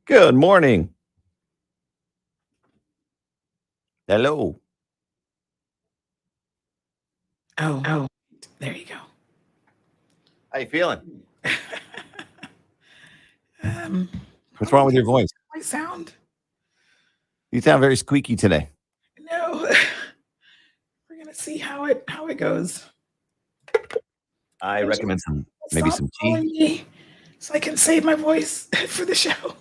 Good morning. Hello. Oh, there you go. How you feeling? What's how wrong with your voice? My sound? You sound very squeaky today. No, we're gonna see how it goes. I recommend maybe some calling tea. me so I can save my voice for the show.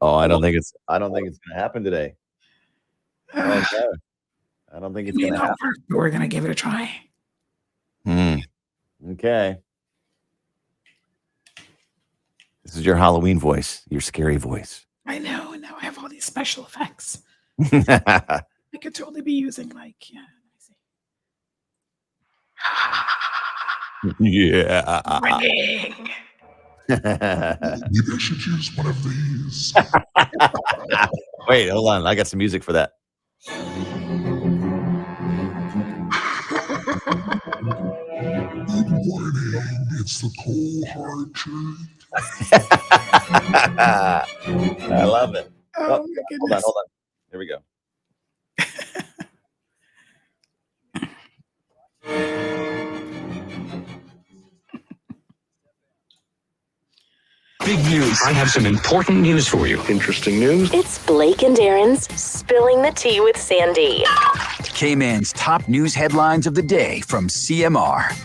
Oh, I don't think it's gonna happen today. Oh, no. I don't think it's gonna happen. But we're gonna give it a try. Okay. This is your Halloween voice, your scary voice. I know, and now I have all these special effects. I could totally be using let me see. Yeah. Ring. Maybe I should use one of these. Wait, hold on. I got some music for that. Good morning. It's the cold hard truth. I love it. Oh my goodness. Hold on. Here we go. Big news. I have some important news for you. Interesting news. It's Blake and Darren's Spilling the Tea with Sandy. Cayman's top news headlines of the day from CMR.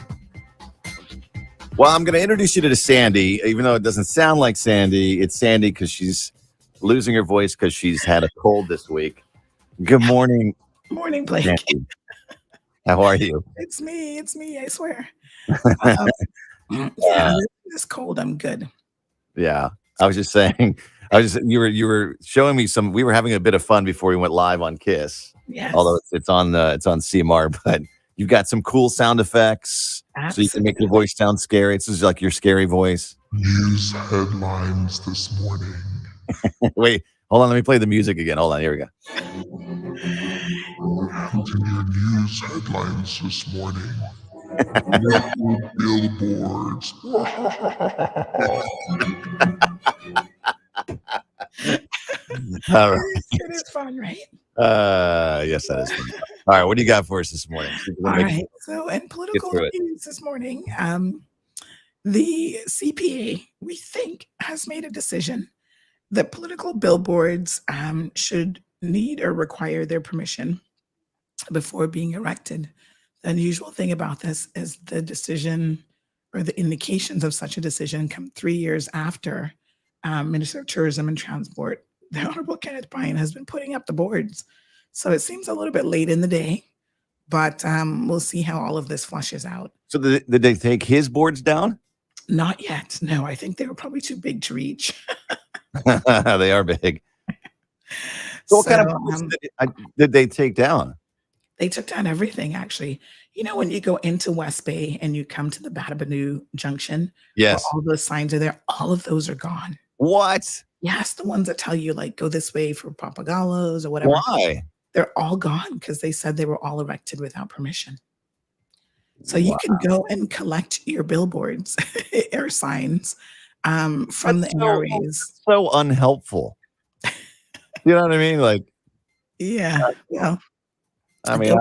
Well, I'm going to introduce you to Sandy, even though it doesn't sound like Sandy. It's Sandy because she's losing her voice because she's had a cold this week. Good morning. Morning, Blake. Sandy. How are you? It's me, I swear. This cold, I'm good. Yeah, I was just saying. You were showing me some. We were having a bit of fun before we went live on Kiss. Yes. Although it's on CMR, but you've got some cool sound effects, so you can make your voice sound scary. It's just like your scary voice. News headlines this morning. Wait, hold on. Let me play the music again. Hold on. Here we go. And in your news headlines this morning. Billboards. All right. It is fun, right? Yes, that is fun. All right, what do you got for us this morning? All right. So, in political through it. news this morning, the CPA, we think, has made a decision that political billboards should need or require their permission before being erected. The unusual thing about this is the decision or the indications of such a decision come 3 years after Minister of Tourism and Transport, the Honorable Kenneth Bryan, has been putting up the boards. So it seems a little bit late in the day, but we'll see how all of this flushes out. So did they take his boards down? Not yet. No, I think they were probably too big to reach. They are big. So what kind of boards did they take down? They took down everything, actually. You know, when you go into West Bay and you come to the Batabanu Junction, Yes. all those signs are there. All of those are gone. What? Yes, the ones that tell you, like, go this way for Papagallos or whatever. Why? They're all gone because they said they were all erected without permission. So you can go and collect your billboards, air signs from the NRAs. So unhelpful. You know what I mean? Like, Yeah. Well, I mean,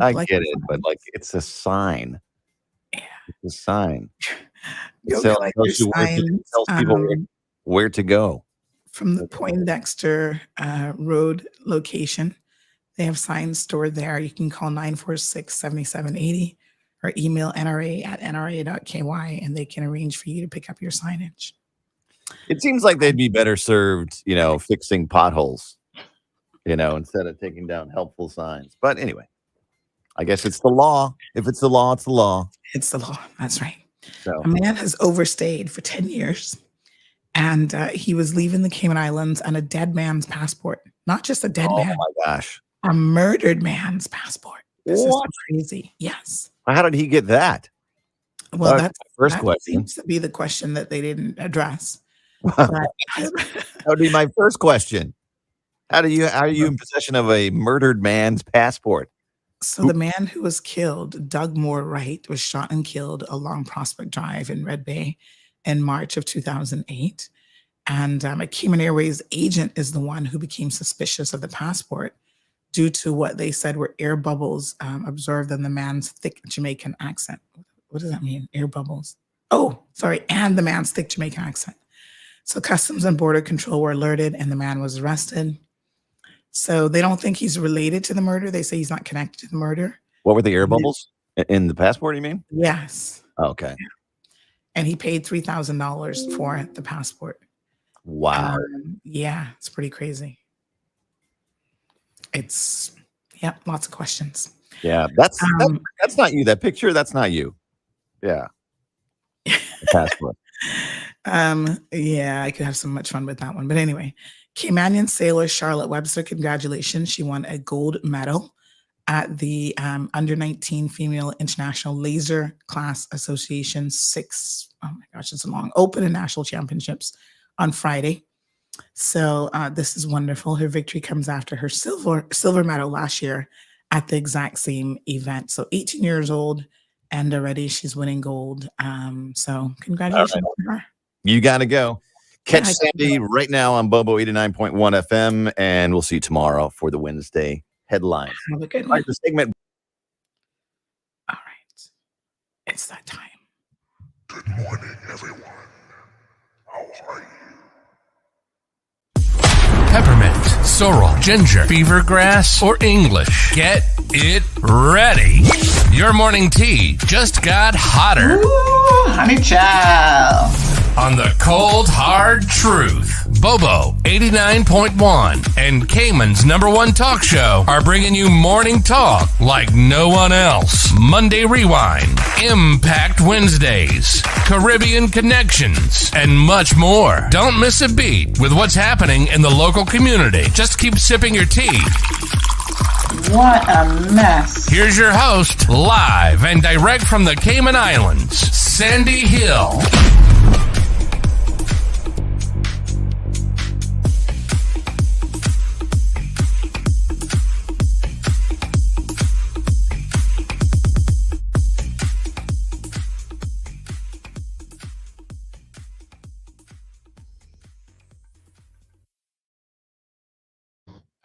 I collect get your it, but like, it's a sign. Yeah. It's a sign. Go So collect your signs. tells people where to go. From the Poindexter Road location. They have signs stored there. You can call 946-7780 or email nra@nra.ky, and they can arrange for you to pick up your signage. It seems like they'd be better served, fixing potholes, instead of taking down helpful signs. But anyway, I guess it's the law. If it's the law, it's the law. It's the law. That's right. So. A man has overstayed for 10 years, and he was leaving the Cayman Islands on a dead man's passport. Not just a dead man. Oh, my gosh. A murdered man's passport. This is What? crazy. Yes. How did he get that? Well, That's my first question. Seems to be the question that they didn't address. That would be my first question. How are you in possession of a murdered man's passport? So the man who was killed, Doug Moore Wright, was shot and killed along Prospect Drive in Red Bay in March of 2008. And a Cayman Airways agent is the one who became suspicious of the passport due to what they said were air bubbles observed in the man's thick Jamaican accent. What does that mean? Air bubbles. Oh, sorry. And the man's thick Jamaican accent. So Customs and Border Control were alerted and the man was arrested. So they don't think he's related to the murder. They say he's not connected to the murder. What were the air bubbles in the passport, you mean? Yes. Okay. And he paid $3,000 for the passport. Wow. Yeah, it's pretty crazy. Lots of questions. Yeah, that's not you. That picture, that's not you. Yeah. Passport. Yeah, I could have so much fun with that one. But anyway, Caymanian sailor Charlotte Webster, congratulations. She won a gold medal at the Under 19 Female International Laser Class Association it's long, Open and National Championships on Friday. So this is wonderful. Her victory comes after her silver medal last year at the exact same event. So 18 years old, and already she's winning gold. So congratulations to her. You got to go. Catch Sandy right now on Bobo 89.1 FM, and we'll see you tomorrow for the Wednesday headlines. Have a good All one. right, the segment. All right. It's that time. Good morning, everyone. How are you? Peppermint, sorrel, ginger, beaver grass, or English. Get it ready. Your morning tea just got hotter. Ooh, honey child. On the cold, hard truth. Bobo 89.1 and Cayman's #1 talk show are bringing you morning talk like no one else. Monday Rewind, Impact Wednesdays, Caribbean Connections, and much more. Don't miss a beat with what's happening in the local community. Just keep sipping your tea. What a mess. Here's your host, live and direct from the Cayman Islands, Sandy Hill.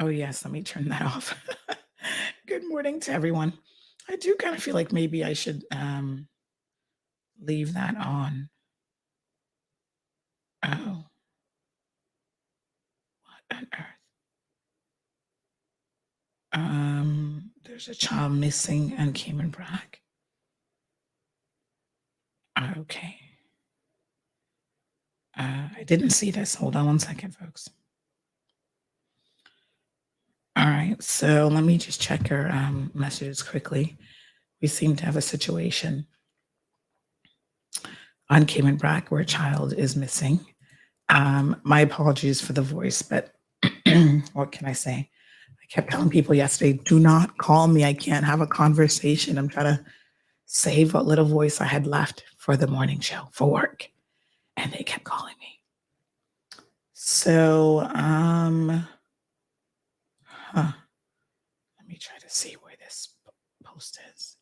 Oh, yes. Let me turn that off. Good morning to everyone. I do kind of feel like maybe I should leave that on. Oh, what on earth? There's a child missing on Cayman Brac. Okay. I didn't see this. Hold on one second, folks. All right, so let me just check our messages quickly. We seem to have a situation on Cayman Brac where a child is missing. My apologies for the voice, but what can I say? I kept telling people yesterday, do not call me. I can't have a conversation. I'm trying to save what little voice I had left for the morning show for work. And they kept calling me. So, let me try to see where this post is.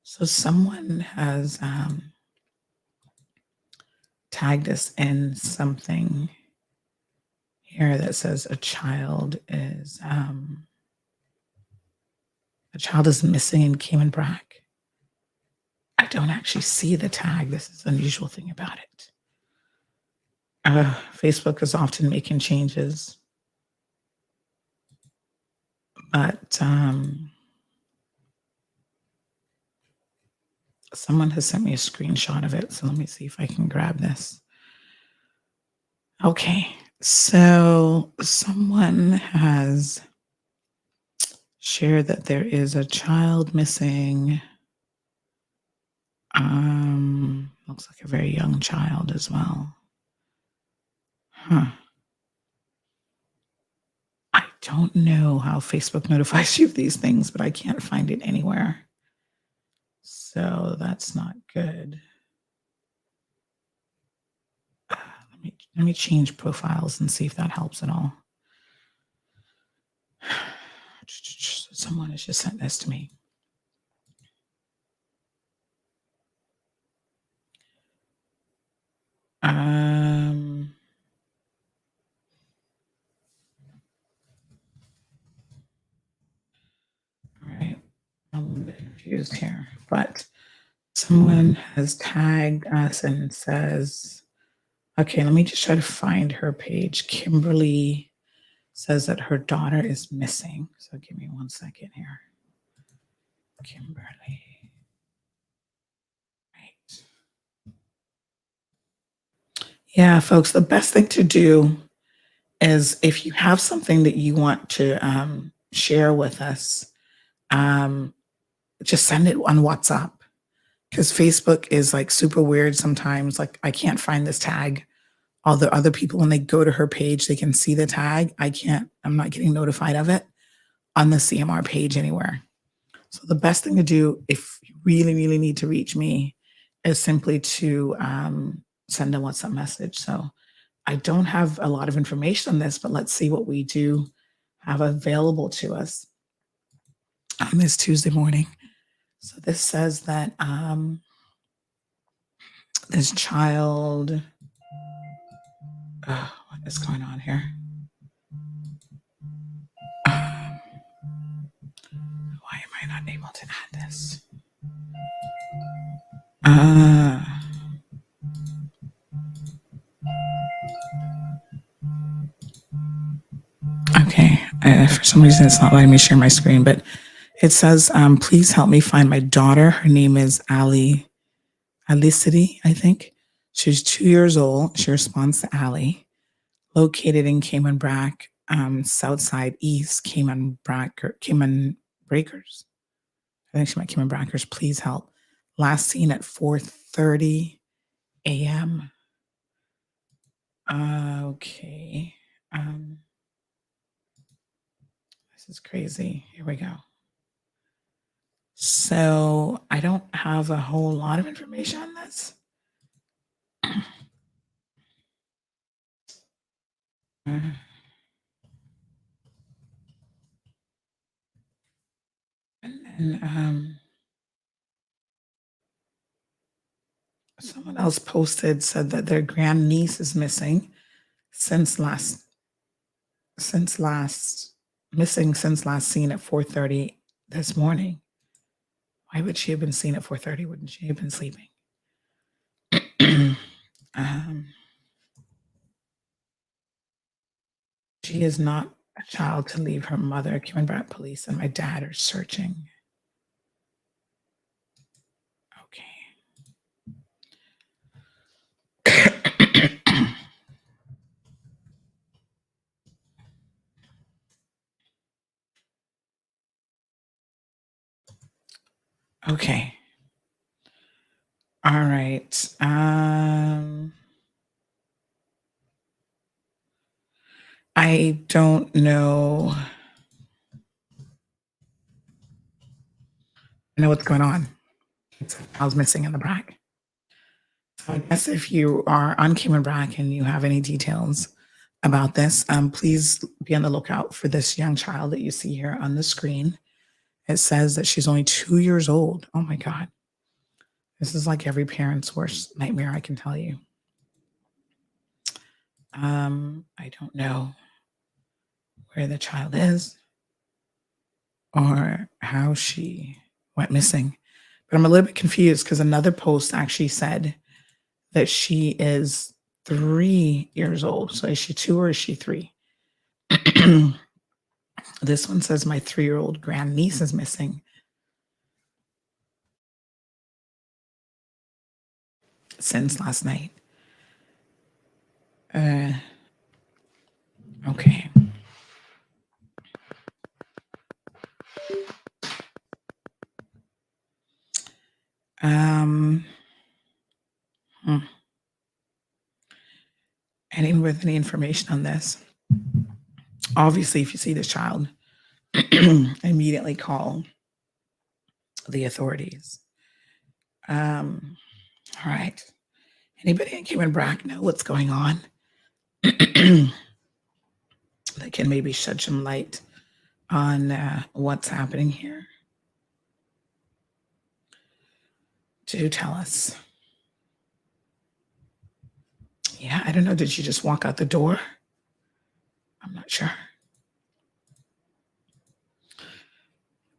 So someone has tagged us in something here that says a child is missing in Cayman Brac. I don't actually see the tag. This is an unusual thing about it. Facebook is often making changes, but someone has sent me a screenshot of it. So let me see if I can grab this. Okay, so someone has shared that there is a child missing. Looks like a very young child as well. Huh. I don't know how Facebook notifies you of these things, but I can't find it anywhere. So that's not good. Let me change profiles and see if that helps at all. Someone has just sent this to me. All right, I'm a little bit confused here, but someone has tagged us and says, okay, let me just try to find her page. Kimberly says that her daughter is missing. So give me 1 second here. Kimberly. Right. Yeah, folks, the best thing to do is if you have something that you want to share with us, just send it on WhatsApp, because Facebook is like super weird sometimes. Like, I can't find this tag. All the other people, when they go to her page, they can see the tag. I'm not getting notified of it on the CMR page anywhere. So the best thing to do if you really, really need to reach me is simply to send a WhatsApp message. So I don't have a lot of information on this, but let's see what we do have available to us on this Tuesday morning. So this says that this child, what is going on here? Why am I not able to add this? Okay, for some reason it's not letting me share my screen, but it says, please help me find my daughter. Her name is Alicity, I think. She's 2 years old. She responds to Ali, located in Cayman Brac, Southside East, Cayman Breakers. I think she meant Cayman Brackers. Please help. Last seen at 4:30 a.m. Okay. This is crazy. Here we go. So I don't have a whole lot of information on this. And then someone else said that their grandniece is missing since last seen at 4:30 this morning. Why would she have been seen at 4:30? Wouldn't she have been sleeping? She is not a child to leave her mother. Cayman Brac police and my dad are searching. Okay. Okay. All right. I don't know. I know what's going on. I was missing in the Brac. So I guess if you are on Cayman Brac and you have any details about this, please be on the lookout for this young child that you see here on the screen. It says that she's only 2 years old. Oh my God. This is like every parent's worst nightmare, I can tell you. I don't know where the child is or how she went missing, but I'm a little bit confused because another post actually said that she is 3 years old. So is she 2 or is she 3? This one says my 3-year-old grandniece is missing. Since last night. Okay. Anyone with any information on this? Obviously, if you see this child, immediately call the authorities. All right. Anybody in Cayman Brac know what's going on? That can maybe shed some light on what's happening here? Do tell us. Yeah, I don't know. Did she just walk out the door? I'm not sure.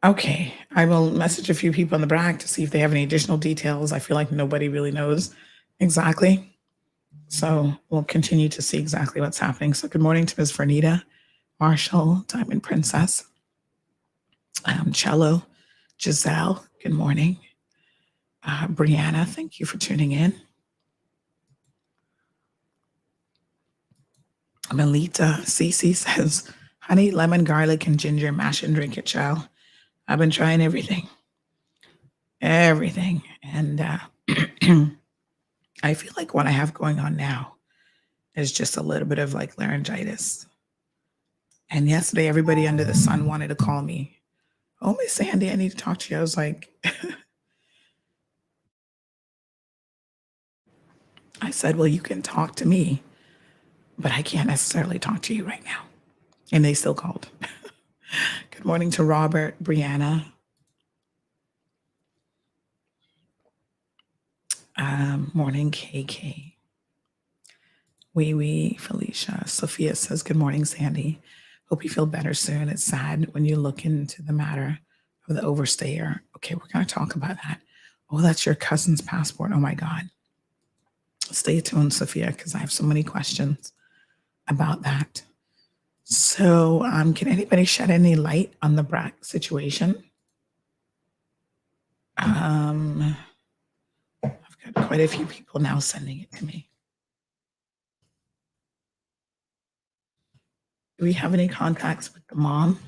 Okay, I will message a few people in the Brac to see if they have any additional details. I feel like nobody really knows exactly. So we'll continue to see exactly what's happening. So good morning to Ms. Vernita, Marshall, Diamond Princess, Cello, Giselle, good morning. Brianna, thank you for tuning in. Melita Cece says, honey, lemon, garlic, and ginger, mash and drink it, child. I've been trying everything. Everything. And I feel like what I have going on now is just a little bit of like laryngitis. And yesterday, everybody under the sun wanted to call me. Oh, Miss Sandy, I need to talk to you. I was like, I said, well, you can talk to me, but I can't necessarily talk to you right now. And they still called. Good morning to Robert, Brianna. Morning, KK. Wee, Felicia. Sophia says, good morning, Sandy. Hope you feel better soon. It's sad when you look into the matter of the overstayer. Okay, we're going to talk about that. Oh, that's your cousin's passport. Oh, my God. Stay tuned, Sophia, because I have so many questions about that. So can anybody shed any light on the Brac situation? I've got quite a few people now sending it to me. Do we have any contacts with the mom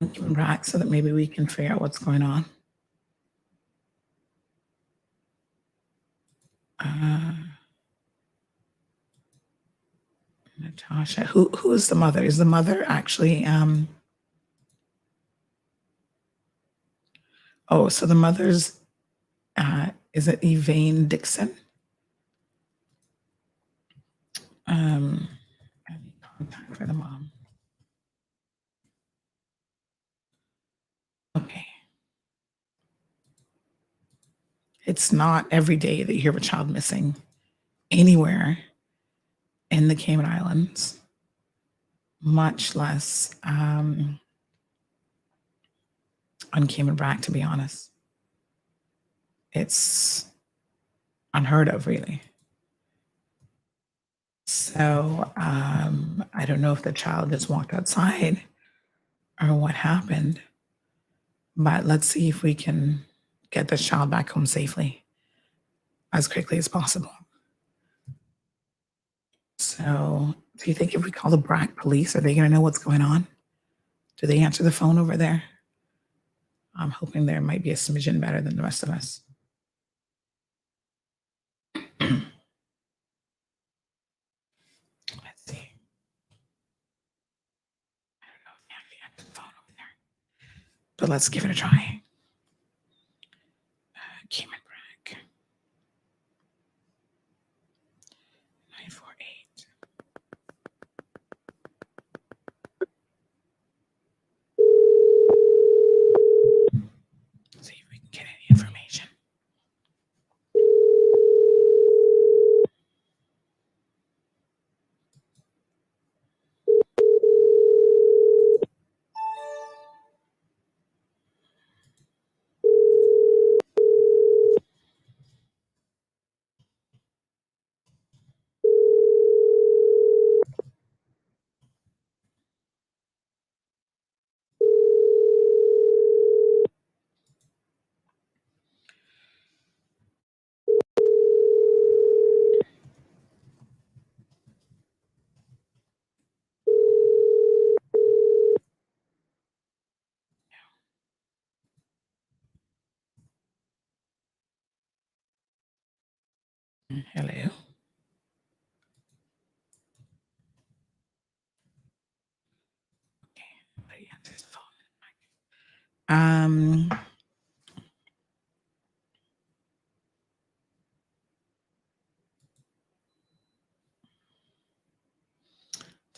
in Brac so that maybe we can figure out what's going on? Natasha, who is the mother? Is the mother actually? Oh, so the mother's is it Evane Dixon? Any contact for the mom? Okay. It's not every day that you hear of a child missing anywhere in the Cayman Islands, much less on Cayman Brac, to be honest. It's unheard of, really. So I don't know if the child just walked outside or what happened, but let's see if we can get this child back home safely as quickly as possible. So do you think if we call the Brac police, are they going to know what's going on? Do they answer the phone over there? I'm hoping there might be a smidgen better than the rest of us. Let's see. I don't know if they actually answer the phone over there, but let's give it a try. Cayman Brac. 948. See if we can get any information. Hello. Okay, nobody answers the phone.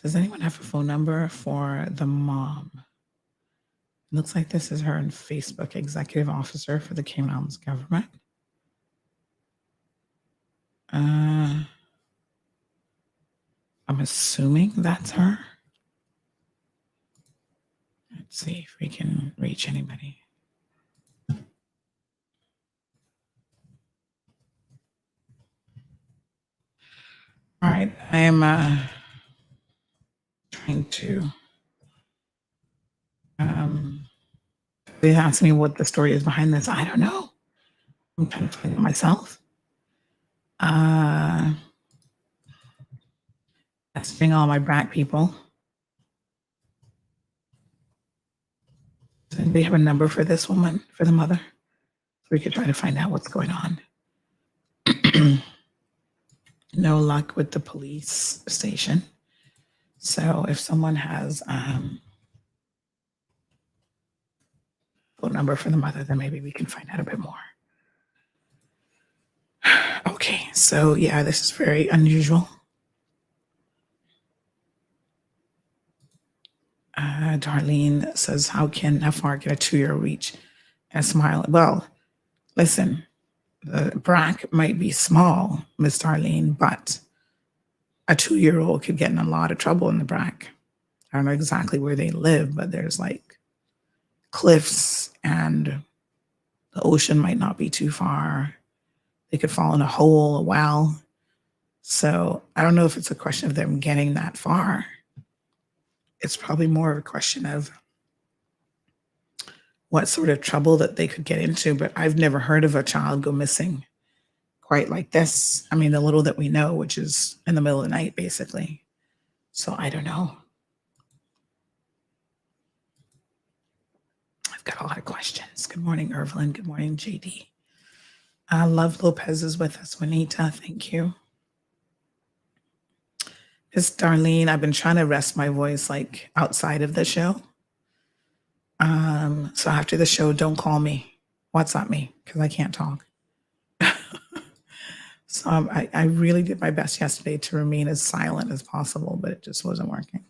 Does anyone have a phone number for the mom? Looks like this is her on Facebook, executive officer for the Cayman Islands government. I'm assuming that's her. Let's see if we can reach anybody. All right, I am trying to. They asked me what the story is behind this. I don't know. I'm trying to find it myself. Messaging all my Brac people. Does anybody have a number for this woman, for the mother? So we could try to find out what's going on. No luck with the police station. So if someone has phone number for the mother, then maybe we can find out a bit more. Okay, so yeah, this is very unusual. Darlene says, how can FR get a 2-year reach and smile? Well, listen, the Brac might be small, Miss Darlene, but a 2-year-old could get in a lot of trouble in the Brac. I don't know exactly where they live, but there's like cliffs and the ocean might not be too far. They could fall in a hole, a well. So I don't know if it's a question of them getting that far. It's probably more of a question of what sort of trouble that they could get into. But I've never heard of a child go missing quite like this. I mean, the little that we know, which is in the middle of the night, basically. So I don't know. I've got a lot of questions. Good morning, Irvelyn. Good morning, JD. Love Lopez is with us. Juanita, thank you. Miss Darlene, I've been trying to rest my voice like outside of the show. So after the show, don't call me. WhatsApp me because I can't talk. So I really did my best yesterday to remain as silent as possible, but it just wasn't working.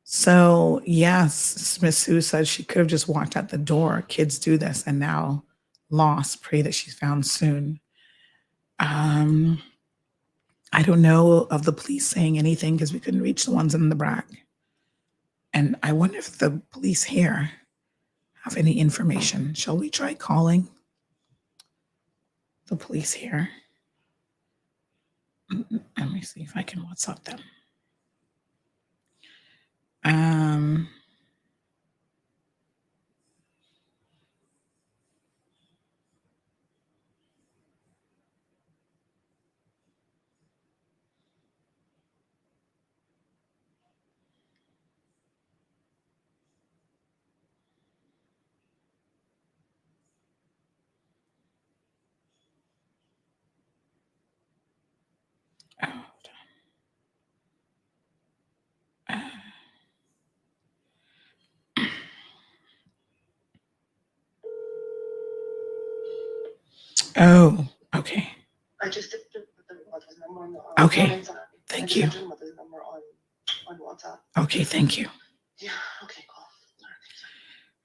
So yes, Miss Sue says she could have just walked out the door. Kids do this and now lost. Pray that she's found soon. I don't know of the police saying anything because we couldn't reach the ones in the Brac. And I wonder if the police here have any information. Shall we try calling the police here? Let me see if I can WhatsApp them. Oh, okay. I just did the mother's number on Okay. Thank you. the mother's number on WhatsApp. Okay, thank you. Yeah, okay, cool.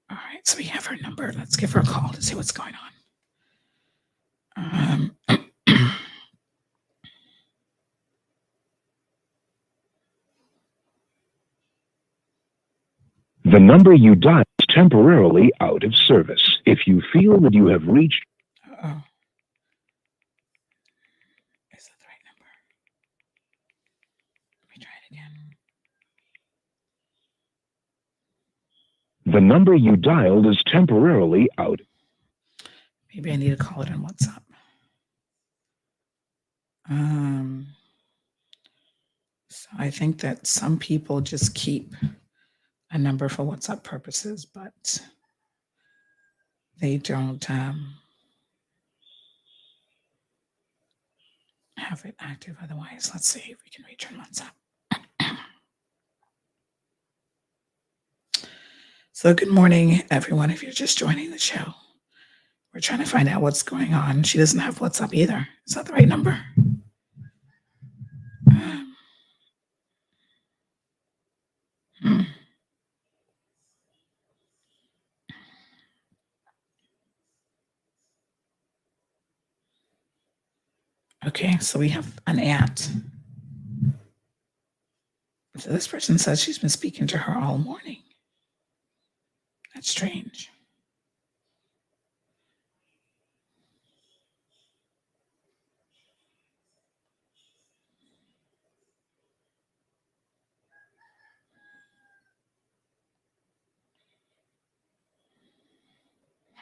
All right, so we have her number. Let's give her a call to see what's going on. The number you dialed is temporarily out of service. If you feel that you have reached... Uh-oh. Is that the right number? Let me try it again. The number you dialed is temporarily out. Maybe I need to call it on WhatsApp. So I think that some people just keep a number for WhatsApp purposes, but they don't have it active otherwise. Let's see if we can reach her on WhatsApp. So good morning, everyone. If you're just joining the show, we're trying to find out what's going on. She doesn't have WhatsApp either. Is that the right number? Okay, so we have an aunt. So this person says she's been speaking to her all morning. That's strange.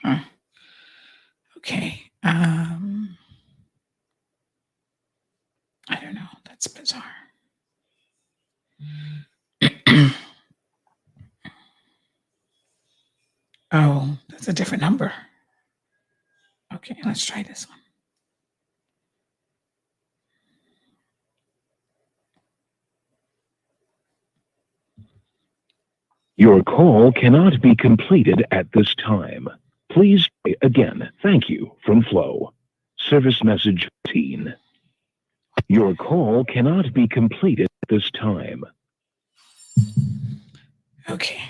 Huh. Okay. I don't know. That's bizarre. Oh, that's a different number. Okay, let's try this one. Your call cannot be completed at this time. Please try again. Thank you. From Flow. Service message 15. Your call cannot be completed at this time. Okay.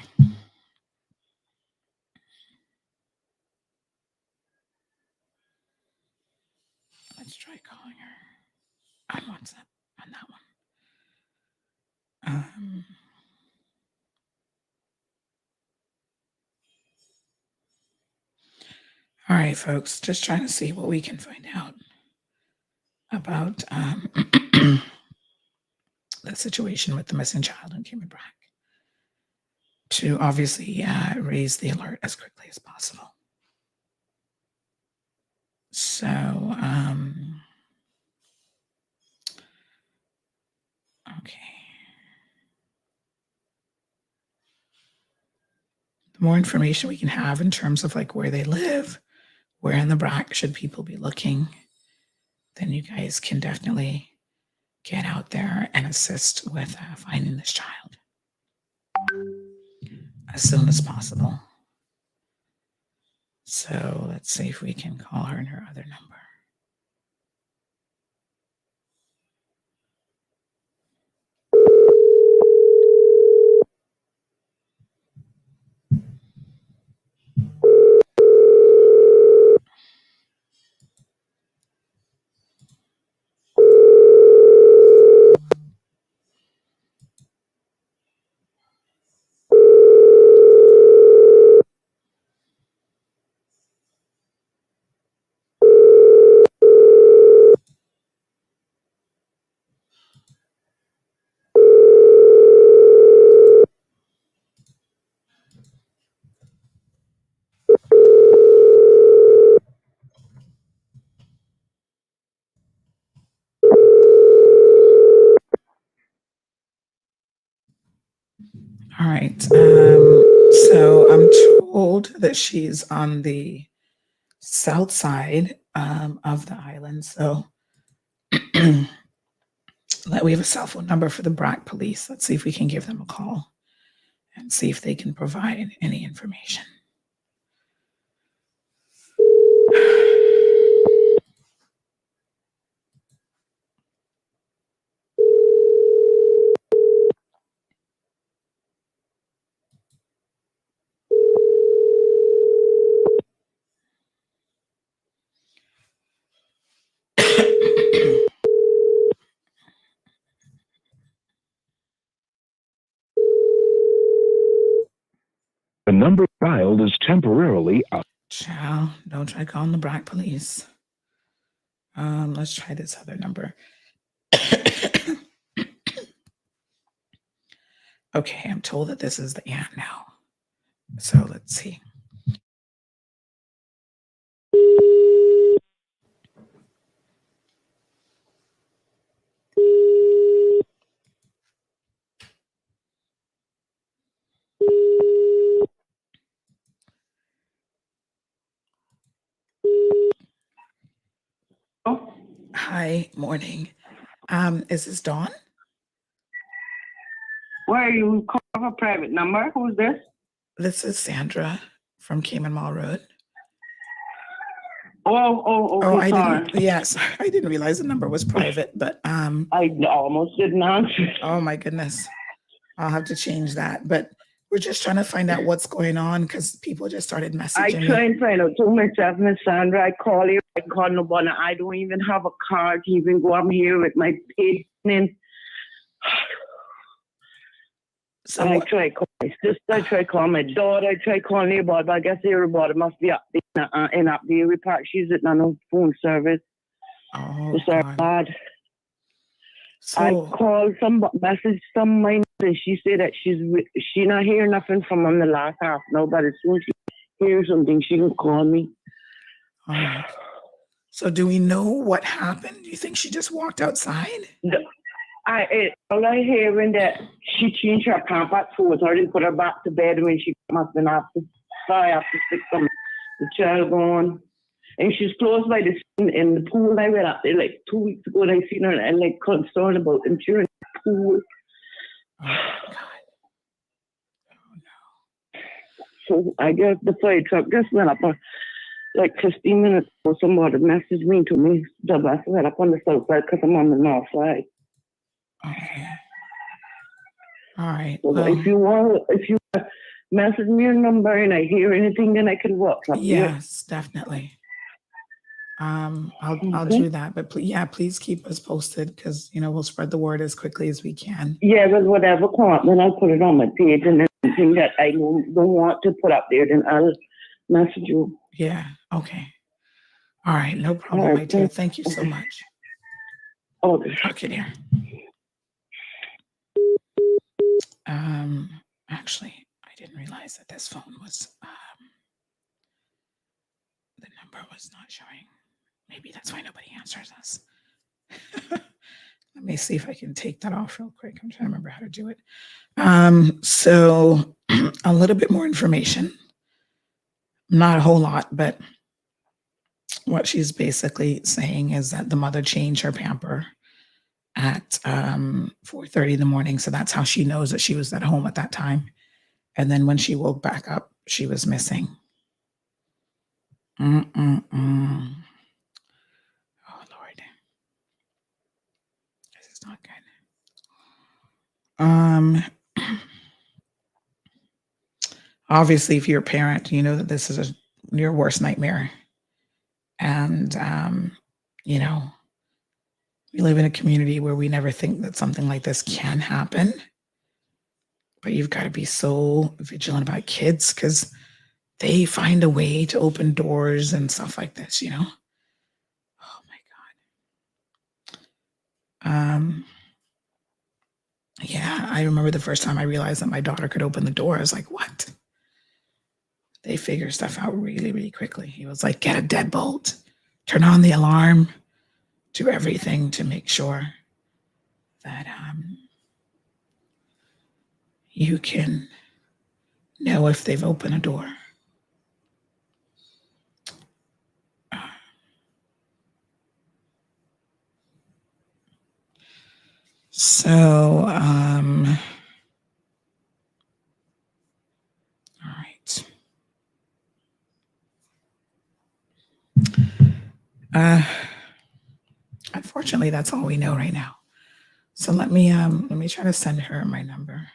Let's try calling her on WhatsApp on that one. All right, folks, just trying to see what we can find out about the situation with the missing child in Cayman Brac to obviously raise the alert as quickly as possible. So, okay. The more information we can have in terms of like where they live, where in the Brac should people be looking, then you guys can definitely get out there and assist with finding this child as soon as possible. So let's see if we can call her in her other number. right. So I'm told that she's on the south side of the island. So we have a cell phone number for the Brac police. Let's see if we can give them a call and see if they can provide any information. The number dialed is temporarily out. Ciao. Don't try calling the Brac police. Let's try this other number. Okay, I'm told that this is the aunt now. So let's see. Hi, morning. Is this Dawn? Where are you calling a private number? Who's this? This is Sandra from Cayman Mall Road. Okay, I sorry. didn't. Yes, I didn't realize the number was private, but I almost didn't answer. Oh my goodness, I'll have to change that. But we're just trying to find out what's going on because people just started messaging me. I try and find out to myself, Miss Sandra. I call you. I call nobody. I don't even have a car to even go up here with my payment. So I try to call my sister, I try to call my daughter, I try calling everybody, but I guess everybody must be up there in up there. She's at no phone service. Oh, so God. bad. So, I called message some mine, and she said that she not hear nothing from him the last half. No, but as soon as she hears something, she can call me. All right. So do we know what happened? Do you think she just walked outside? All I hear is that she changed her pampas for her and put her back to bed when she must have been after 6 the child gone. And she's close by the scene in the pool. I went up there like 2 weeks ago and I seen her and like concerned about insurance pool. Oh God. Oh no. So I guess the fire truck just went up like 15 minutes ago. Somebody messaged me to me. The bus went up on the south side because I'm on the north side. Okay. All right. So well, if you message me your number and I hear anything, then I can WhatsApp you. Yes, definitely. I'll do that, but please keep us posted because we'll spread the word as quickly as we can. Yeah, but whatever comment, then I'll put it on my page, and then anything that I don't want to put up there, then I'll message you. Yeah. Okay. All right. No problem, my dear. Thank you so much. Okay. Okay, dear. Actually, I didn't realize that this phone was the number was not showing. Maybe that's why nobody answers us. Let me see if I can take that off real quick. I'm trying to remember how to do it. So a little bit more information. Not a whole lot, but what she's basically saying is that the mother changed her pamper at 4:30 in the morning. So that's how she knows that she was at home at that time. And then when she woke back up, she was missing. Oh, Lord. This is not good. Obviously, if you're a parent, you know that this is your worst nightmare. And, we live in a community where we never think that something like this can happen. But you've got to be so vigilant about kids because they find a way to open doors and stuff like this, Oh my God. Yeah, I remember the first time I realized that my daughter could open the door. I was like, what? They figure stuff out really, really quickly. He was like, get a deadbolt, turn on the alarm, do everything to make sure that you can know if they've opened a door. So, all right. Unfortunately, that's all we know right now. So let me try to send her my number.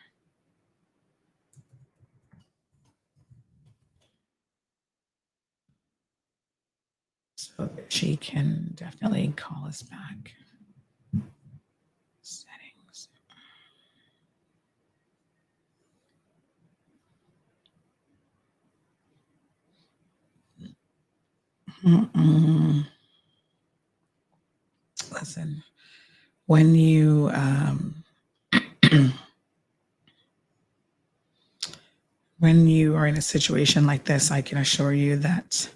So she can definitely call us back. Settings. Listen, when you when you are in a situation like this, I can assure you that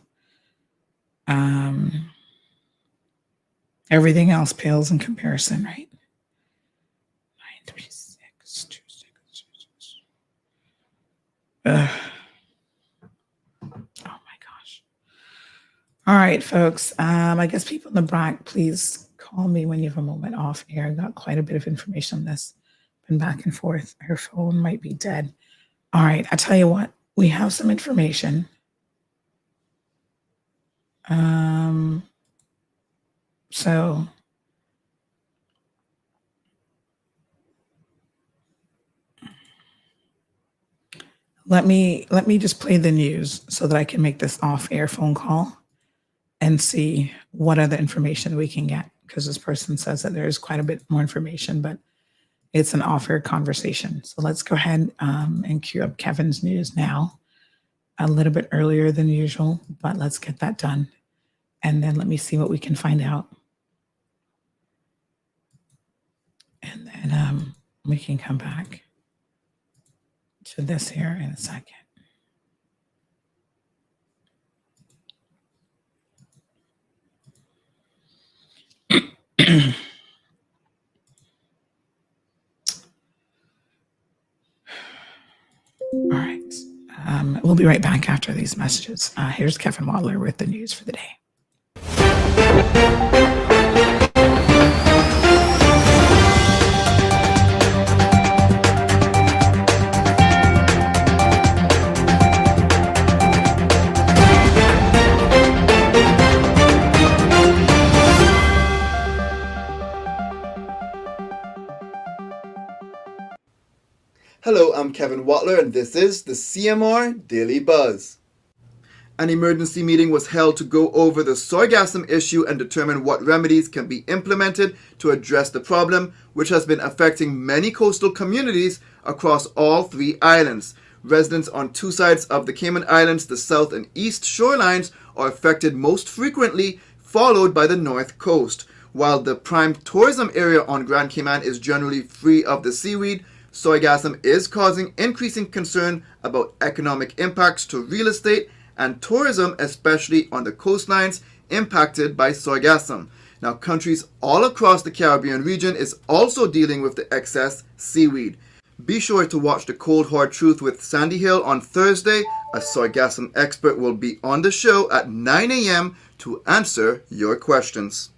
everything else pales in comparison, right? 93626. Oh my gosh. All right, folks. I guess people in the Brac, please call me when you have a moment off air. I got quite a bit of information on this. Been back and forth. Her phone might be dead. All right, I tell you what, we have some information. So let me just play the news so that I can make this off-air phone call and see what other information we can get, because this person says that there's quite a bit more information, but it's an off-air conversation. So let's go ahead and cue up Kevin's news now, a little bit earlier than usual, but let's get that done. And then let me see what we can find out. And then we can come back to this here in a second. All right. We'll be right back after these messages. Here's Kevin Wadler with the news for the day. Hello, I'm Kevin Watler, and this is the CMR Daily Buzz. An emergency meeting was held to go over the sargassum issue and determine what remedies can be implemented to address the problem, which has been affecting many coastal communities across all 3 islands. Residents on 2 sides of the Cayman Islands, the south and east shorelines, are affected most frequently, followed by the north coast. While the prime tourism area on Grand Cayman is generally free of the seaweed, sargassum is causing increasing concern about economic impacts to real estate and tourism, especially on the coastlines impacted by sargassum. Now, countries all across the Caribbean region is also dealing with the excess seaweed. Be sure to watch The Cold Hard Truth with Sandy Hill on Thursday. A sargassum expert will be on the show at 9 a.m. to answer your questions.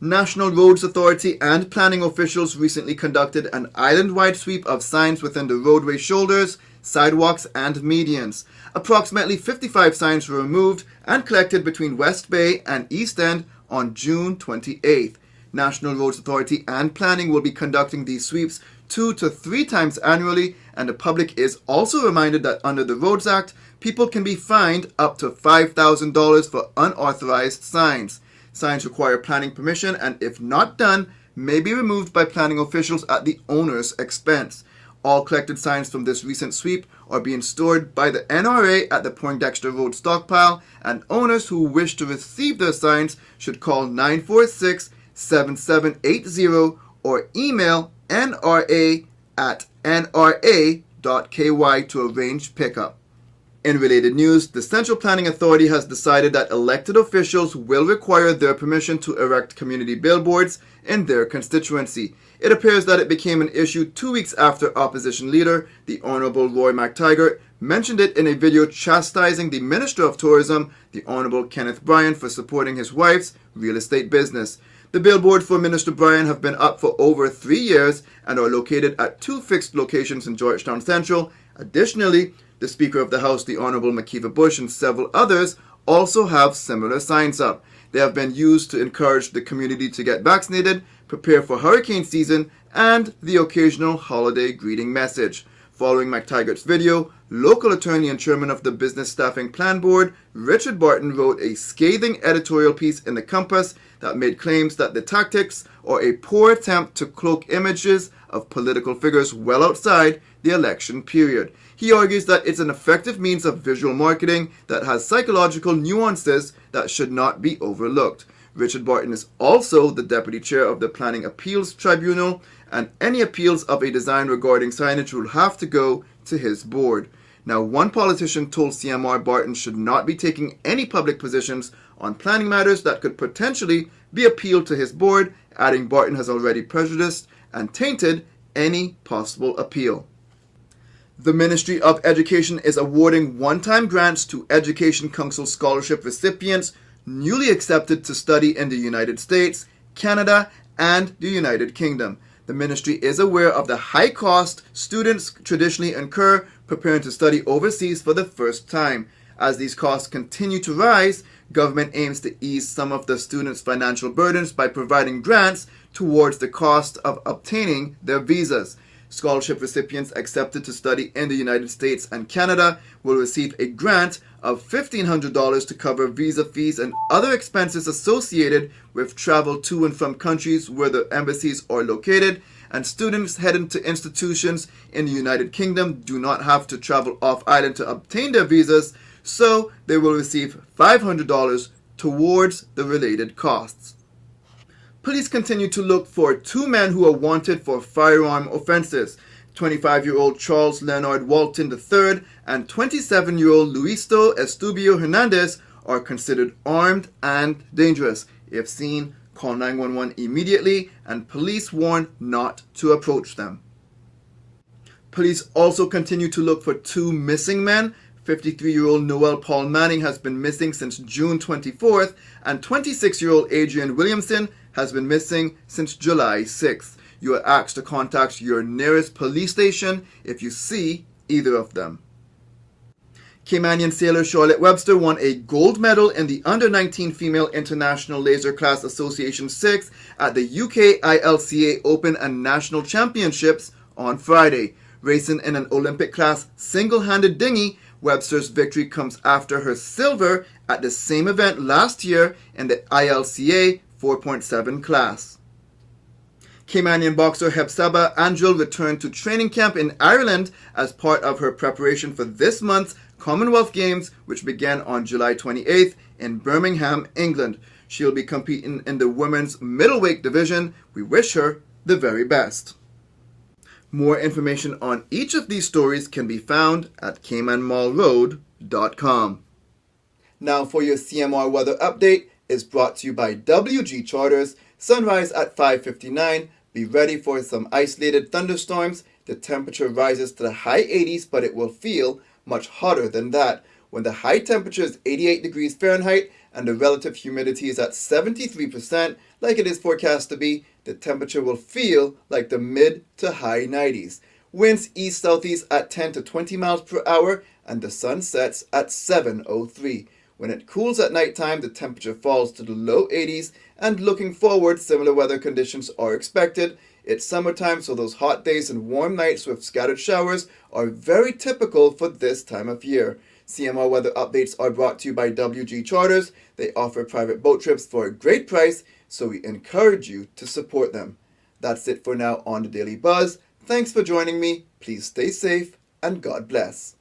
National Roads Authority and planning officials recently conducted an island-wide sweep of signs within the roadway shoulders, sidewalks, and medians. Approximately 55 signs were removed and collected between West Bay and East End on June 28th. National Roads Authority and planning will be conducting these sweeps 2 to 3 times annually, and the public is also reminded that under the Roads Act, people can be fined up to $5,000 for unauthorized signs. Signs require planning permission and, if not done, may be removed by planning officials at the owner's expense. All collected signs from this recent sweep are being stored by the NRA at the Poindexter Road stockpile, and owners who wish to receive their signs should call 946-7780 or email nra@nra.ky to arrange pickup. In related news, the Central Planning Authority has decided that elected officials will require their permission to erect community billboards in their constituency. It appears that it became an issue 2 weeks after opposition leader, the Honorable Roy McTaggart, mentioned it in a video chastising the Minister of Tourism, the Honorable Kenneth Bryan, for supporting his wife's real estate business. The billboard for Minister Bryan have been up for over 3 years and are located at 2 fixed locations in Georgetown Central. Additionally, the Speaker of the House, the Honorable Makiva Bush, and several others also have similar signs up. They have been used to encourage the community to get vaccinated, prepare for hurricane season, and the occasional holiday greeting message. Following McTaggart's video, local attorney and chairman of the Business Staffing Plan Board, Richard Barton, wrote a scathing editorial piece in The Compass that made claims that the tactics are a poor attempt to cloak images of political figures well outside the election period. He argues that it's an effective means of visual marketing that has psychological nuances that should not be overlooked. Richard Barton is also the deputy chair of the Planning Appeals Tribunal, and any appeals of a design regarding signage will have to go to his board. Now, one politician told CMR Barton should not be taking any public positions on planning matters that could potentially be appealed to his board, adding Barton has already prejudiced and tainted any possible appeal. The Ministry of Education is awarding one-time grants to Education Council Scholarship recipients newly accepted to study in the United States, Canada, and the United Kingdom. The ministry is aware of the high cost students traditionally incur preparing to study overseas for the first time. As these costs continue to rise, government aims to ease some of the students' financial burdens by providing grants towards the cost of obtaining their visas. Scholarship recipients accepted to study in the United States and Canada will receive a grant of $1,500 to cover visa fees and other expenses associated with travel to and from countries where the embassies are located, and students heading to institutions in the United Kingdom do not have to travel off island to obtain their visas, so they will receive $500 towards the related costs. Police continue to look for 2 men who are wanted for firearm offenses. 25-year-old Charles Leonard Walton III and 27-year-old Luisto Estubio Hernandez are considered armed and dangerous. If seen, call 911 immediately, and police warn not to approach them. Police also continue to look for 2 missing men. 53-year-old Noel Paul Manning has been missing since June 24th, and 26-year-old Adrian Williamson has been missing since July 6th. You are asked to contact your nearest police station if you see either of them. Caymanian sailor Charlotte Webster won a gold medal in the Under-19 Female International Laser Class Association 6 at the UK ILCA Open and National Championships on Friday. Racing in an Olympic class single-handed dinghy, Webster's victory comes after her silver at the same event last year in the ILCA 4.7 class. Caymanian boxer Hepzibah Angel returned to training camp in Ireland as part of her preparation for this month's Commonwealth Games, which began on July 28th in Birmingham, England. She'll be competing in the women's middleweight division. We wish her the very best. More information on each of these stories can be found at caymanmallroad.com. Now for your CMR weather update is brought to you by WG Charters. Sunrise at 5:59. Be ready for some isolated thunderstorms. The temperature rises to the high 80s, but it will feel much hotter than that. When the high temperature is 88 degrees Fahrenheit and the relative humidity is at 73%, like it is forecast to be, the temperature will feel like the mid to high 90s. Winds east-southeast at 10 to 20 miles per hour, and the sun sets at 7:03. When it cools at nighttime, the temperature falls to the low 80s, and looking forward, similar weather conditions are expected. It's summertime, so those hot days and warm nights with scattered showers are very typical for this time of year. CMR weather updates are brought to you by WG Charters. They offer private boat trips for a great price, so we encourage you to support them. That's it for now on the Daily Buzz. Thanks for joining me. Please stay safe, and God bless.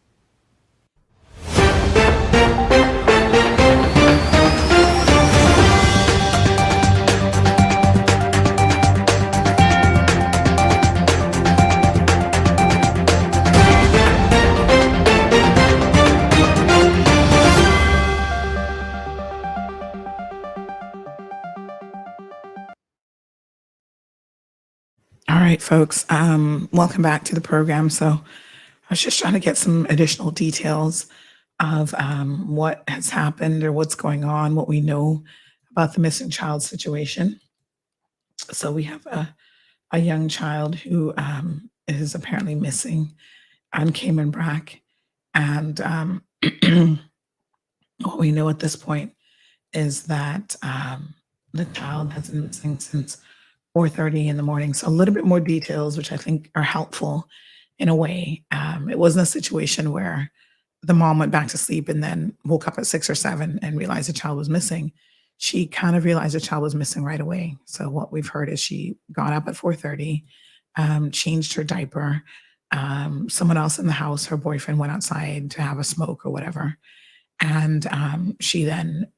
All right, folks. Welcome back to the program. So was just trying to get some additional details of what has happened or what's going on, what we know about the missing child situation. So we have a young child who is apparently missing on Cayman Brac. And what we know at this point is that the child has been missing since 4:30 in the morning. So a little bit more details, which I think are helpful in a way. It wasn't a situation where the mom went back to sleep and then woke up at 6 or 7 and realized the child was missing. She kind of realized the child was missing right away. So what we've heard is she got up at 4:30, changed her diaper. Someone else in the house, her boyfriend, went outside to have a smoke or whatever. And she then,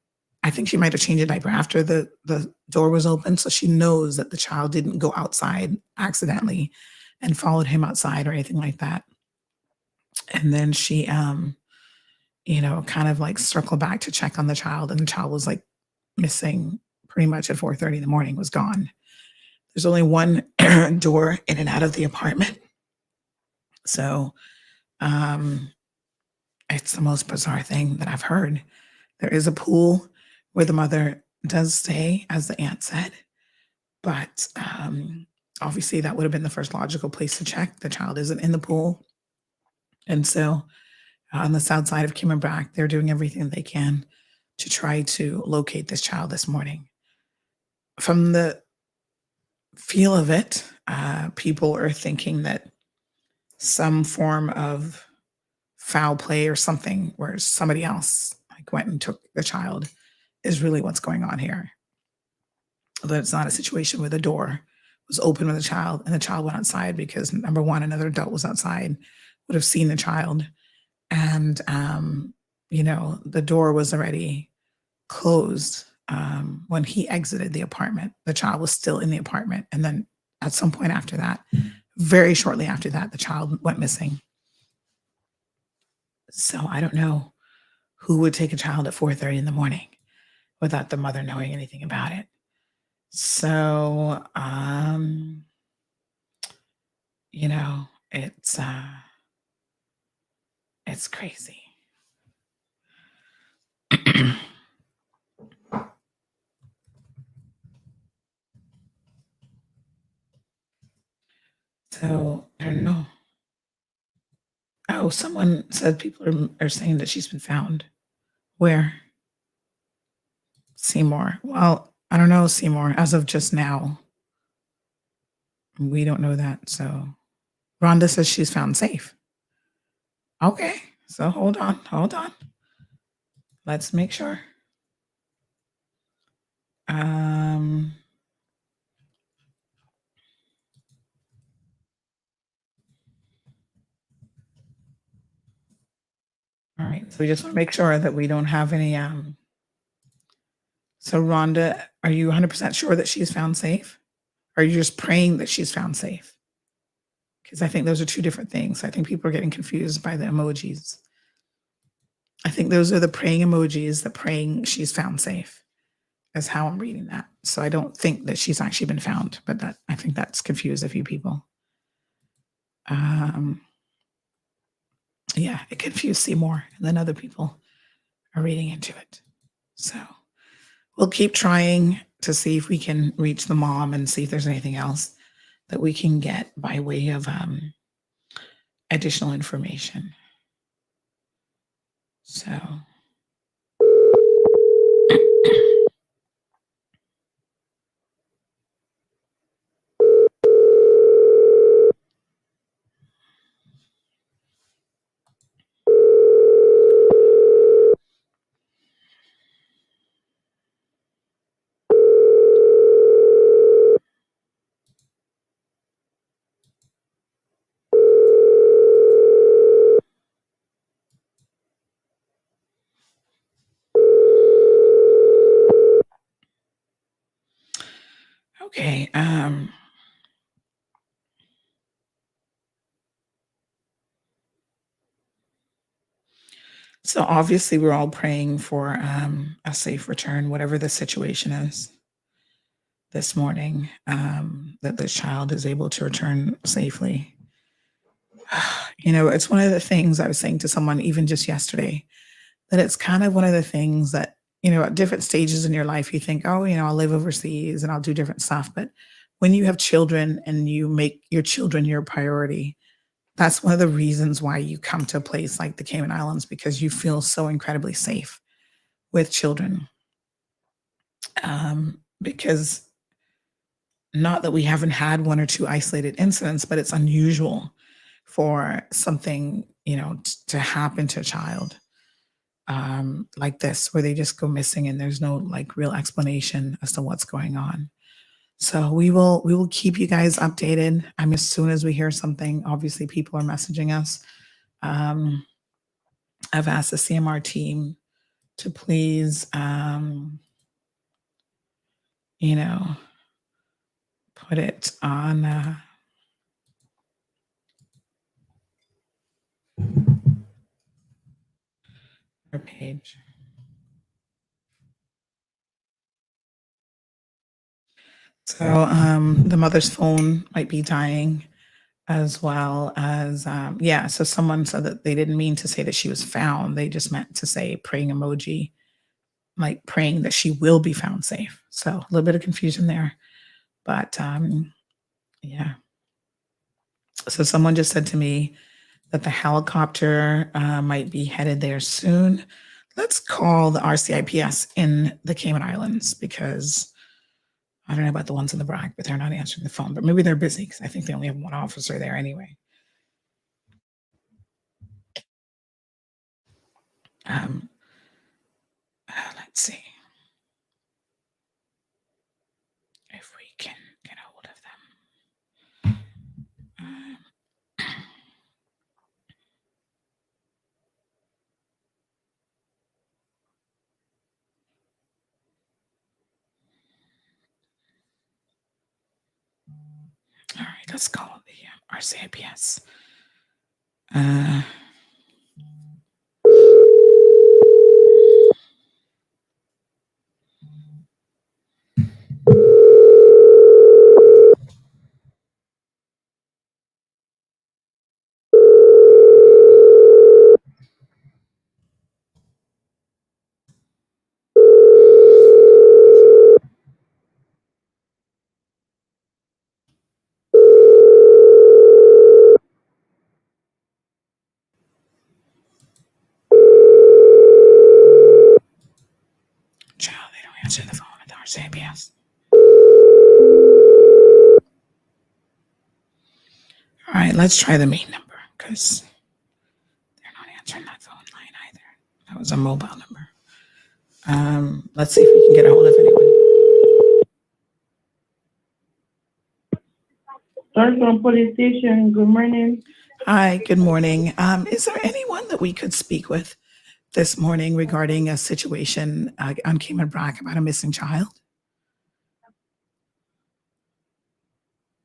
I think she might have changed a diaper after the door was open. So she knows that the child didn't go outside accidentally and followed him outside or anything like that. And then she, kind of like circled back to check on the child, and the child was like missing pretty much at 4:30 in the morning, was gone. There's only one door in and out of the apartment. So it's the most bizarre thing that I've heard. There is a pool where the mother does stay, as the aunt said, but obviously that would have been the first logical place to check. The child isn't in the pool. And so on the south side of Cayman Brac, they're doing everything they can to try to locate this child this morning. From the feel of it, people are thinking that some form of foul play or something where somebody else like went and took the child is really what's going on here. Although it's not a situation where the door was open with a child and the child went outside, because number one, another adult was outside, would have seen the child. And, the door was already closed when he exited the apartment. The child was still in the apartment. And then at some point after that, very shortly after that, the child went missing. So I don't know who would take a child at 4:30 in the morning without the mother knowing anything about it. So, it's crazy. So I don't know. Oh, someone said people are saying that she's been found. Where? Seymour. Well, I don't know, Seymour. As of just now, we don't know that. So Rhonda says she's found safe. Okay. So hold on. Let's make sure. All right. So we just want to make sure that we don't have any. So Rhonda, are you 100% sure that she's found safe? Or are you just praying that she's found safe? Because I think those are two different things. I think people are getting confused by the emojis. I think those are the praying emojis, the praying she's found safe, is how I'm reading that. So I don't think that she's actually been found, but I think that's confused a few people. Yeah, it confused Seymour, and then other people are reading into it. So we'll keep trying to see if we can reach the mom and see if there's anything else that we can get by way of additional information. So okay. So obviously we're all praying for a safe return, whatever the situation is this morning, that this child is able to return safely. It's one of the things I was saying to someone even just yesterday, that it's kind of one of the things that, at different stages in your life, you think, oh, I'll live overseas and I'll do different stuff. But when you have children and you make your children your priority, that's one of the reasons why you come to a place like the Cayman Islands, because you feel so incredibly safe with children. Because not that we haven't had one or two isolated incidents, but it's unusual for something, to happen to a child like this, where they just go missing and there's no like real explanation as to what's going on. So we will keep you guys updated. As soon as we hear something, obviously people are messaging us. I've asked the CMR team to please, put it on our page. So the mother's phone might be dying, as well as so someone said that they didn't mean to say that she was found. They just meant to say praying emoji, like praying that she will be found safe. So a little bit of confusion there. But yeah. So someone just said to me that the helicopter might be headed there soon. Let's call the RCIPS in the Cayman Islands, because I don't know about the ones in the Brac, but they're not answering the phone. But maybe they're busy, because I think they only have one officer there anyway. Let's see if we can get a hold of them. All right, let's call the RCIPS. Child, they don't answer the phone at the RCIPS. All right, let's try the main number, because they're not answering that phone line either. That was a mobile number. Let's see if we can get a hold of anyone. From police station. Good morning. Hi, good morning. Is there anyone that we could speak with this morning regarding a situation on Cayman Brac about a missing child?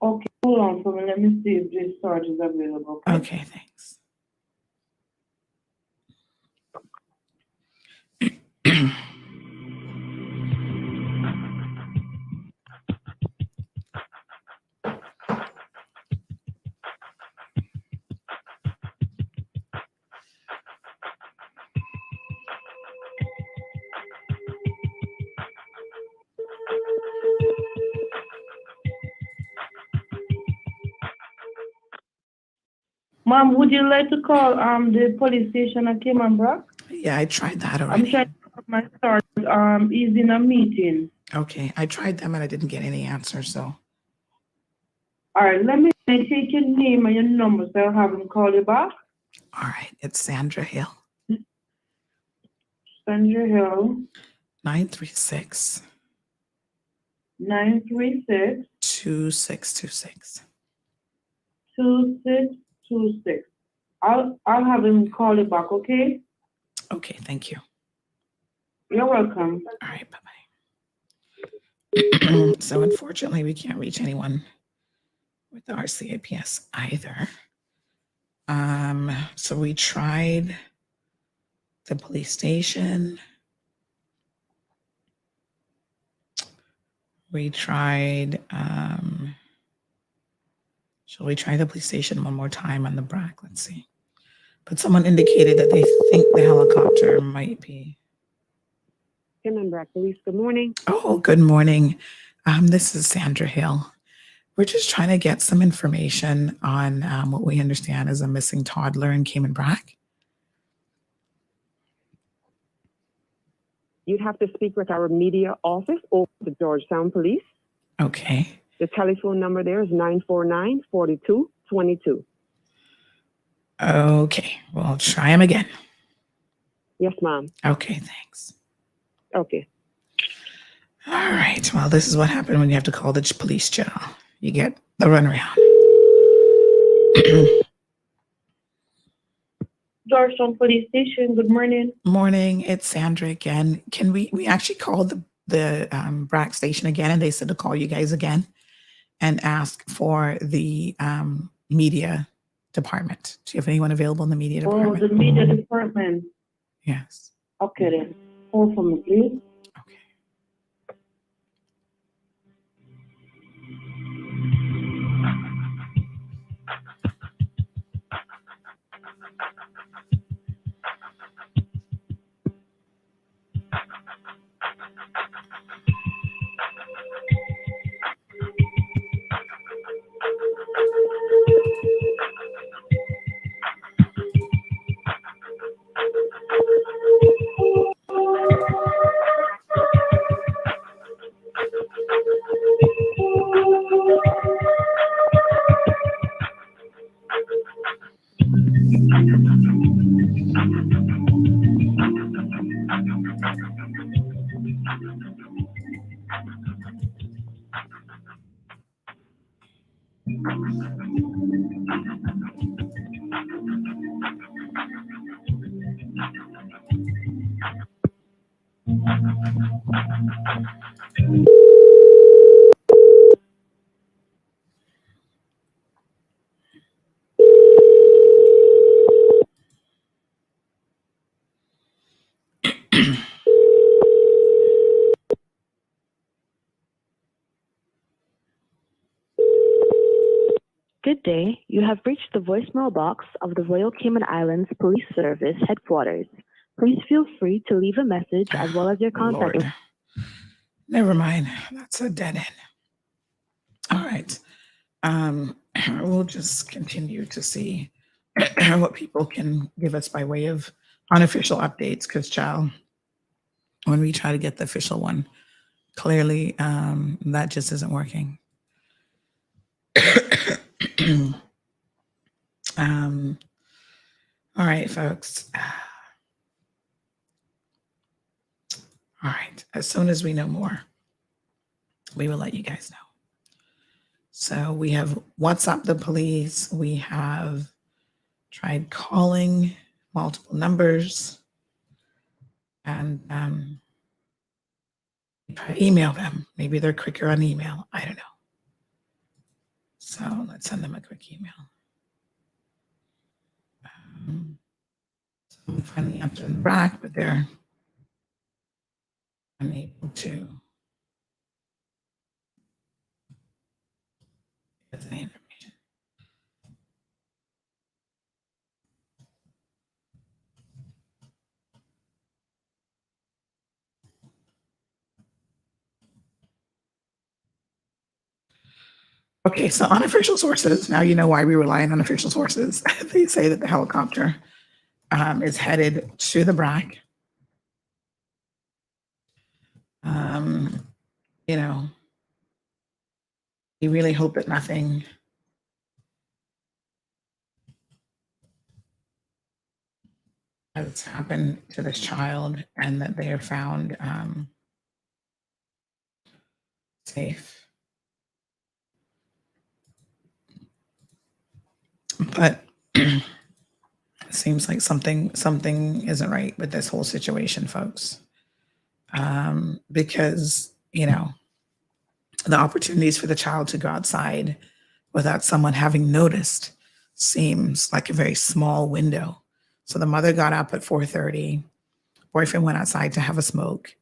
Okay, hold on for me. Let me see if this charge is available. Okay, thanks. Ma'am, would you like to call the police station at Cayman Brac? Yeah, I tried that already. I'm trying to call my sergeant. He's in a meeting. Okay, I tried them and I didn't get any answer, so. All right, let me take your name and your number so I'll have him call you back. All right, it's Sandra Hill. Sandra Hill. 936. 936. 2626. 2626. I'll have him call you back, okay? Okay, thank you. You're welcome. All right, bye-bye. So unfortunately, we can't reach anyone with the RCIPS either. So we tried the police station. We tried Shall we try the police station one more time on the Brac? Let's see. But someone indicated that they think the helicopter might be. Cayman Brac Police, good morning. Oh, good morning. This is Sandra Hill. We're just trying to get some information on what we understand is a missing toddler in Cayman Brac. You'd have to speak with our media office or the Georgetown Police. Okay. The telephone number there is 949-4222. Okay, we'll try him again. Yes, ma'am. Okay, thanks. Okay. All right, well, this is what happened when you have to call the police general. You get the runaround. Georgetown Police Station, good morning. Morning, it's Sandra again. Can we actually called the Brac station again, and they said to call you guys again and ask for the media department. Do you have anyone available in the media department? Oh, the media department. Yes. Okay then. Hold for me, please. Good day. You have reached the voicemail box of the Royal Cayman Islands Police Service headquarters. Please feel free to leave a message as well as your contact. Lord. Never mind. That's a dead end. All right. We'll just continue to see what people can give us by way of unofficial updates, because, child, when we try to get the official one, clearly that just isn't working. All right, folks. All right. As soon as we know more, we will let you guys know. So we have WhatsApp the police. We have tried calling multiple numbers, and email them. Maybe they're quicker on email. I don't know. So let's send them a quick email. So I'm finally up to the Brac, but they're unable to get the information. Okay, so unofficial sources. Now you know why we rely on unofficial sources. They say that the helicopter is headed to the Brac. You know, we really hope that nothing has happened to this child and that they are found safe. But it seems like something isn't right with this whole situation, folks. Because, you know, the opportunities for the child to go outside without someone having noticed seems like a very small window. So the mother got up at 4:30. Boyfriend went outside to have a smoke.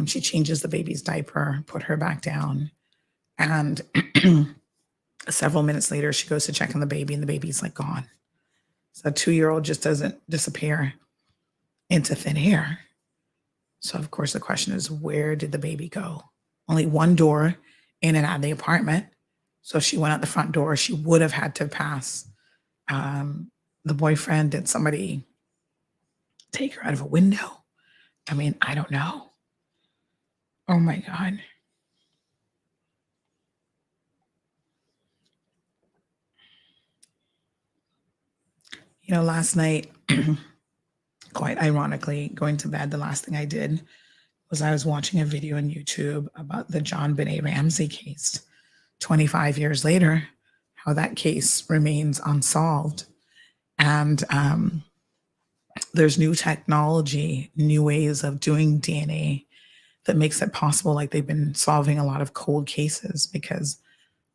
She changes the baby's diaper, put her back down. And Several minutes later, she goes to check on the baby, and the baby's like gone. So a 2-year-old just doesn't disappear into thin air. So, of course, the question is, where did the baby go? Only one door in and out of the apartment. So if she went out the front door, she would have had to pass the boyfriend. Did somebody take her out of a window? I mean, I don't know. Oh, my God. You know, last night, quite ironically, going to bed, the last thing I did was I was watching a video on YouTube about the John Benet Ramsey case. 25 years later, how that case remains unsolved. And there's new technology, new ways of doing DNA that makes it possible. Like, they've been solving a lot of cold cases because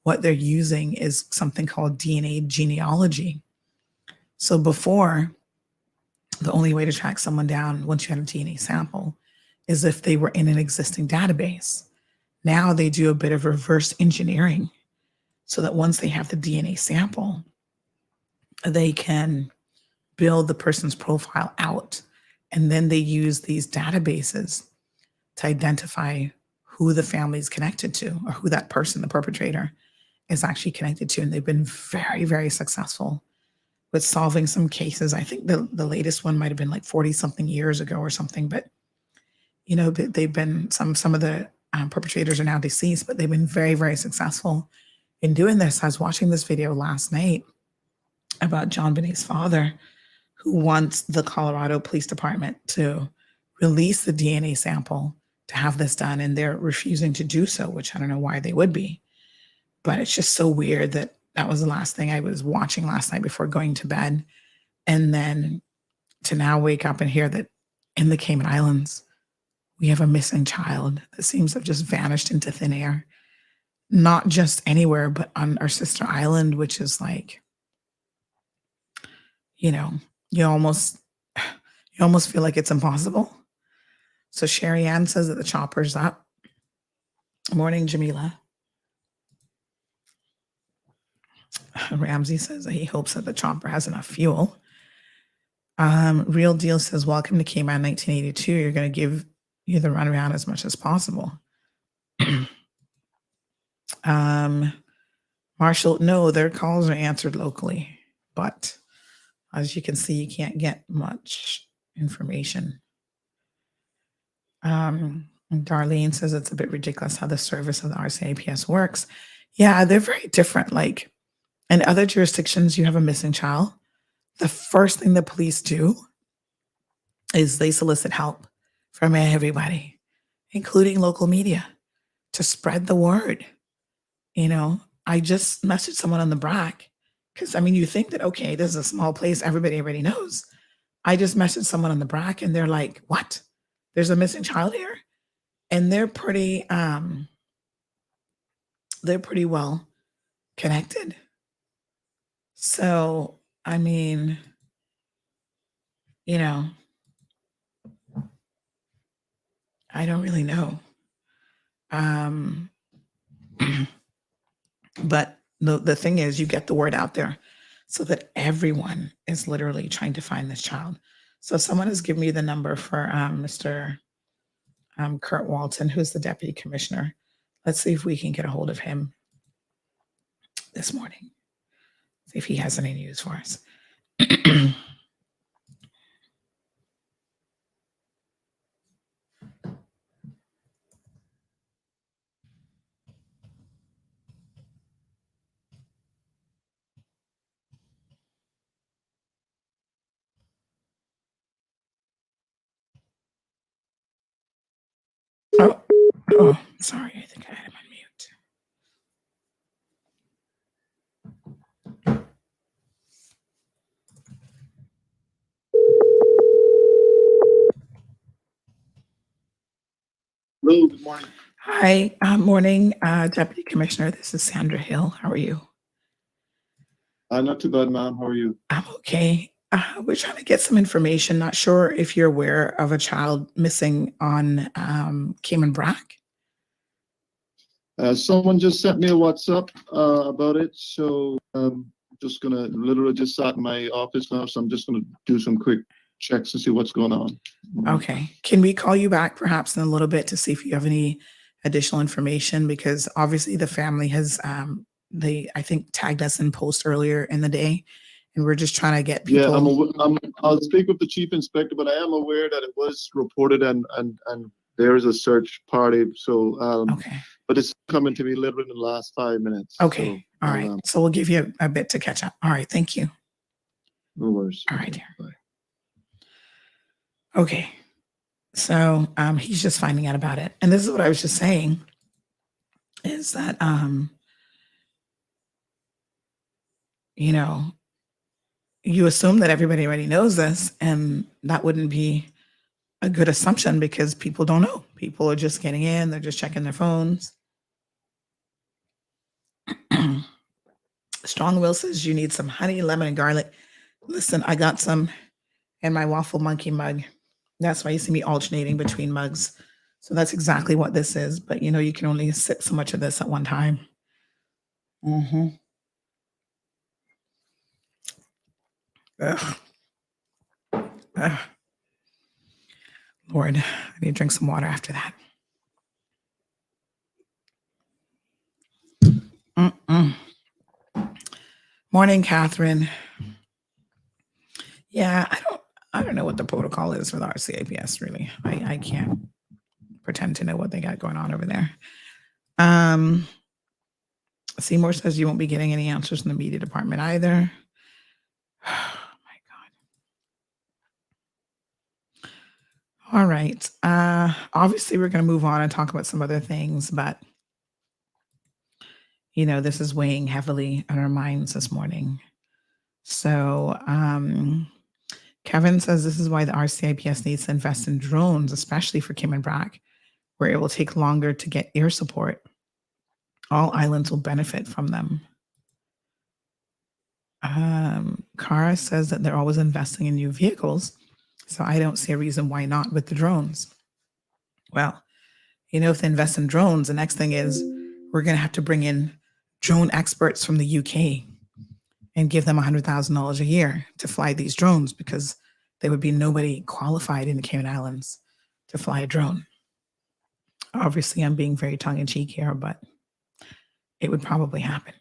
what they're using is something called DNA genealogy. So before, the only way to track someone down once you had a DNA sample is if they were in an existing database. Now they do a bit of reverse engineering so that once they have the DNA sample, they can build the person's profile out. And then they use these databases to identify who the family is connected to, or who that person, the perpetrator, is actually connected to. And they've been very, very successful with solving some cases. I think the latest one might have been like 40 something years ago or something, but you know, they've been, some of the perpetrators are now deceased, but they've been very, very successful in doing this. I was watching this video last night about John Benet's father, who wants the Colorado Police Department to release the DNA sample to have this done, and they're refusing to do so, which I don't know why they would be. But it's just so weird that that was the last thing I was watching last night before going to bed. And then to now wake up and hear that in the Cayman Islands, we have a missing child that seems to have just vanished into thin air. Not just anywhere, but on our sister island, which is like, you know, you almost feel like it's impossible. So Sherry Ann says that the chopper's up. Morning, Jamila. Ramsey says that he hopes that the chopper has enough fuel. Real Deal says, welcome to Cayman 1982. You're going to give you the runaround as much as possible. Marshall, no, their calls are answered locally, but as you can see, you can't get much information. Darlene says it's a bit ridiculous how the service of the RCIPS works. Yeah, they're very different. Like, in other jurisdictions, you have a missing child. The first thing the police do is they solicit help from everybody, including local media, to spread the word. You know, I just messaged someone on the Brac because, I mean, you think that, okay, this is a small place, everybody already knows. I just messaged someone on the Brac and they're like, what? There's a missing child here? And they're pretty well connected. So, I mean, you know, I don't really know. But the thing is, you get the word out there so that everyone is literally trying to find this child. So someone has given me the number for Mr. Kurt Walton, who's the deputy commissioner. Let's see if we can get a hold of him this morning. See if he has any news for us. Oh, sorry. I think I had him on mute. Hello, good morning. Hi, morning, Deputy Commissioner. This is Sandra Hill. How are you? Not too bad, ma'am. How are you? I'm okay. We're trying to get some information. Not sure if you're aware of a child missing on Cayman Brac. Someone just sent me a WhatsApp about it, so just gonna literally just sat in my office now, so I'm just gonna do some quick checks to see what's going on. Okay. Can we call you back perhaps in a little bit to see if you have any additional information? Because obviously the family has, I think, tagged us in post earlier in the day, and we're just trying to get Yeah, people. I'll speak with the chief inspector, but I am aware that it was reported and there is a search party. So, Okay. but it's coming to me literally in the last 5 minutes. Okay. So, All right. So we'll give you a bit to catch up. All right. Thank you. No worries. All right. Bye. Okay. So he's just finding out about it. And this is what I was just saying is that, you know, you assume that everybody already knows this, and that wouldn't be a good assumption because people don't know. People are just getting in, they're just checking their phones. Strong Will says you need some honey, lemon, and garlic. Listen, I got some in my waffle monkey mug. That's why you see me alternating between mugs. So that's exactly what this is. But you can only sip so much of this at one time. Mm-hmm. Ugh. Ugh. Lord, I need to drink some water after that. Mm-mm. Morning, Catherine. Yeah, I don't know what the protocol is for the RCAPS, really. I can't pretend to know what they got going on over there. Seymour says you won't be getting any answers from the media department either. Oh my God. All right. Obviously, we're going to move on and talk about some other things, but this is weighing heavily on our minds this morning. So, Kevin says this is why the RCIPS needs to invest in drones, especially for Cayman Brac, where it will take longer to get air support. All islands will benefit from them. Kara says that they're always investing in new vehicles, so I don't see a reason why not with the drones. Well, if they invest in drones, the next thing is we're going to have to bring in drone experts from the UK and give them $100,000 a year to fly these drones, because there would be nobody qualified in the Cayman Islands to fly a drone. Obviously, I'm being very tongue-in-cheek here, but it would probably happen.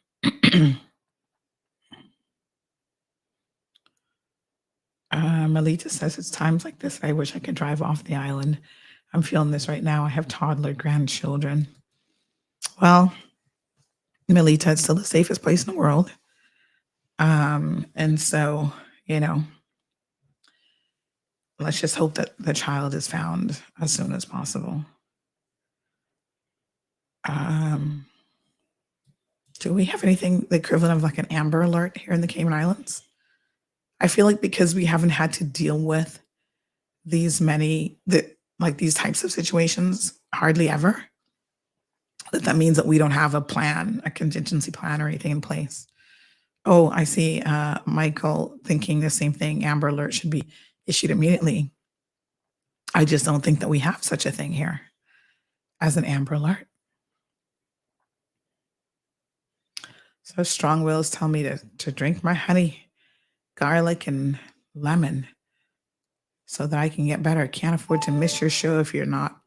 Melita says it's times like this I wish I could drive off the island. I'm feeling this right now. I have toddler grandchildren. Well, Melita, it's still the safest place in the world. And so, let's just hope that the child is found as soon as possible. Do we have anything the equivalent of like an Amber Alert here in the Cayman Islands? I feel like because we haven't had to deal with these types of situations hardly ever, that means that we don't have a plan, a contingency plan or anything in place. Oh, I see Michael thinking the same thing. Amber Alert should be issued immediately. I just don't think that we have such a thing here as an Amber Alert. So Strong Wills tell me to drink my honey, garlic, and lemon so that I can get better. Can't afford to miss your show if you're not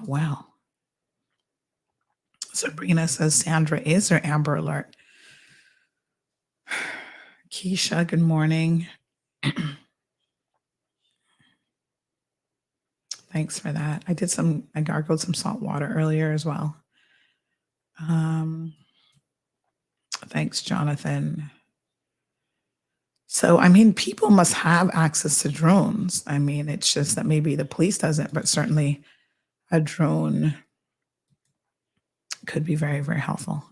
well. Sabrina says Sandra is her Amber Alert. Keisha, good morning. Thanks for that. I gargled some salt water earlier as well. Thanks, Jonathan. So, people must have access to drones. It's just that maybe the police doesn't, but certainly a drone could be very, very helpful.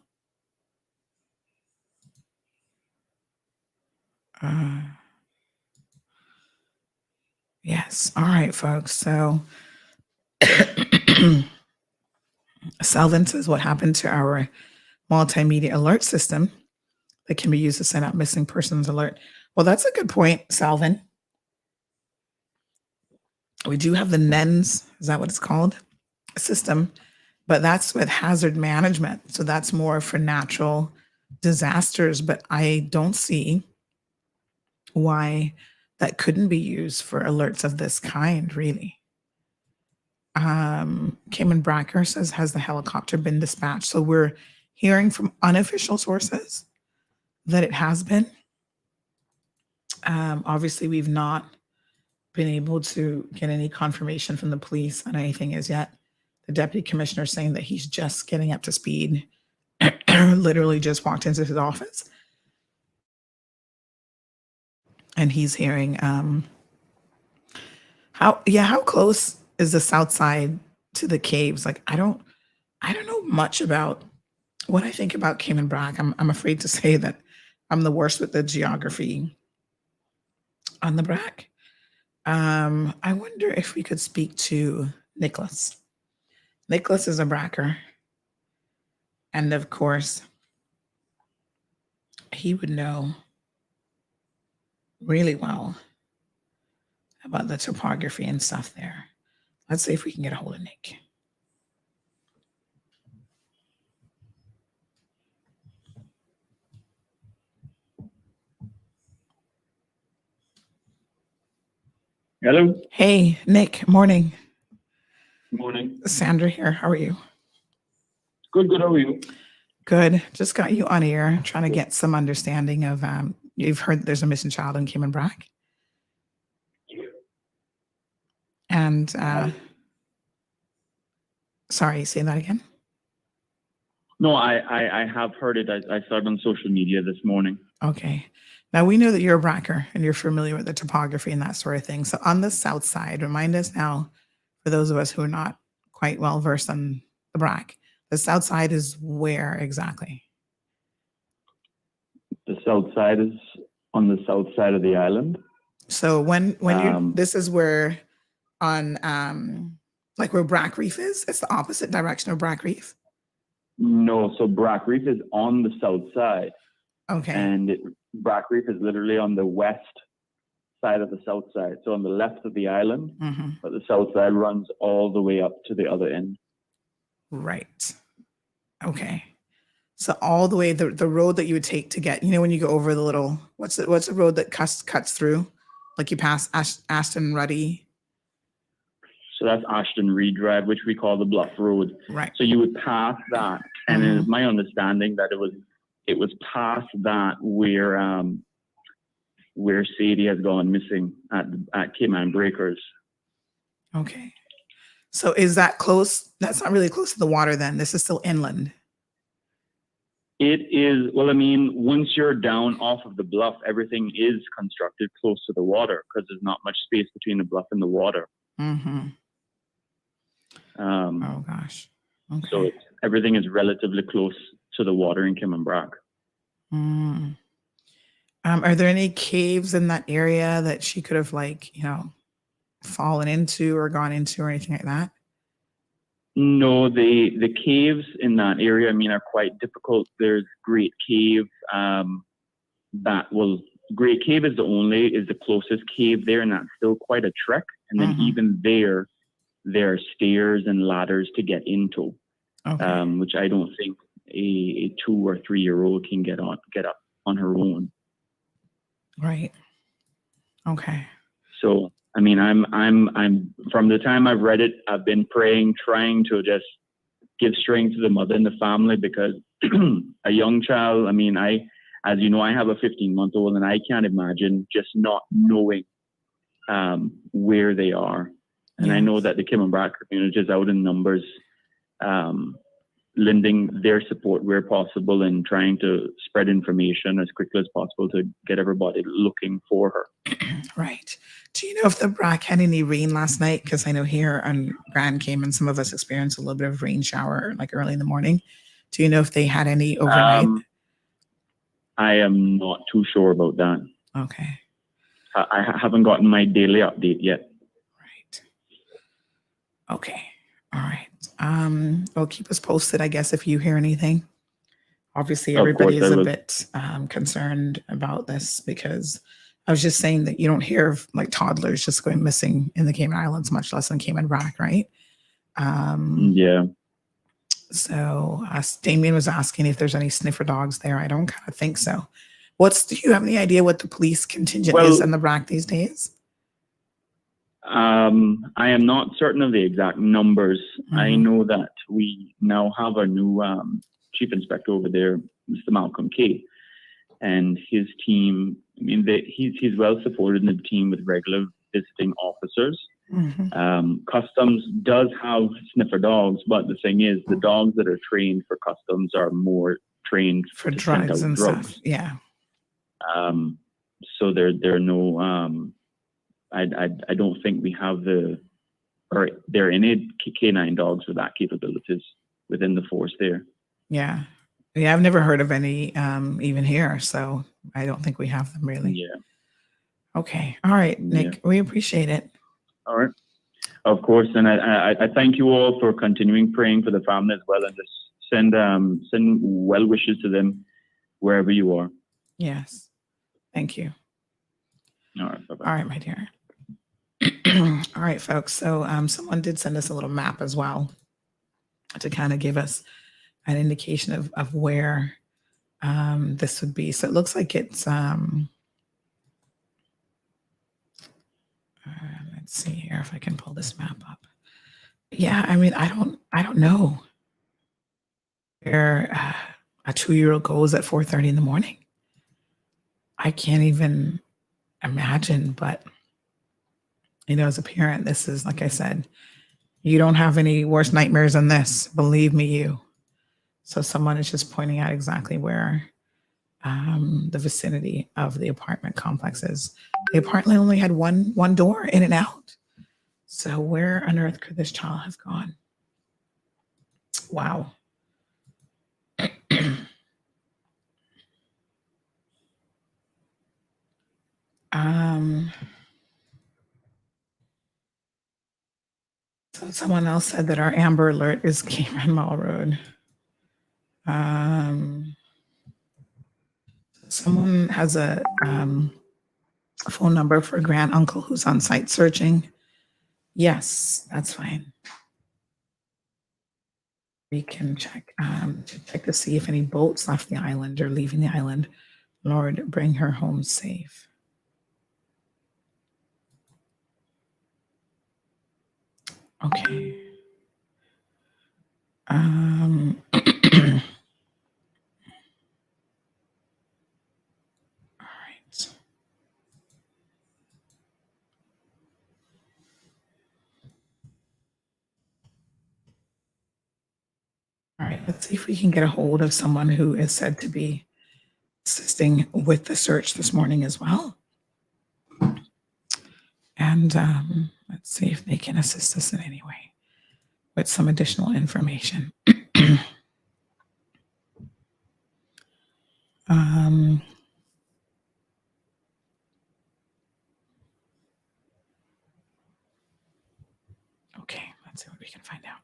Yes. All right, folks. So Selvin says what happened to our multimedia alert system that can be used to send out missing persons alert. Well, that's a good point, Selvin. We do have the NENS. Is that what it's called? system, but that's with hazard management. So that's more for natural disasters. But I don't see why that couldn't be used for alerts of this kind, really. Cayman Brac says, has the helicopter been dispatched? So we're hearing from unofficial sources that it has been. Obviously, we've not been able to get any confirmation from the police on anything as yet. The deputy commissioner saying that he's just getting up to speed, literally just walked into his office. And he's hearing how close is the south side to the caves? Like I don't know much about what I think about Cayman Brac. I'm afraid to say that I'm the worst with the geography on the Brac. I wonder if we could speak to Nicholas. Nicholas is a Bracker. And of course, he would know really well about the topography and stuff there. Let's see if we can get a hold of Nick. Hello. Hey, Nick. Morning. Morning. Sandra here. How are you? Good. How are you? Good. Just got you on air, trying to get some understanding of. You've heard there's a missing child in Cayman Brac, and sorry, say that again. No, I have heard it. I saw it on social media this morning. Okay. Now we know that you're a Bracker and you're familiar with the topography and that sort of thing. So on the south side, remind us now, for those of us who are not quite well versed on the Brac, the south side is where exactly? The south side is on the south side of the island. So when you this is where on like where Brac Reef is, it's the opposite direction of Brac Reef. No, so Brac Reef is on the south side. Okay. And Brac Reef is literally on the west side of the south side. So on the left of the island, but the south side runs all the way up to the other end. Right. Okay. So all the way the road that you would take to get, when you go over the little what's the road that cuts through, like you pass Ashton Ruddy. So that's Ashton Reed Drive, which we call the Bluff Road. Right. So you would pass that, and it is my understanding that it was past that where Sadie has gone missing at Cayman Breakers. Okay. So is that close? That's not really close to the water then. This is still inland. It is, well, I mean, once you're down off of the bluff, everything is constructed close to the water because there's not much space between the bluff and the water. Oh gosh. Okay. So everything is relatively close to the water in Cayman Brac. Are there any caves in that area that she could have fallen into or gone into or anything like that? No, the caves in that area, I mean, are quite difficult. There's Great Cave. Great Cave is the closest cave there, and that's still quite a trek. And then even there are stairs and ladders to get into, which I don't think a 2 or 3 year old can get up on her own. Right. Okay. So, I mean, I'm from the time I've read it, I've been praying, trying to just give strength to the mother and the family, because a young child, I mean, as you know, I have a 15-month-old, and I can't imagine just not knowing where they are. And I know that the Cayman Brac community is out in numbers, lending their support where possible and trying to spread information as quickly as possible to get everybody looking for her. Right. Do you know if the Brac had any rain last night? Because I know here on Grand Cayman, some of us experienced a little bit of rain shower like early in the morning. Do you know if they had any overnight? I am not too sure about that. Okay. I haven't gotten my daily update yet. Right. Okay. All right. Well, keep us posted, I guess, if you hear anything. Obviously, everybody is a bit concerned about this, because I was just saying that you don't hear of like toddlers just going missing in the Cayman Islands, much less in Cayman Brac, right? Yeah. So Damien was asking if there's any sniffer dogs there. I don't kind of think so. Do you have any idea what the police contingent is in the Brac these days? I am not certain of the exact numbers. I know that we now have a new chief inspector over there, Mr. Malcolm Kay, and his team. I mean, he's well supported in the team with regular visiting officers. Customs does have sniffer dogs, but the thing is, the dogs that are trained for customs are more trained for to send drugs out and drugs. stuff. Yeah. So there are no. I don't think we have or there are any canine dogs with that capabilities within the force there. Yeah. Yeah, I've never heard of any even here, so I don't think we have them really. Yeah. Okay. All right, Nick, we appreciate it. All right. Of course, and I thank you all for continuing praying for the family as well, and just send well wishes to them wherever you are. Yes. Thank you. All right. Bye-bye. All right, my dear. All right, folks. So someone did send us a little map as well to kind of give us an indication of where this would be. So it looks like it's let's see here if I can pull this map up. Yeah, I mean, I don't know where a 2-year-old goes at 4:30 in the morning. I can't even imagine, but as a parent, this is, like I said, you don't have any worse nightmares than this. Believe me, you. So someone is just pointing out exactly where the vicinity of the apartment complex is. The apartment only had one door in and out. So where on earth could this child have gone? Wow. So someone else said that our Amber Alert is Cayman Mall Road. Someone has a phone number for a grand uncle who's on site searching. Yes, that's fine. We can check to see if any boats left the island or leaving the island. Lord, bring her home safe. Okay. All right. All right, let's see if we can get a hold of someone who is said to be assisting with the search this morning as well. And let's see if they can assist us in any way with some additional information. Okay, let's see what we can find out.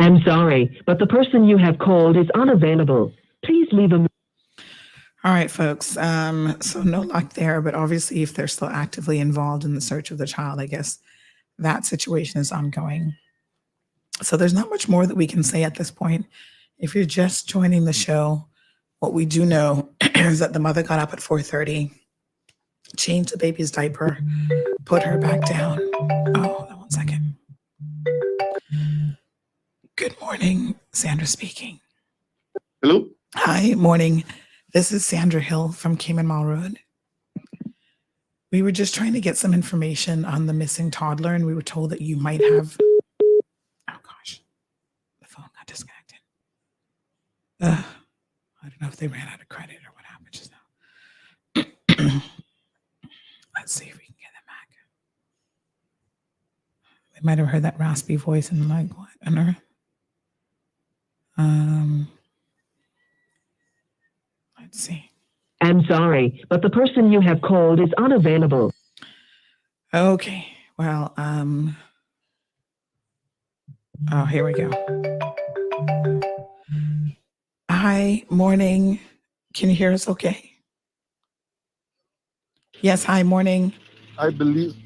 I'm sorry, but the person you have called is unavailable. Please leave a... All right, folks. So no luck there, but obviously if they're still actively involved in the search of the child, I guess that situation is ongoing. So there's not much more that we can say at this point. If you're just joining the show, what we do know is that the mother got up at 4:30, changed the baby's diaper, put her back down. Oh, hold on 1 second. Good morning, Sandra speaking. Hello? Hi, morning. This is Sandra Hill from Cayman Mall Road. We were just trying to get some information on the missing toddler, and we were told that you might have... Oh, gosh. The phone got disconnected. I don't know if they ran out of credit or what happened just now. Let's see if we can get them back. They might have heard that raspy voice and like, what on earth? Let's see. I'm sorry, but the person you have called is unavailable. Okay. Well, oh, here we go. Hi, morning. Can you hear us okay? Yes, hi, morning. I believe.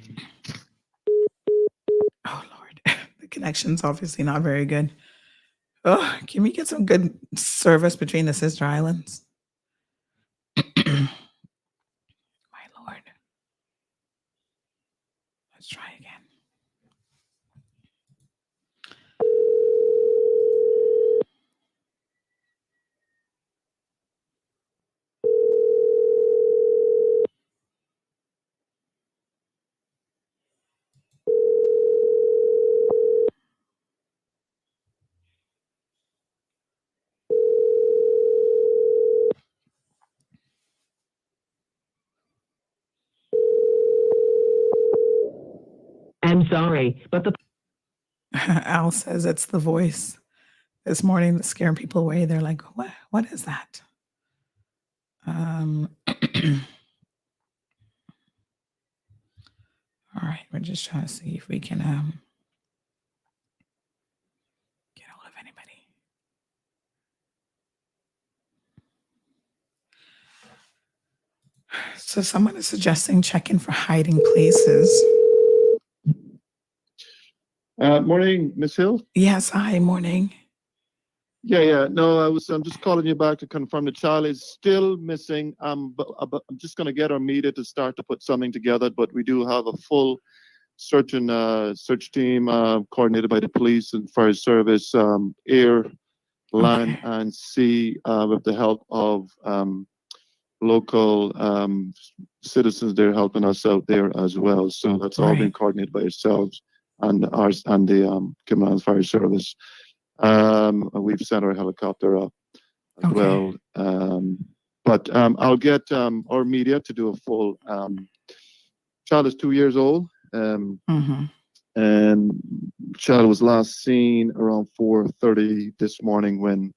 Oh, Lord. The connection's obviously not very good. Oh, can we get some good service between the sister islands? My Lord. Let's try again. I'm sorry, but the Al says it's the voice this morning that's scaring people away. They're like, what is that? All right, we're just trying to see if we can get hold of anybody. So someone is suggesting checking for hiding places. Morning, Miss Hill. Yes, hi, morning. Yeah. No, I'm just calling you back to confirm the child is still missing. But I'm just going to get our media to start to put something together. But we do have a full search team coordinated by the police and fire service, air, land, and sea, with the help of local citizens. They're helping us out there as well. So that's all been coordinated by yourselves and ours and the Cayman Islands Fire Service. We've sent our helicopter up as well. But I'll get our media to do a full. Child is 2 years old, and child was last seen around 4:30 this morning when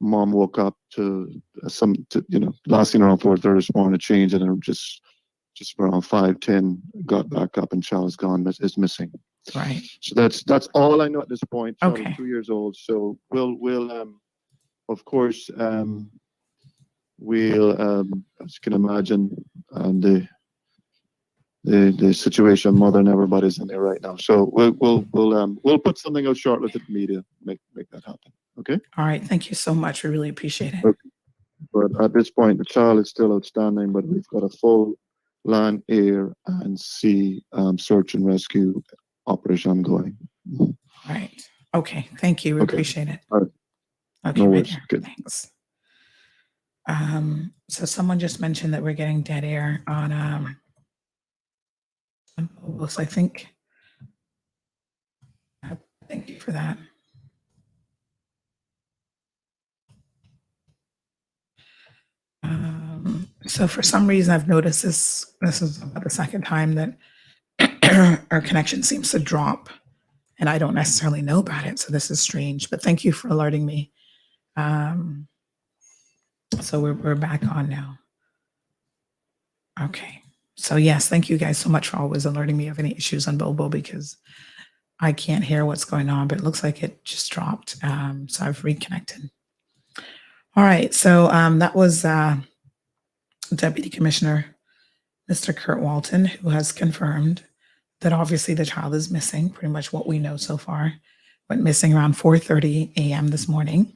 mom woke up last seen around 4:30 this morning to change it, and just around 5:10 got back up and child is gone, is missing. Right. So that's all I know at this point. Child is 2 years old. So we'll of course we'll as you can imagine the situation mother and everybody's in there right now. So we'll put something out shortly to the media, make that happen. Okay. All right. Thank you so much. We really appreciate it. Okay. But at this point, the child is still outstanding, but we've got a full land, air, and sea search and rescue operation ongoing. Right. Okay. Thank you. We appreciate it. All right. Okay. No right worries. there. Good. Thanks. So someone just mentioned that we're getting dead air on Bobos, I think. Thank you for that. So for some reason, I've noticed this is about the second time that our connection seems to drop, and I don't necessarily know about it. So this is strange, but thank you for alerting me. So we're back on now. Okay. So yes, thank you guys so much for always alerting me of any issues on Bobo, because I can't hear what's going on, but it looks like it just dropped. So I've reconnected. All right. So that was Deputy Commissioner Mr. Kurt Walton, who has confirmed that obviously the child is missing. Pretty much what we know so far. Went missing around 4:30 a.m. this morning.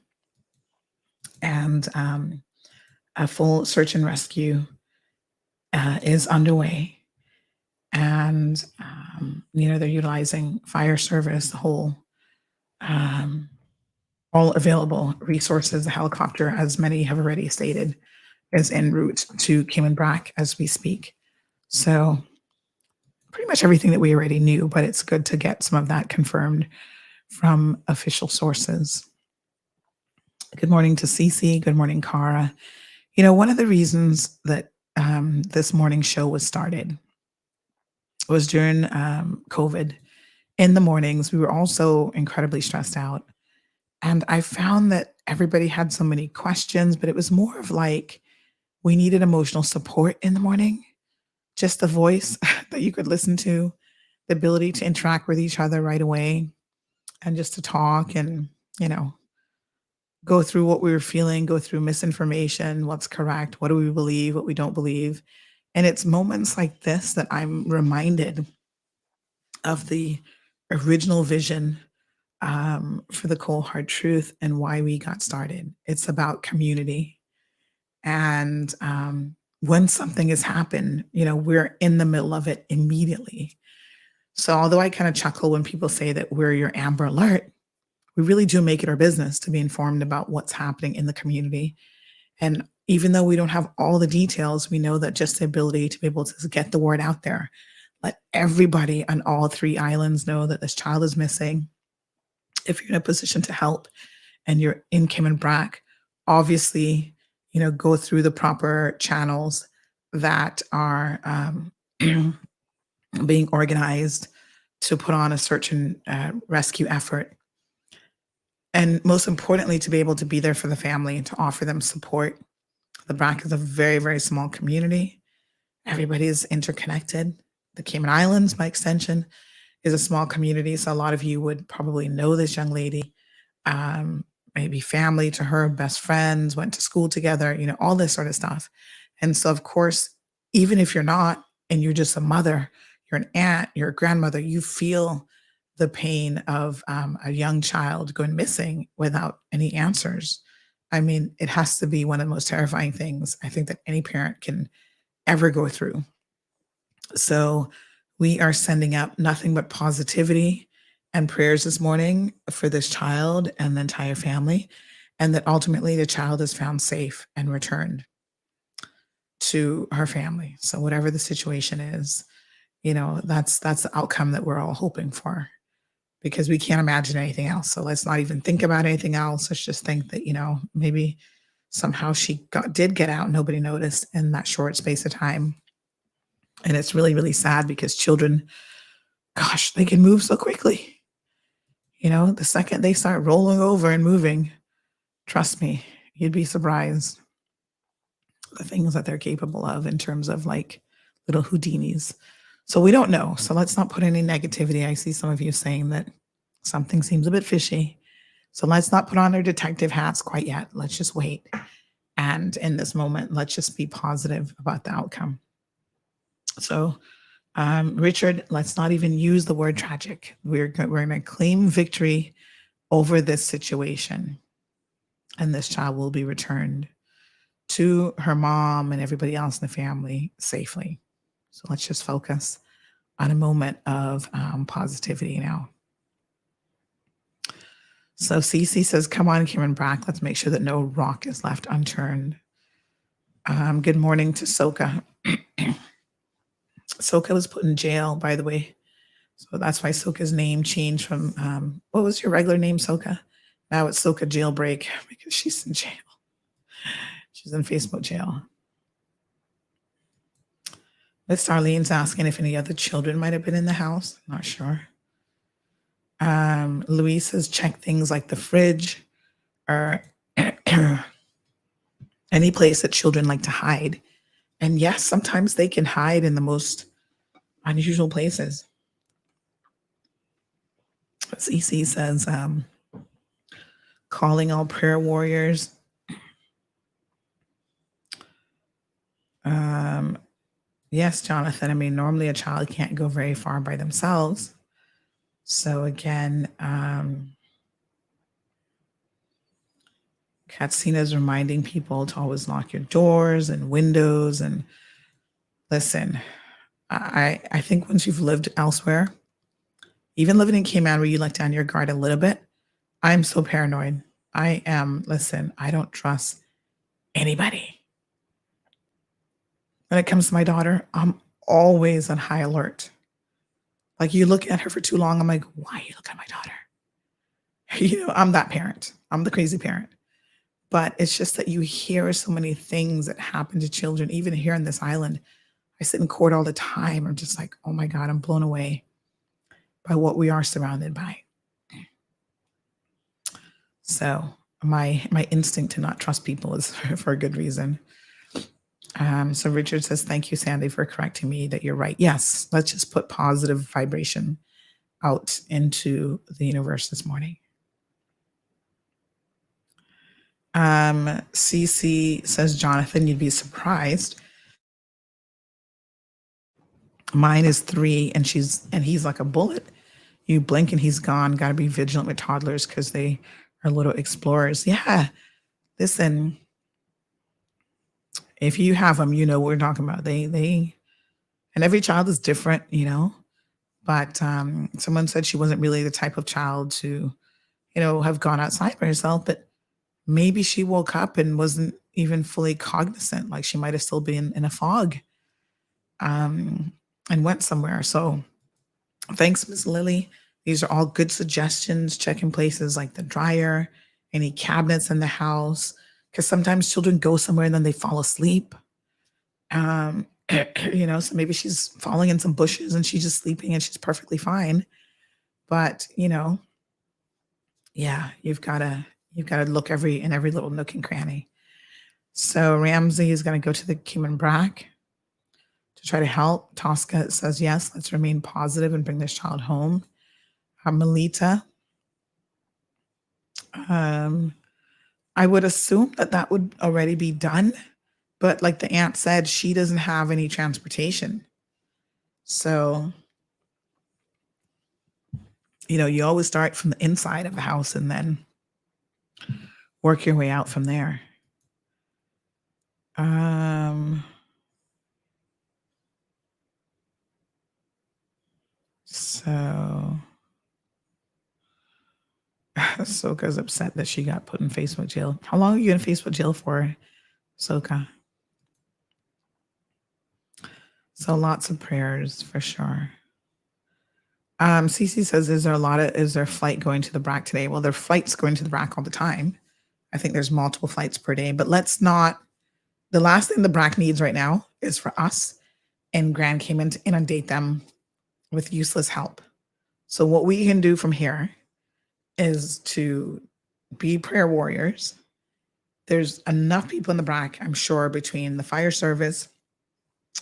And a full search and rescue is underway. And, they're utilizing fire service, the whole, all available resources. The helicopter, as many have already stated, is en route to Cayman Brac as we speak. So pretty much everything that we already knew, but it's good to get some of that confirmed from official sources. Good morning to Cece. Good morning, Cara. One of the reasons that this morning show was started was during COVID in the mornings, we were also incredibly stressed out. And I found that everybody had so many questions, but it was more of like we needed emotional support in the morning, just a voice that you could listen to, the ability to interact with each other right away, and just to talk and, you know, go through what we were feeling, go through misinformation, what's correct, what do we believe, what we don't believe. And it's moments like this that I'm reminded of the original vision for the Cold Hard Truth and why we got started. It's about community. And when something has happened, you know, we're in the middle of it immediately. So although I kind of chuckle when people say that we're your Amber Alert, we really do make it our business to be informed about what's happening in the community. And even though we don't have all the details, we know that just the ability to be able to get the word out there, let everybody on all 3 islands know that this child is missing. If you're in a position to help and you're in Cayman Brac, obviously, you know, go through the proper channels that are being organized to put on a search and rescue effort. And most importantly, to be able to be there for the family and to offer them support. The Brac is a very, very small community. Everybody is interconnected. The Cayman Islands, by extension, is a small community. So a lot of you would probably know this young lady, maybe family to her, best friends, went to school together, you know, all this sort of stuff. And so, of course, even if you're not and you're just a mother, you're an aunt, you're a grandmother, you feel the pain of a young child going missing without any answers. I mean, it has to be one of the most terrifying things I think that any parent can ever go through. So we are sending out nothing but positivity and prayers this morning for this child and the entire family, and that ultimately the child is found safe and returned to her family. So whatever the situation is, you know, that's the outcome that we're all hoping for, because we can't imagine anything else. So let's not even think about anything else. Let's just think that, you know, maybe somehow she did get out, nobody noticed in that short space of time. And it's really, really sad because children, gosh, they can move so quickly. You know, the second they start rolling over and moving, trust me, you'd be surprised the things that they're capable of in terms of like little Houdinis. So we don't know. So let's not put any negativity. I see some of you saying that something seems a bit fishy. So let's not put on our detective hats quite yet. Let's just wait. And in this moment, let's just be positive about the outcome. So, Richard, let's not even use the word tragic. We're going to claim victory over this situation. And this child will be returned to her mom and everybody else in the family safely. So let's just focus on a moment of positivity now. So Cece says, come on, Cayman Brac, let's make sure that no rock is left unturned. Good morning to Soka. Soka was put in jail, by the way. So that's why Soka's name changed from, what was your regular name, Soka? Now it's Soka Jailbreak because she's in jail. She's in Facebook jail. Miss Darlene's asking if any other children might have been in the house. Not sure. Louise says check things like the fridge or any place that children like to hide. And yes, sometimes they can hide in the most unusual places. CC says, calling all prayer warriors. Yes, Jonathan. I mean, normally a child can't go very far by themselves. So again, Katsina's reminding people to always lock your doors and windows. And listen, I think once you've lived elsewhere, even living in Cayman where you let down your guard a little bit, I'm so paranoid. I don't trust anybody. When it comes to my daughter, I'm always on high alert. Like you look at her for too long, I'm like, why are you looking at my daughter? You know, I'm that parent. I'm the crazy parent. But it's just that you hear so many things that happen to children, even here on this island. I sit in court all the time. I'm just like, oh my God, I'm blown away by what we are surrounded by. So my instinct to not trust people is for a good reason. So Richard says, thank you, Sandy, for correcting me that you're right. Yes, let's just put positive vibration out into the universe this morning. CC says, Jonathan, you'd be surprised. Mine is 3, and he's like a bullet. You blink and he's gone. Got to be vigilant with toddlers because they are little explorers. Yeah, listen, if you have them, you know what we're talking about. They and every child is different, But someone said she wasn't really the type of child to, have gone outside by herself. But maybe she woke up and wasn't even fully cognizant. Like she might have still been in a fog, and went somewhere. So thanks, Miss Lily. These are all good suggestions. Checking places like the dryer, any cabinets in the house, because sometimes children go somewhere and then they fall asleep. So maybe she's falling in some bushes and she's just sleeping and she's perfectly fine. But yeah, you've got to look in every little nook and cranny. So Ramsey is going to go to the Cayman Brac to try to help. Tosca says, yes, let's remain positive and bring this child home. Melita, I would assume that would already be done. But like the aunt said, she doesn't have any transportation. So, you always start from the inside of the house and then work your way out from there. So Soka's upset that she got put in Facebook jail. How long are you in Facebook jail for, Soka? So lots of prayers for sure. Cece says, is there a flight going to the Brac today? Well, there are flights going to the Brac all the time. I think there's multiple flights per day, but the last thing the Brac needs right now is for us and Grand Cayman to inundate them with useless help. So what we can do from here is to be prayer warriors. There's enough people in the Brac, I'm sure, between the fire service,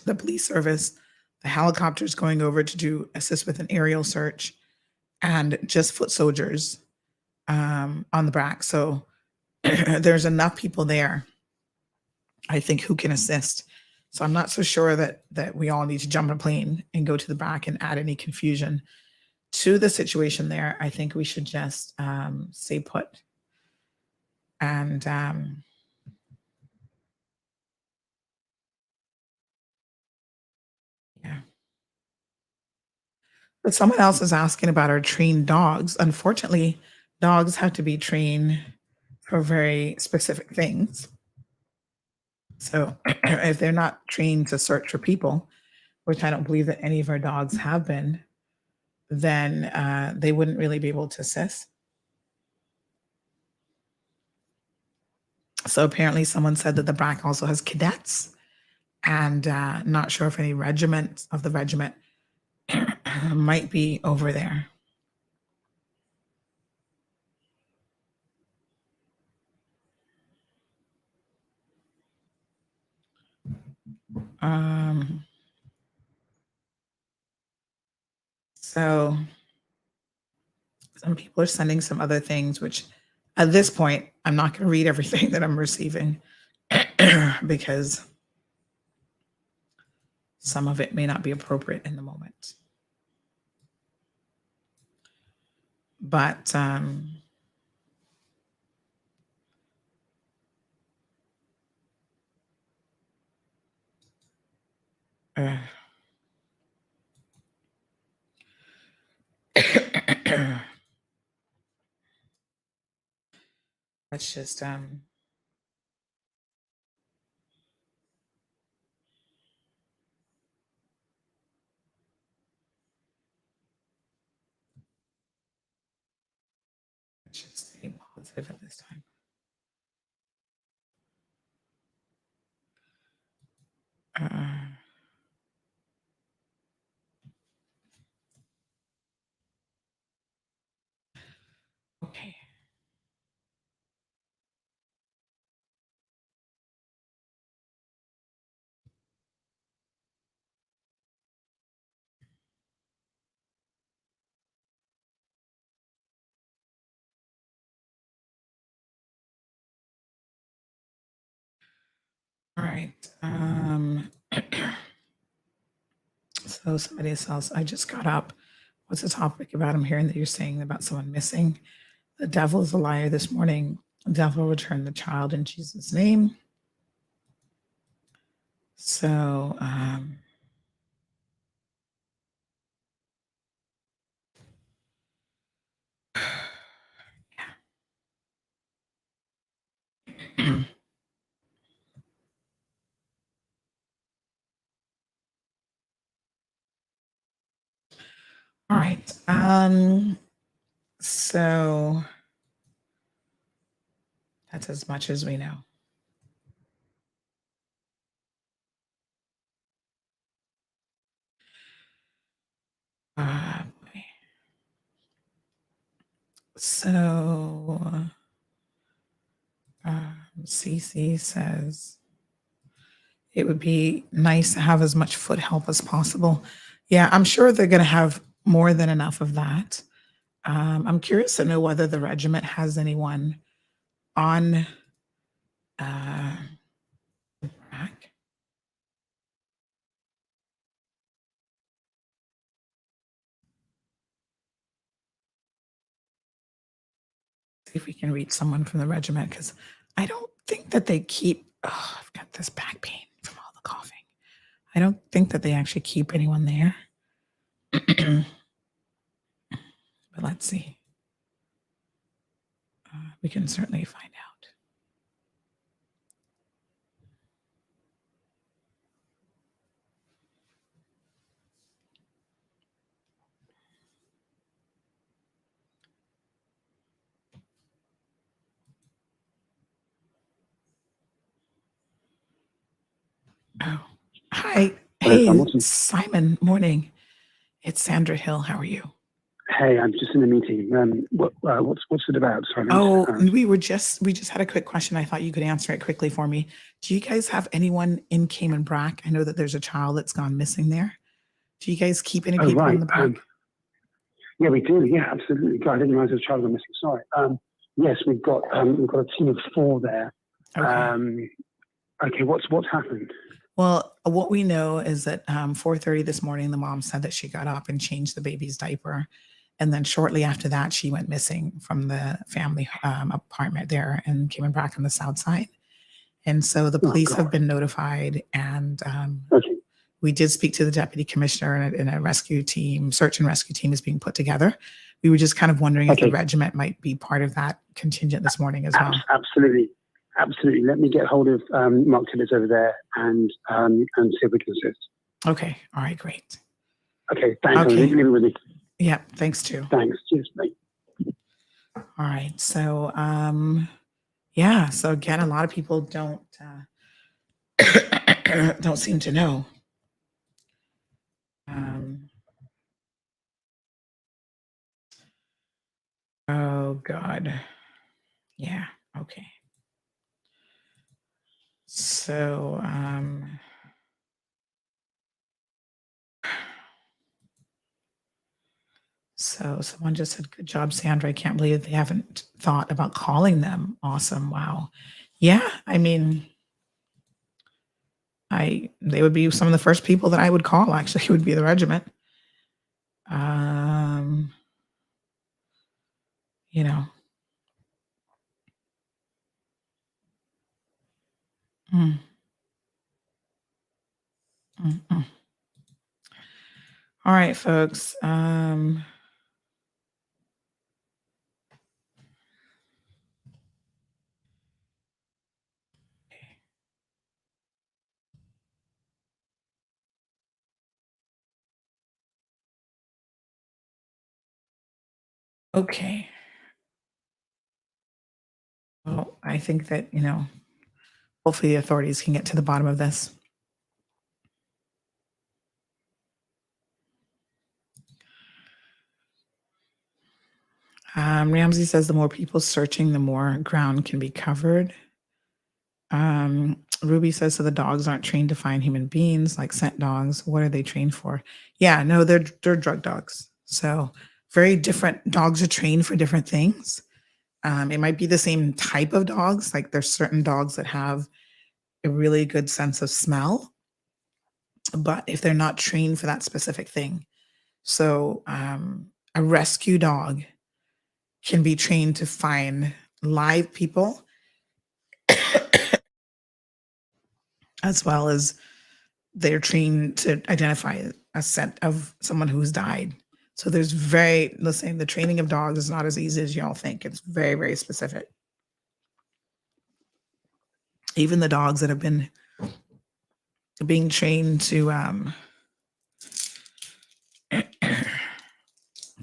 the police service, the helicopters going over to assist with an aerial search, and just foot soldiers on the Brac. So there's enough people there, I think, who can assist. So I'm not so sure that we all need to jump on a plane and go to the Brac and add any confusion to the situation there. I think we should just stay put. And yeah. But someone else is asking about our trained dogs. Unfortunately, dogs have to be trained for very specific things. So if they're not trained to search for people, which I don't believe that any of our dogs have been, then they wouldn't really be able to assist. So apparently someone said that the Brac also has cadets, and not sure if any regiment might be over there. So some people are sending some other things, which at this point, I'm not going to read everything that I'm receiving because some of it may not be appropriate in the moment. But let's just stay positive at this time. right. So somebody else, I just got up. What's the topic about? I'm hearing that you're saying about someone missing. The devil is a liar this morning. The devil returned the child in Jesus' name. So, all right. So that's as much as we know. So CC says it would be nice to have as much foot help as possible. Yeah, I'm sure they're going to have more than enough of that. I'm curious to know whether the regiment has anyone on Brac. See if we can reach someone from the regiment, because I don't think that they keep. Oh, I've got this back pain from all the coughing. I don't think that they actually keep anyone there. But let's see. We can certainly find out. Oh, hi. Hey, Simon. Morning. It's Sandra Hill. How are you? Hey, I'm just in a meeting. What's it about? Sorry. Oh, we just had a quick question. I thought you could answer it quickly for me. Do you guys have anyone in Cayman Brac? I know that there's a child that's gone missing there. Do you guys keep any people in the Brac? Yeah, we do. Yeah, absolutely. God, I didn't realize there was a child gone missing. Sorry. Yes, we've got a team of 4 there. Okay. Okay, what's happened? Well, what we know is that 4:30 this morning, the mom said that she got up and changed the baby's diaper. And then shortly after that, she went missing from the family apartment there in Cayman Brac on the south side. And so the police have been notified, and we did speak to the deputy commissioner, and a rescue team, search and rescue team is being put together. We were just kind of wondering if the regiment might be part of that contingent this morning as well. Absolutely. Absolutely. Let me get hold of Mark Tillers over there and see if we can assist. Okay. All right. Great. Okay. Thanks. Okay. Leave it with me. Yeah. Thanks too. Thanks. Cheers, mate. All right. So, yeah. So again, a lot of people don't seem to know. Oh God. Yeah. Okay. So, so someone just said, "Good job, Sandra. I can't believe they haven't thought about calling them." Awesome. Wow. Yeah. I mean, they would be some of the first people that I would call, actually, would be the regiment. You know. Mm. Mm-mm. All right, folks. Okay. Well, I think that, hopefully the authorities can get to the bottom of this. Ramsey says the more people searching, the more ground can be covered. Ruby says, so the dogs aren't trained to find human beings like scent dogs. What are they trained for? Yeah, no, they're drug dogs. So very different. Dogs are trained for different things. It might be the same type of dogs. Like there's certain dogs that have a really good sense of smell, but if they're not trained for that specific thing. So a rescue dog can be trained to find live people as well as they're trained to identify a scent of someone who's died. So there's listen, the training of dogs is not as easy as y'all think. It's very, very specific. Even the dogs that have been being trained to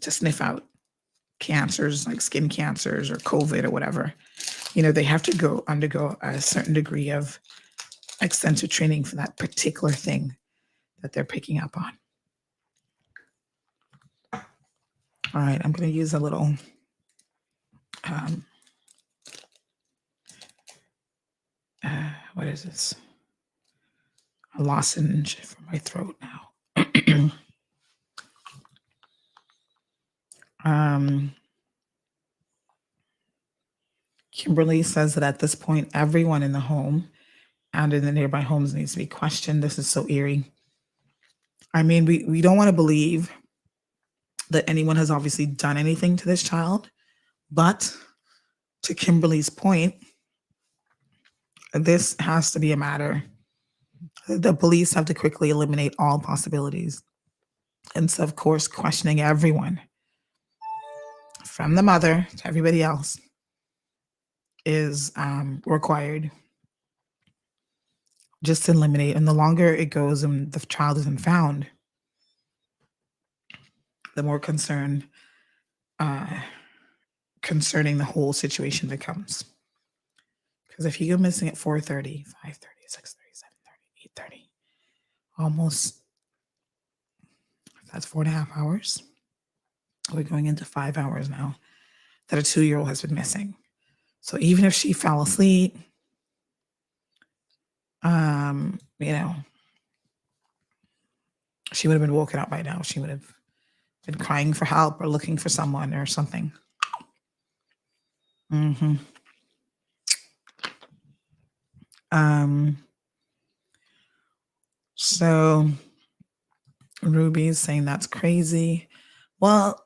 sniff out cancers like skin cancers or COVID or whatever, they have to undergo a certain degree of extensive training for that particular thing that they're picking up on. All right, I'm going to use a little what is this? A lozenge for my throat now. Kimberly says that at this point, everyone in the home and in the nearby homes needs to be questioned. This is so eerie. I mean, we don't want to believe that anyone has obviously done anything to this child, but to Kimberly's point, this has to be a matter. The police have to quickly eliminate all possibilities. And so, of course, questioning everyone from the mother to everybody else is required just to eliminate. And the longer it goes and the child isn't found, the more concern concerning the whole situation becomes. Because if you go missing at 4:30, 5:30, 6:30, 7:30, 8:30, almost, that's 4.5 hours. We're going into 5 hours now that a 2-year-old has been missing. So even if she fell asleep, she would have been woken up by now. She would have been crying for help or looking for someone or something. So Ruby's saying that's crazy. Well,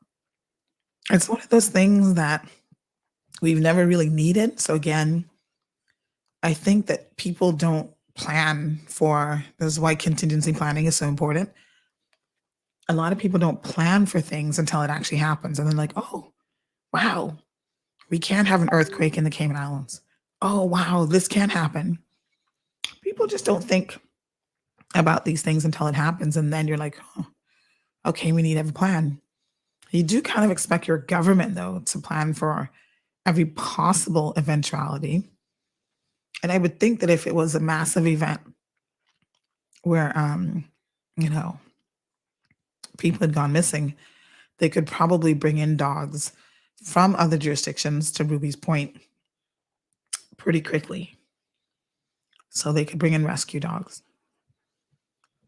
it's one of those things that we've never really needed. So again, I think that people don't plan for, this is why contingency planning is so important. A lot of people don't plan for things until it actually happens. And then like, oh, wow, we can't have an earthquake in the Cayman Islands. Oh, wow, this can't happen. People just don't think about these things until it happens. And then you're like, oh, okay, we need to have a plan. You do kind of expect your government, though, to plan for every possible eventuality. And I would think that if it was a massive event where, people had gone missing, they could probably bring in dogs from other jurisdictions, to Ruby's point, pretty quickly. So they could bring in rescue dogs.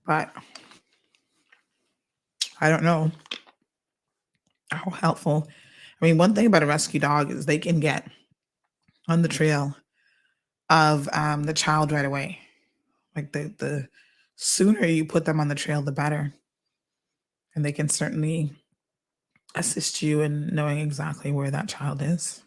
But I don't know how helpful. I mean, one thing about a rescue dog is they can get on the trail of the child right away. Like the sooner you put them on the trail, the better. And they can certainly assist you in knowing exactly where that child is.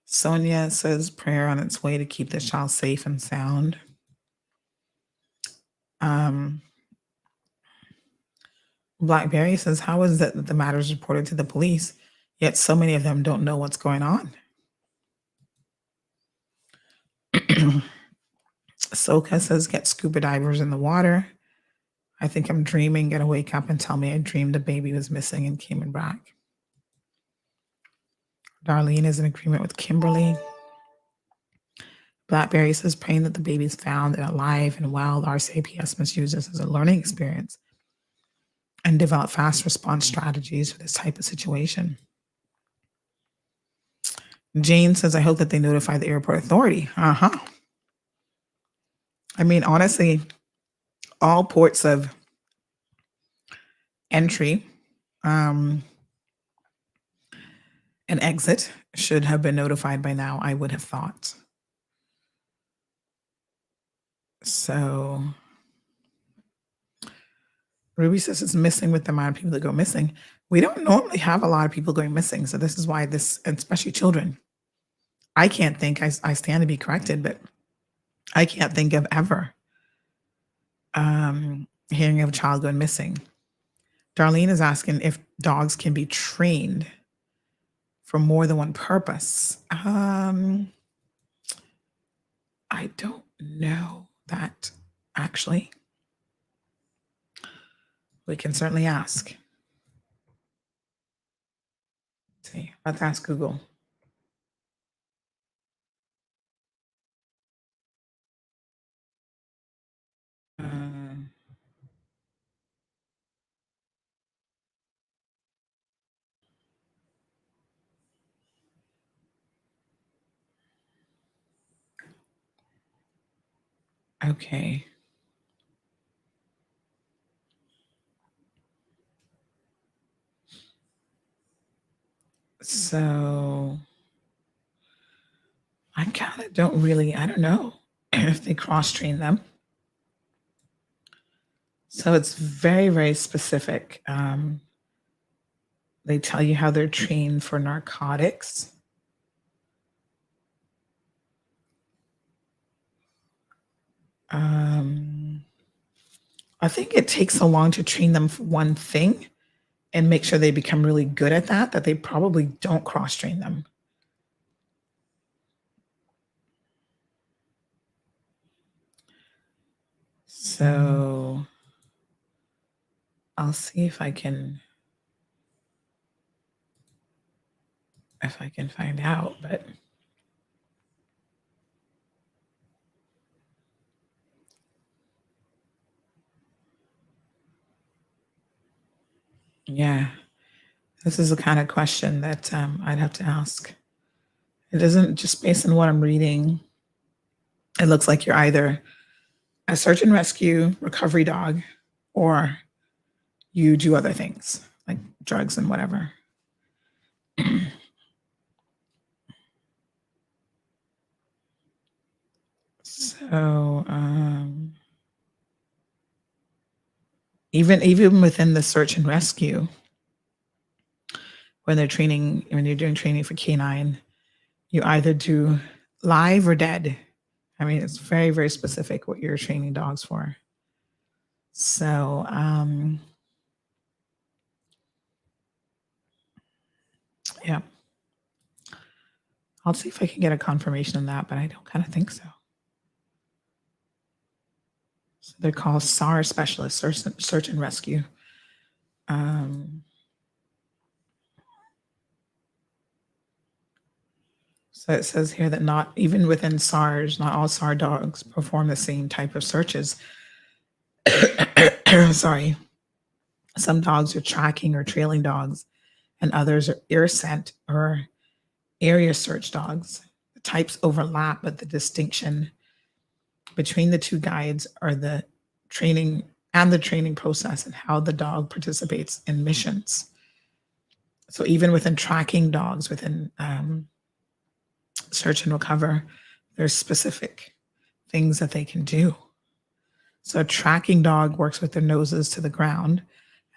Sonia says prayer on its way to keep this child safe and sound. Blackberry says, how is it that the matter is reported to the police, yet so many of them don't know what's going on? Soka says, get scuba divers in the water. I think I'm dreaming, gonna wake up and tell me I dreamed a baby was missing in Cayman Brac. Darlene is in agreement with Kimberly. Blackberry says, praying that the baby's found and alive and well. The RCAPS must use this as a learning experience and develop fast response strategies for this type of situation. Jane says, I hope that they notify the airport authority. I mean, honestly, all ports of entry and exit should have been notified by now, I would have thought. So Ruby says it's missing with the amount of people that go missing. We don't normally have a lot of people going missing. So this is why this, especially children, I can't think, I stand to be corrected, but I can't think of ever hearing of a child going missing. Darlene is asking if dogs can be trained for more than one purpose. I don't know that, actually. We can certainly ask. Let's see, let's ask Google. Okay. So I kind of don't really, I don't know if they cross-train them. So it's very, very specific. They tell you how they're trained for narcotics. I think it takes so long to train them for one thing and make sure they become really good at that, that they probably don't cross-train them. So I'll see if I can find out, but yeah, this is the kind of question that I'd have to ask. It isn't just based on what I'm reading. It looks like you're either a search and rescue recovery dog or you do other things like drugs and whatever. So even within the search and rescue, when you're doing training for canine, you either do live or dead. I mean, it's very, very specific what you're training dogs for. So yeah. I'll see if I can get a confirmation on that, but I don't kind of think so. So they're called SAR specialists, search and rescue. So it says here that not even within SARS, not all SAR dogs perform the same type of searches. Sorry. Some dogs are tracking or trailing dogs, and others are ear scent or area search dogs. The types overlap, but the distinction between the two guides are the training process and how the dog participates in missions. So even within tracking dogs, within search and recover, there's specific things that they can do. So a tracking dog works with their noses to the ground,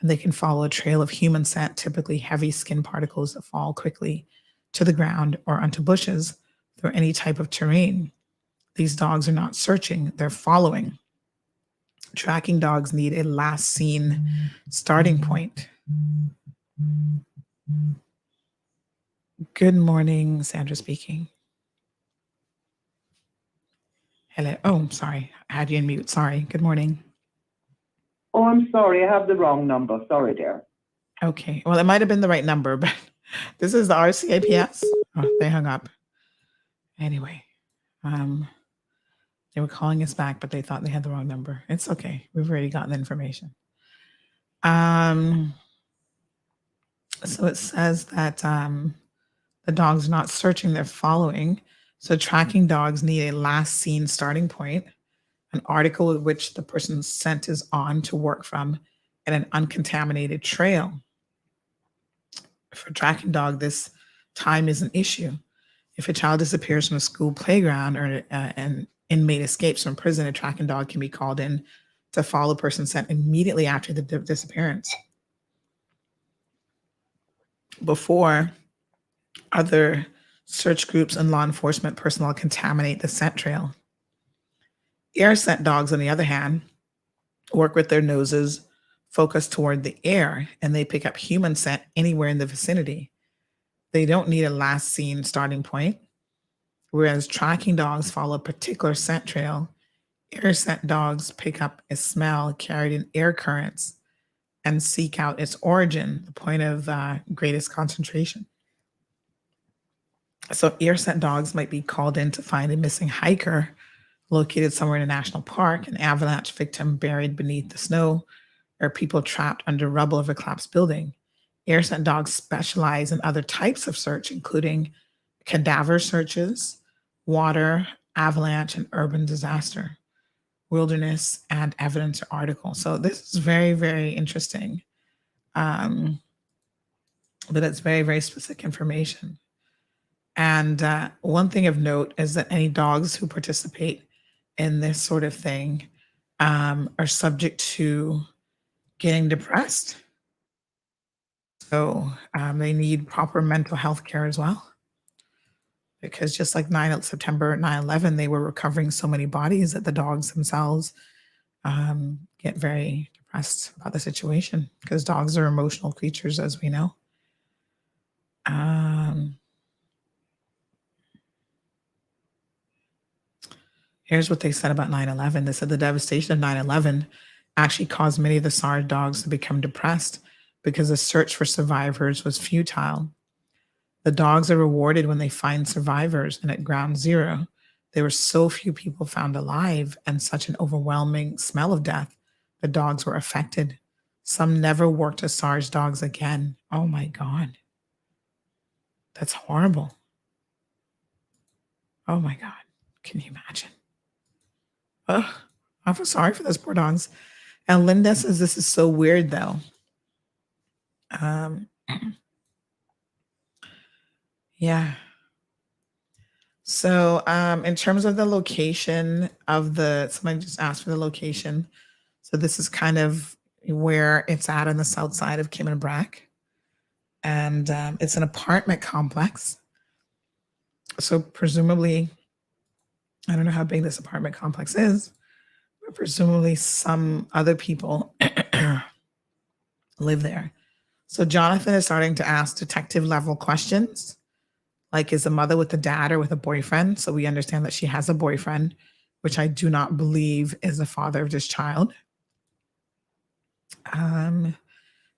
and they can follow a trail of human scent, typically heavy skin particles that fall quickly to the ground or onto bushes through any type of terrain. These dogs are not searching, they're following. Tracking dogs need a last seen starting point. Good morning, Sandra speaking. Hello. Oh, sorry. I had you in mute. Sorry. Good morning. Oh, I'm sorry. I have the wrong number. Sorry, dear. Okay. Well, it might have been the right number, but this is the RCAPS. Oh, they hung up. Anyway, they were calling us back, but they thought they had the wrong number. It's okay. We've already gotten the information. So it says that the dog's not searching, they're following. So tracking dogs need a last seen starting point. an article with which the person's scent is on to work from, and an uncontaminated trail. For a tracking dog, this time is an issue. If a child disappears from a school playground or an inmate escapes from prison, a tracking dog can be called in to follow a person's scent immediately after the disappearance. Before other search groups and law enforcement personnel contaminate the scent trail. Air scent dogs, on the other hand, work with their noses focused toward the air, and they pick up human scent anywhere in the vicinity. They don't need a last seen starting point. Whereas tracking dogs follow a particular scent trail, air scent dogs pick up a smell carried in air currents and seek out its origin, the point of greatest concentration. So air scent dogs might be called in to find a missing hiker located somewhere in a national park, an avalanche victim buried beneath the snow, or people trapped under rubble of a collapsed building. Air scent dogs specialize in other types of search, including cadaver searches, water, avalanche, and urban disaster, wilderness, and evidence or article. So this is very, very interesting. But it's very, very specific information. And one thing of note is that any dogs who participate in this sort of thing are subject to getting depressed. So they need proper mental health care as well. Because just like September 9/11, they were recovering so many bodies that the dogs themselves get very depressed about the situation, because dogs are emotional creatures, as we know. Here's what they said about 9/11. They said the devastation of 9/11 actually caused many of the SARS dogs to become depressed because the search for survivors was futile. The dogs are rewarded when they find survivors, and at ground zero, there were so few people found alive and such an overwhelming smell of death, the dogs were affected. Some never worked as SARS dogs again. Oh my God. That's horrible. Oh my God. Can you imagine? Ugh, I feel sorry for those poor dogs. And Linda says this is so weird, though. Yeah. So, in terms of the location of somebody just asked for the location. So this is kind of where it's at on the south side of Cayman Brac. And it's an apartment complex. So presumably, I don't know how big this apartment complex is, but presumably some other people live there. So Jonathan is starting to ask detective level questions, like, is the mother with the dad or with a boyfriend? So we understand that she has a boyfriend, which I do not believe is the father of this child.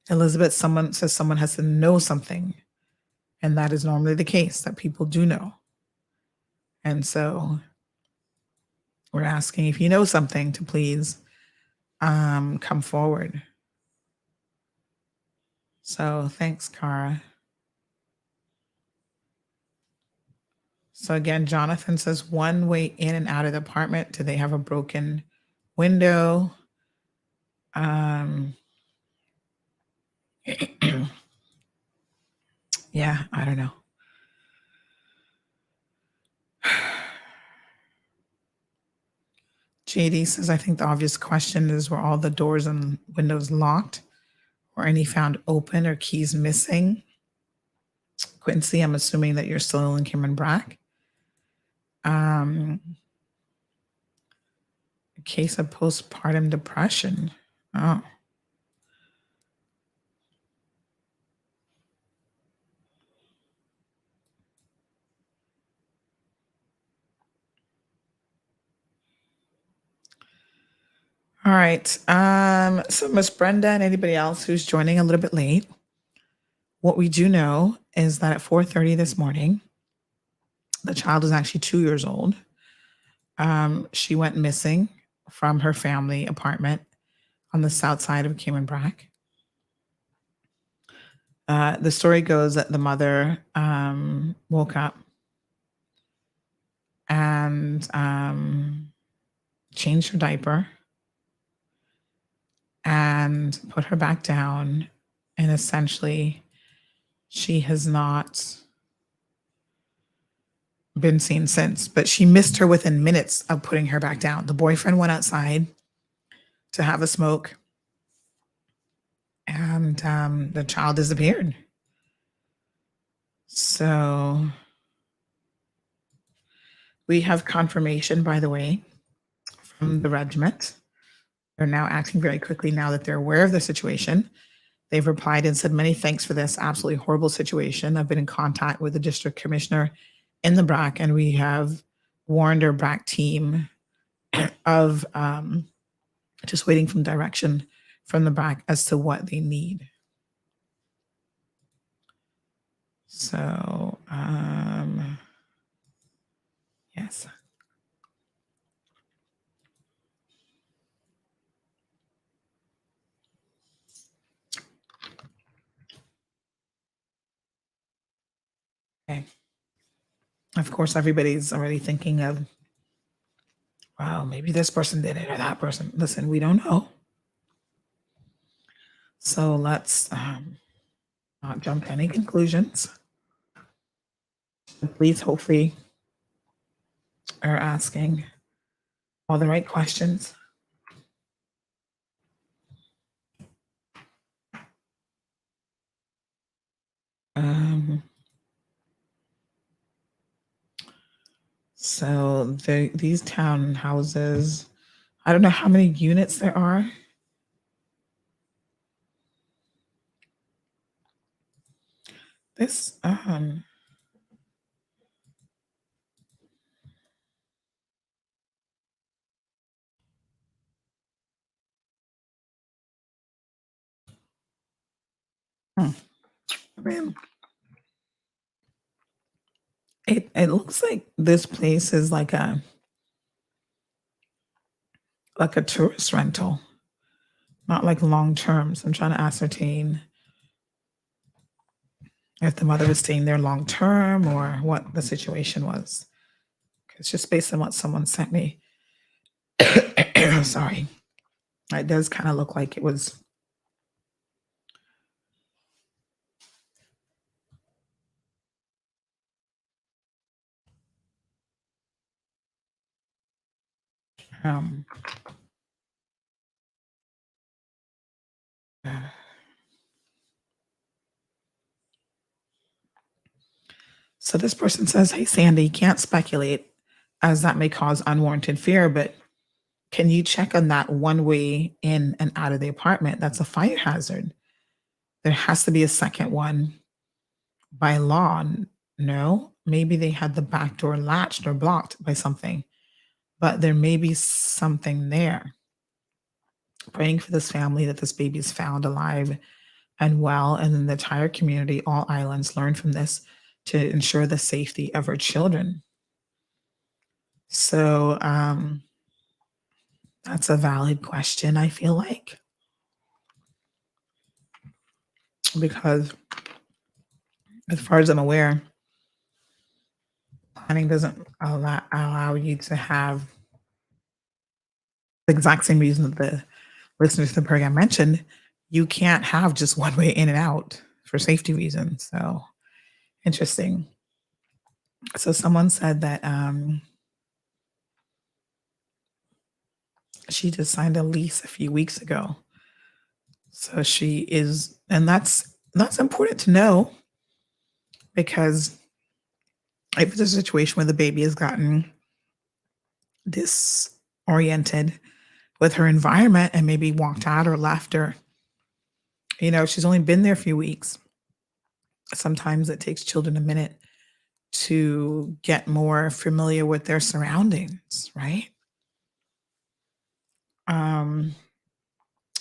Elizabeth, someone says someone has to know something, and that is normally the case, that people do know. And so we're asking, if you know something, to please come forward. So thanks, Cara. So again, Jonathan says one way in and out of the apartment. Do they have a broken window? Yeah, I don't know. JD says, I think the obvious question is, were all the doors and windows locked? Were any found open or keys missing? Quincy, I'm assuming that you're still in Cayman Brac. A case of postpartum depression. Oh. All right. So Miss Brenda and anybody else who's joining a little bit late, what we do know is that at 4:30 this morning, the child is actually 2 years old. She went missing from her family apartment on the south side of Cayman Brac. The story goes that the mother woke up and changed her diaper and put her back down. And essentially, she has not been seen since, but she missed her within minutes of putting her back down. The boyfriend went outside to have a smoke, and the child disappeared. So we have confirmation, by the way, from the regiment. They're now acting very quickly now that they're aware of the situation. They've replied and said, many thanks for this absolutely horrible situation. I've been in contact with the district commissioner in the BRAC, and we have warned our BRAC team of just waiting from direction from the BRAC as to what they need. So, yes. Okay. Of course, everybody's already thinking of, wow, maybe this person did it or that person. Listen, we don't know. So let's not jump to any conclusions. Please, hopefully, are asking all the right questions. So these townhouses, I don't know how many units there are. This man, it looks like this place is like a tourist rental, not like long term. So I'm trying to ascertain if the mother was staying there long term or what the situation was. It's just based on what someone sent me. Sorry. It does kind of look like it was. So this person says, hey, Sandy, you can't speculate as that may cause unwarranted fear, but can you check on that one way in and out of the apartment? That's a fire hazard. There has to be a second one by law. No, maybe they had the back door latched or blocked by something, but there may be something there. Praying for this family that this baby is found alive and well, and then the entire community, all islands, learn from this to ensure the safety of our children. So that's a valid question, I feel like, because as far as I'm aware, planning doesn't allow you to have the exact same reason that the listeners to the program mentioned. You can't have just one way in and out for safety reasons. So interesting. So someone said that she just signed a lease a few weeks ago. So she is, and that's important to know, because if it's a situation where the baby has gotten disoriented with her environment and maybe walked out or left, or, she's only been there a few weeks. Sometimes it takes children a minute to get more familiar with their surroundings, right?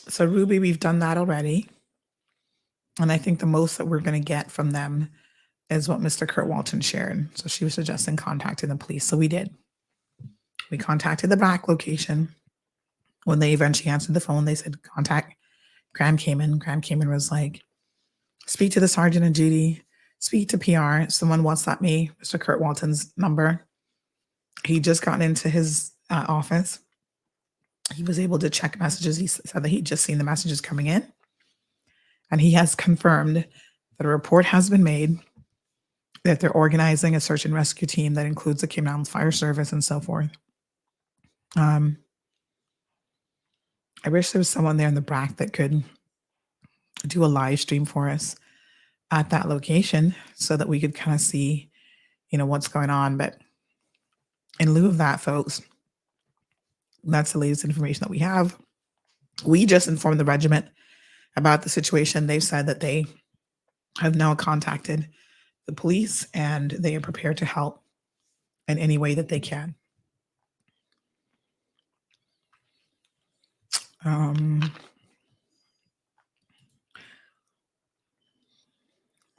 So Ruby, we've done that already. And I think the most that we're going to get from them is what Mr. Kurt Walton shared. So she was suggesting contacting the police. So we did. We contacted the BRAC location. When they eventually answered the phone, they said, contact Grand Cayman. Grand Cayman was like, speak to the sergeant and duty, speak to PR. Someone WhatsApp me Mr. Kurt Walton's number. He just got into his office. He was able to check messages. He said that he'd just seen the messages coming in, and he has confirmed that a report has been made, that they're organizing a search and rescue team that includes the Cayman Islands Fire Service and so forth. I wish there was someone there in the Brac that could do a live stream for us at that location so that we could kind of see, what's going on. But in lieu of that, folks, that's the latest information that we have. We just informed the regiment about the situation. They've said that they have now contacted the police and they are prepared to help in any way that they can.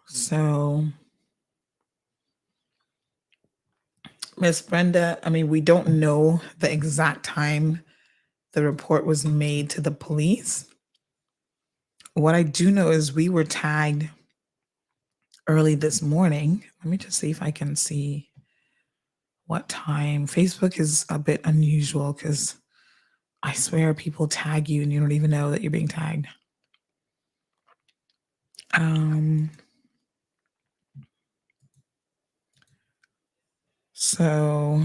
So, Miss Brenda, we don't know the exact time the report was made to the police. What I do know is we were tagged early this morning. Let me just see if I can see what time. Facebook is a bit unusual because I swear people tag you and you don't even know that you're being tagged. So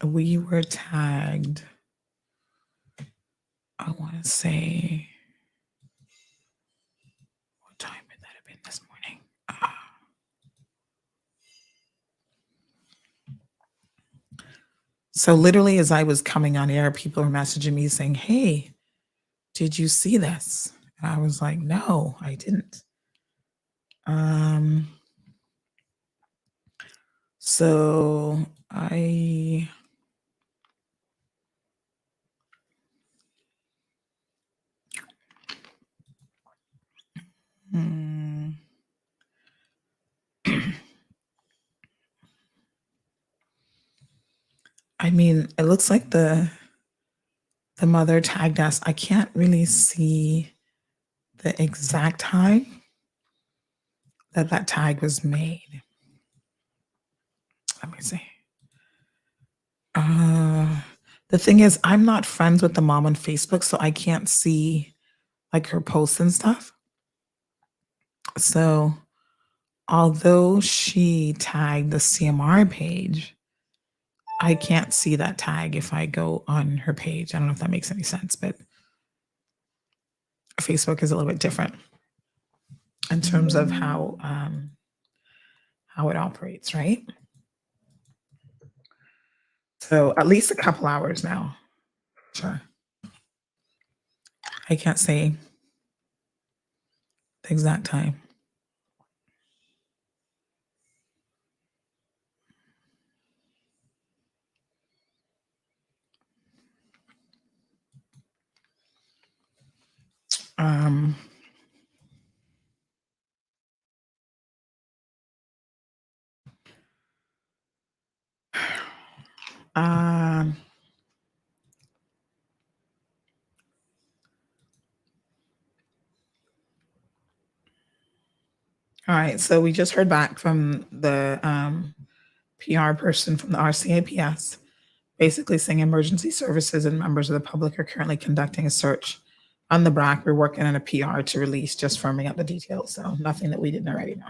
we were tagged, I want to say, what time would that have been this morning? So literally as I was coming on air, people were messaging me saying, hey, did you see this? And I was like, no, I didn't. So I it looks like the mother tagged us. I can't really see the exact time that tag was made. Let me see. The thing is, I'm not friends with the mom on Facebook, so I can't see like her posts and stuff. So although she tagged the CMR page, I can't see that tag if I go on her page. I don't know if that makes any sense, but Facebook is a little bit different in terms of how it operates, right? So at least a couple hours now. Sure. I can't say the exact time. All right, so we just heard back from the PR person from the RCAPS, basically saying emergency services and members of the public are currently conducting a search on the Brac. We're working on a PR to release, just firming up the details. So nothing that we didn't already know.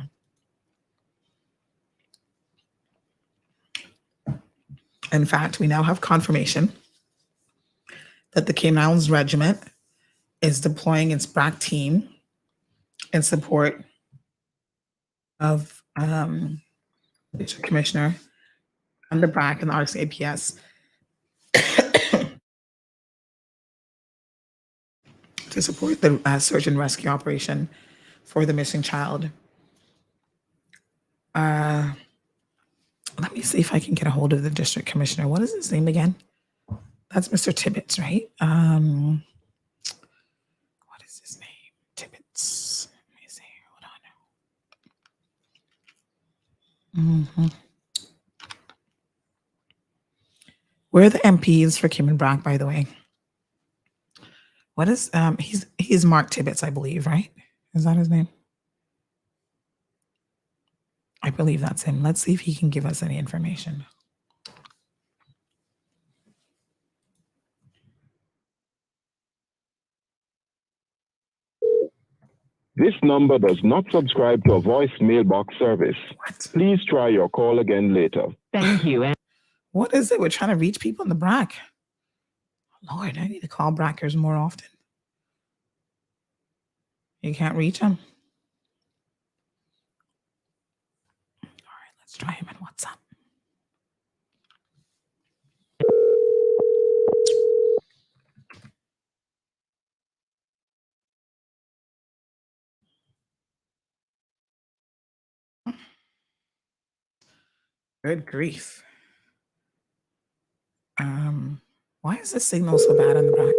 In fact, we now have confirmation that the Cayman Islands Regiment is deploying its Brac team in support of the commissioner and the Brac and the RCAPS to support the search and rescue operation for the missing child. Let me see if I can get a hold of the district commissioner. What is his name again? That's Mr. Tibbetts, right? What is his name? Tibbetts. Let me see. Hold on. Where are the MPs for Cayman Brac, by the way? What is he's Mark Tibbetts, I believe, right? Is that his name? I believe that's him. Let's see if he can give us any information. This number does not subscribe to a voice mailbox service. Please try your call again later. Thank you. What is it? We're trying to reach people in the Brac. Lord, I need to call Brackers more often. You can't reach them? All right, let's try him in WhatsApp. Good grief. Why is the signal so bad in the Brac?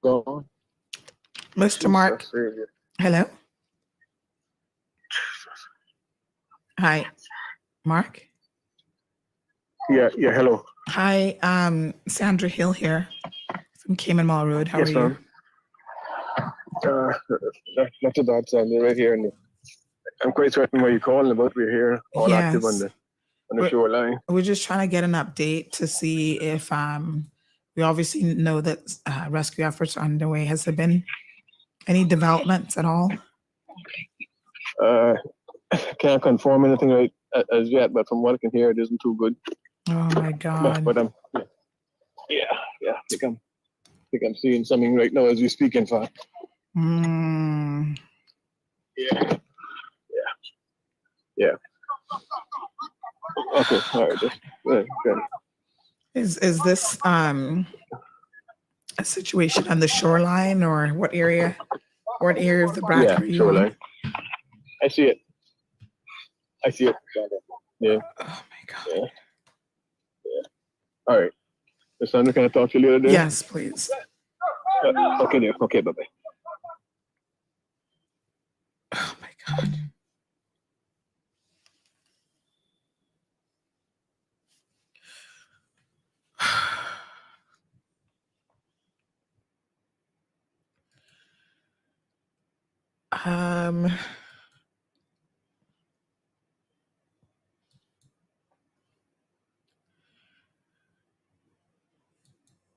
Go on. Mr. Mark. Hello. Hi, Mark. Yeah, hello. Hi, Sandra Hill here from Cayman Mall Road. How are you? Not too bad, Sandy, right here. And I'm quite certain what you're calling about. We're here, all active on the shoreline. We're just trying to get an update to see if we obviously know that rescue efforts are underway. Has there been any developments at all? Can't confirm anything right as yet, but from what I can hear, it isn't too good. Oh my God! But yeah. I think I'm seeing something right now as we speak. In fact. Yeah. Okay. All right. Okay. Is this a situation on the shoreline, or what area? What area of the Brac are you shoreline. on? I see it. Yeah. Oh my God. Yeah. All right. Sandra, can I talk to you later? Yes, please. Okay, dear. Okay, bye-bye. Oh my God.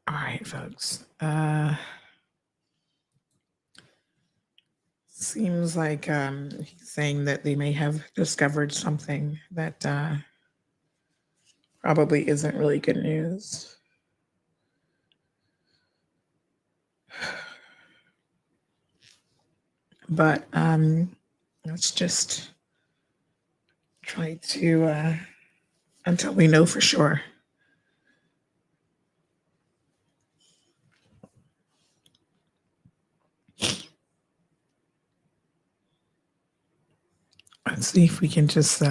All right, folks. Seems like he's saying that they may have discovered something that probably isn't really good news. But let's just try to until we know for sure. Let's see if we can just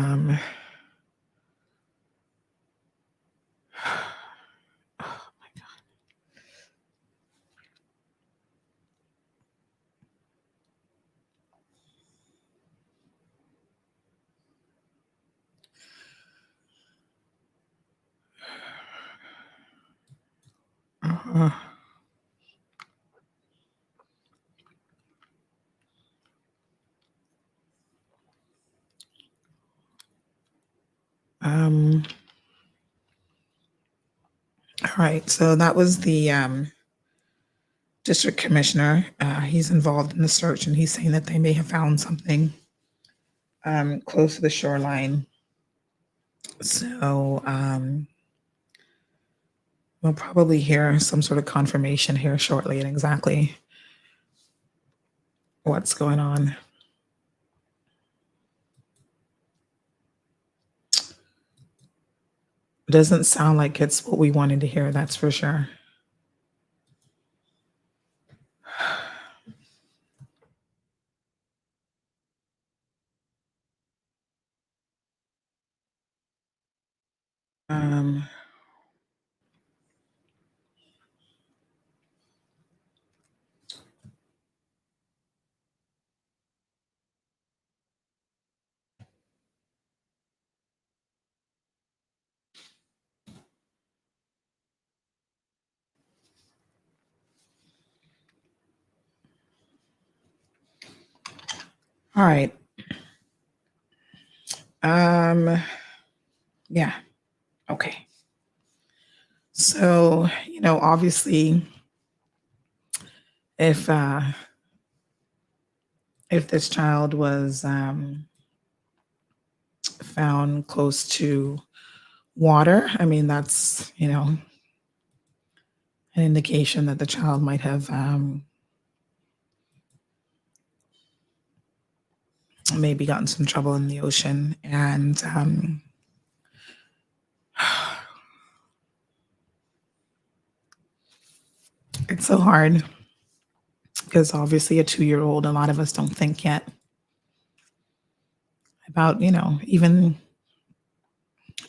all right, so that was the district commissioner. He's involved in the search, and he's saying that they may have found something close to the shoreline. So we'll probably hear some sort of confirmation here shortly and exactly what's going on. It doesn't sound like it's what we wanted to hear, that's for sure. All right. Yeah. Okay. So, obviously, if this child was found close to water, I mean, that's, an indication that the child might have maybe gotten some trouble in the ocean. And it's so hard because obviously a 2-year-old, a lot of us don't think yet about, even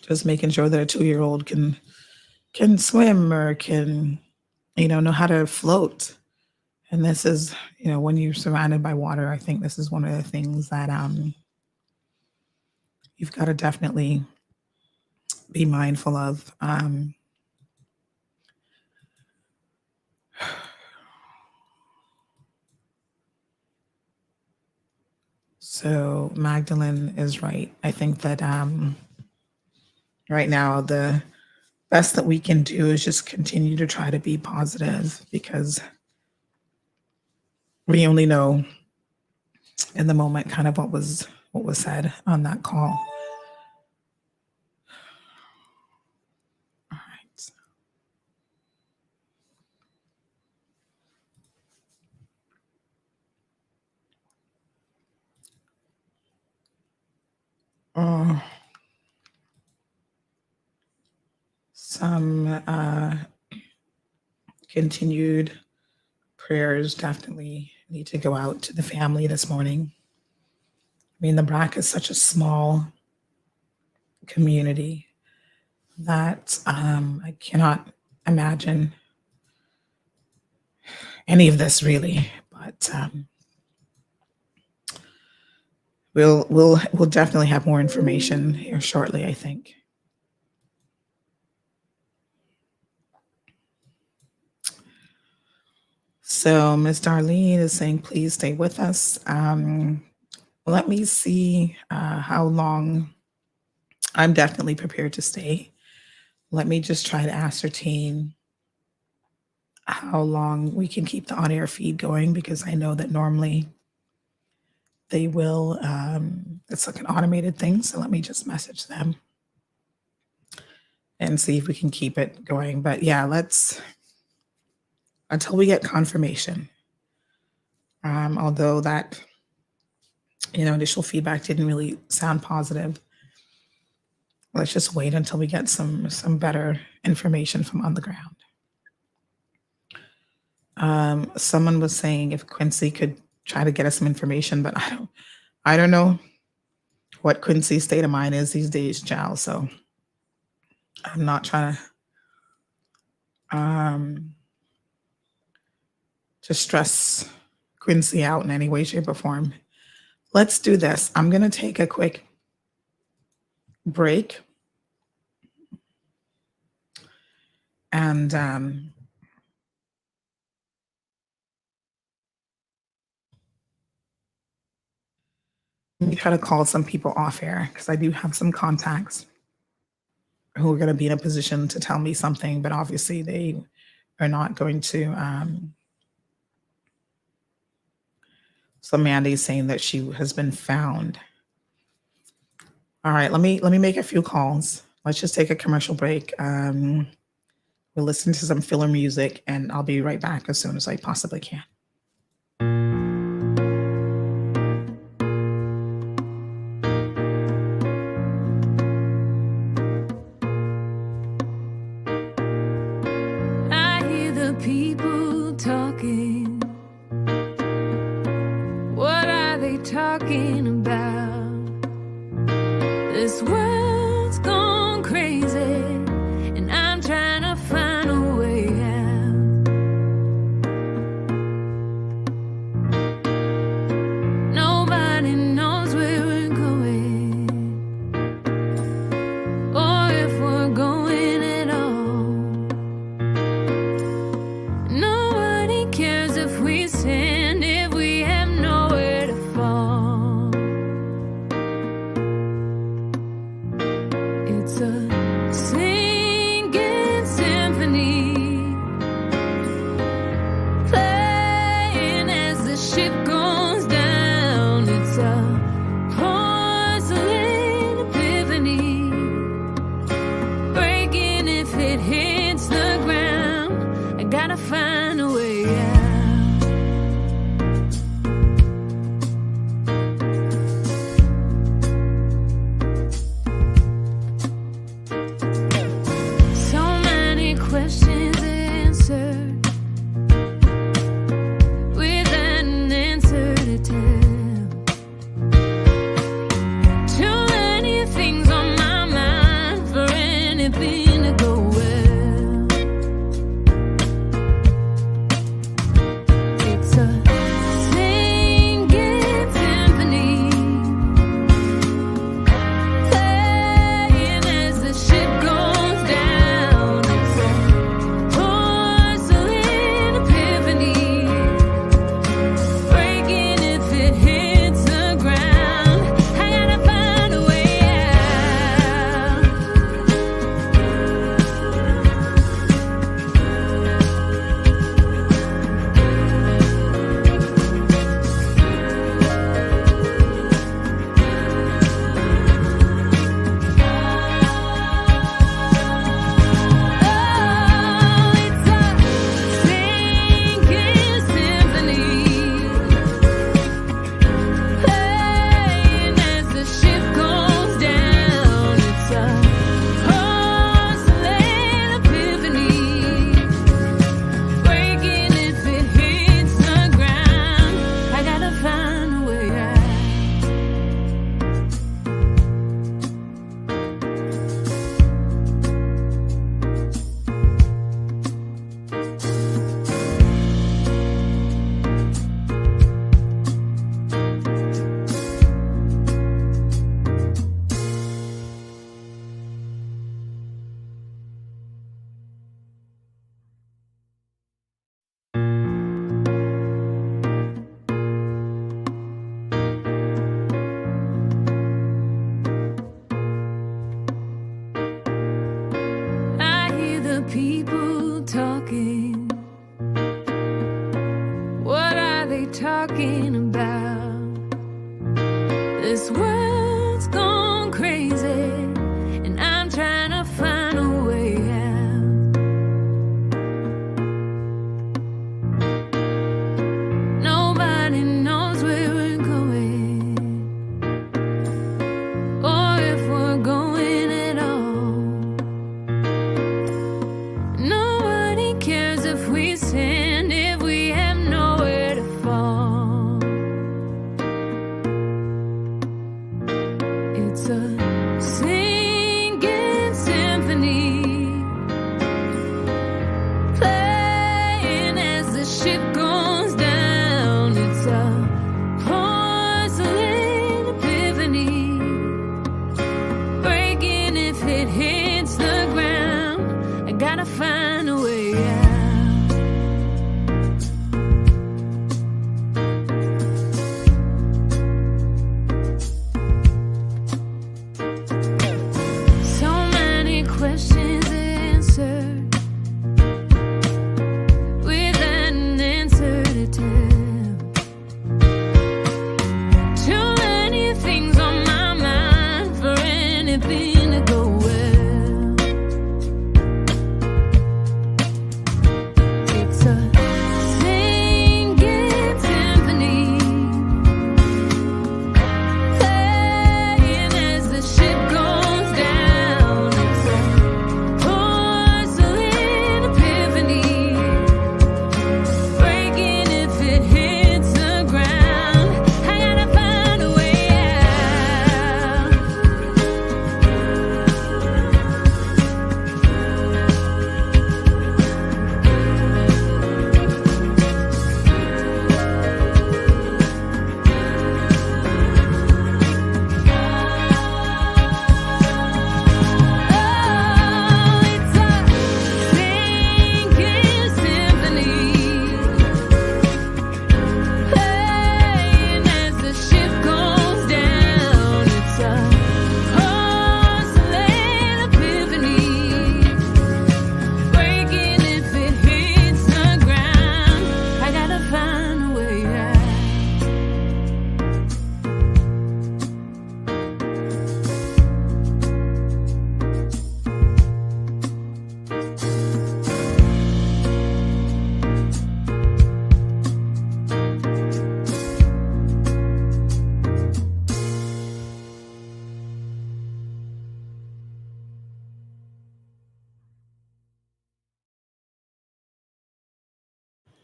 just making sure that a 2-year-old can swim or can, know how to float. And this is, when you're surrounded by water, I think this is one of the things that you've got to definitely be mindful of. So Magdalene is right. I think that right now the best that we can do is just continue to try to be positive, because we only know in the moment kind of what was said on that call. All right. Some continued prayers definitely need to go out to the family this morning. I mean, the Brac is such a small community that I cannot imagine any of this really, but we'll definitely have more information here shortly, I think. So Ms. Darlene is saying, please stay with us. Let me see how long. I'm definitely prepared to stay. Let me just try to ascertain how long we can keep the on-air feed going, because I know that normally they will, it's like an automated thing. So let me just message them and see if we can keep it going. But yeah, until we get confirmation. Although that, initial feedback didn't really sound positive. Let's just wait until we get some better information from on the ground. Someone was saying if Quincy could try to get us some information, but I don't know what Quincy's state of mind is these days, Jal. So I'm not trying to stress Quincy out in any way, shape, or form. Let's do this. I'm going to take a quick break. And let me try to call some people off air, because I do have some contacts who are going to be in a position to tell me something, but obviously they are not going to. So Mandy's saying that she has been found. All right, let me make a few calls. Let's just take a commercial break. We'll listen to some filler music, and I'll be right back as soon as I possibly can. I hear the people talking. What are they talking about? This world's gone crazy, and I'm trying to find a way out. Nobody knows where we're going, or if we're going at all. Nobody cares if we stand, if we have nowhere to fall. It's a singing symphony, playing as the ship goes down. It's a porcelain epiphany, breaking if it hits the ground. I gotta find a way out. So many questions answered without an answer to tell. Too many things on my mind for anything to go well. It's a singing symphony, playing as the ship goes down. It's a porcelain epiphany, breaking if it hits the ground. I gotta find a way out. Oh, it's a singing symphony, playing as the ship goes down. It's a porcelain epiphany, breaking if it hits the ground. I gotta find a way out. I hear the people talking. What are they talking about? This world's gone crazy, and I'm trying to find a way out. Nobody knows where we're going, or if we're going at all. Nobody cares if we stand, if we have nowhere to fall. It's a singing symphony, playing as the ship goes down. It's a porcelain epiphany, breaking if it hits the ground. I gotta find a way out. So many questions answered without an answer to tell. Too many things on my mind for anything to go well.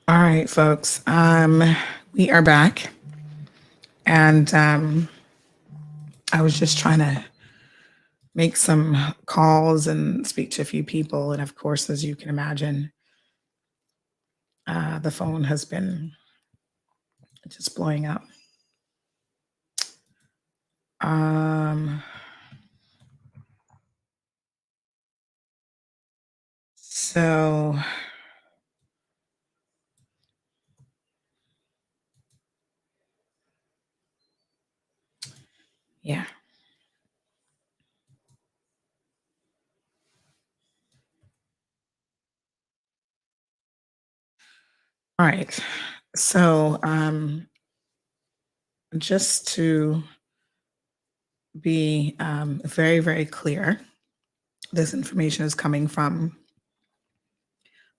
All right, folks. We are back. And I was just trying to make some calls and speak to a few people. And of course, as you can imagine, the phone has been just blowing up. So yeah. All right. So just to be very, very clear, this information is coming from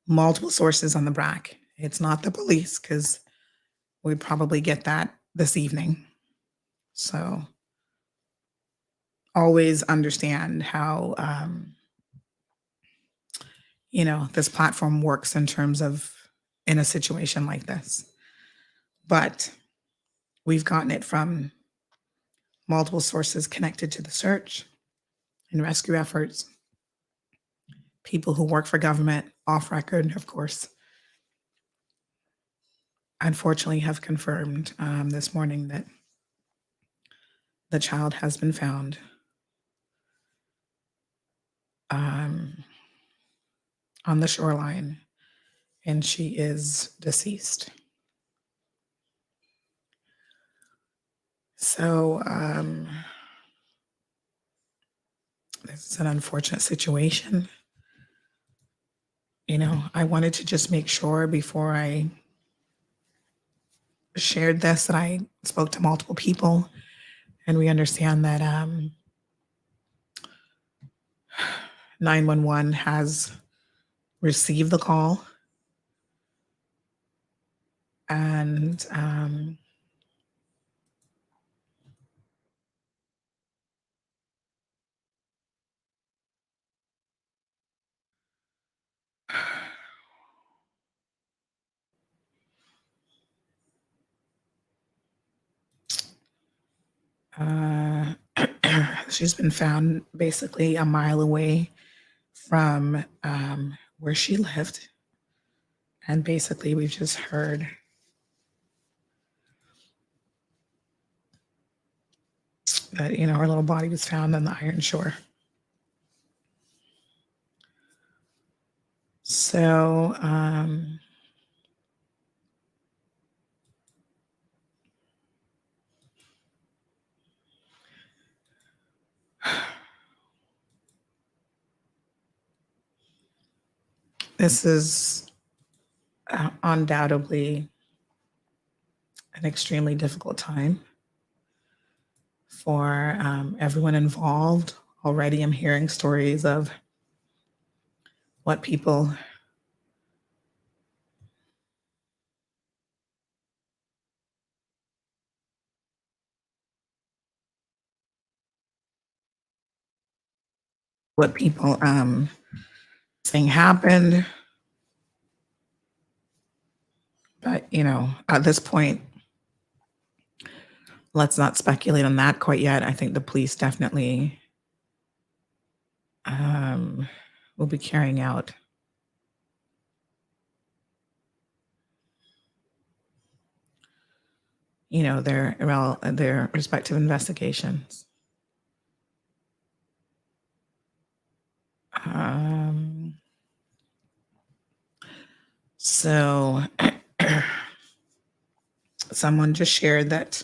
multiple sources on the BRAC. It's not the police, because we'd probably get that this evening. So always understand how, this platform works in terms of in a situation like this. But we've gotten it from multiple sources connected to the search and rescue efforts, people who work for government, off record, of course, unfortunately have confirmed this morning that the child has been found on the shoreline, and she is deceased. So this is an unfortunate situation. I wanted to just make sure before I shared this that I spoke to multiple people, and we understand that 911 has received the call, and she's been found basically a mile away from where she lived. And basically, we've just heard that, her little body was found on the Iron Shore. So, this is undoubtedly an extremely difficult time for everyone involved. Already, I'm hearing stories of what people saying happened. But, at this point, let's not speculate on that quite yet. I think the police definitely will be carrying out their respective investigations. So someone just shared that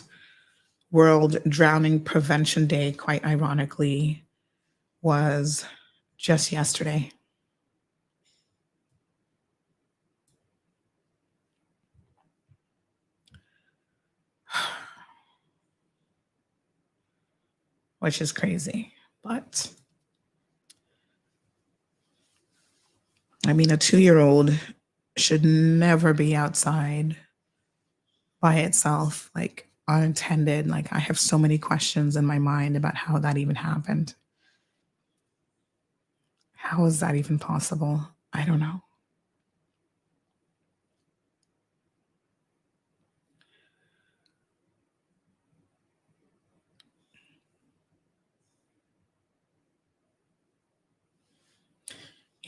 World Drowning Prevention Day, quite ironically, was just yesterday. Which is crazy. But I mean, a 2-year-old should never be outside by itself, like unattended. Like, I have so many questions in my mind about how that even happened. How is that even possible? I don't know.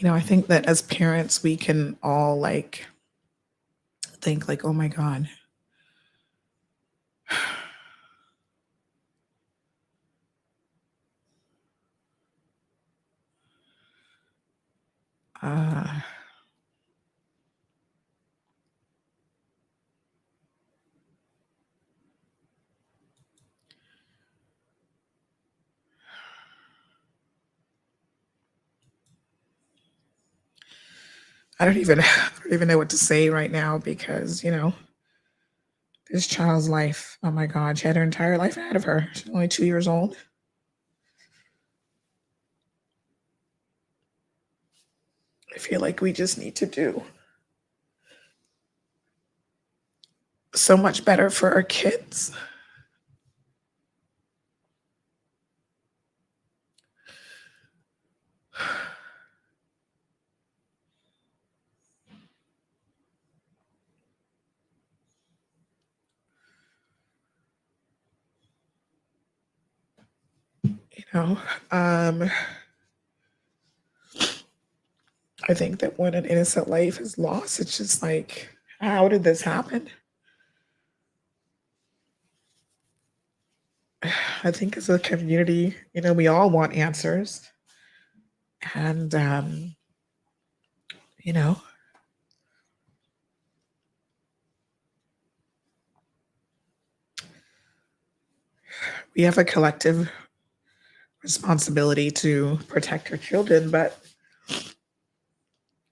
I think that as parents, we can all think oh my God. Uh, I don't even know what to say right now because, this child's life, oh my God, she had her entire life ahead of her. She's only 2 years old. I feel like we just need to do so much better for our kids. Um, I think that when an innocent life is lost, it's just like, how did this happen? I think as a community, we all want answers. And, you know, we have a collective responsibility to protect our children, but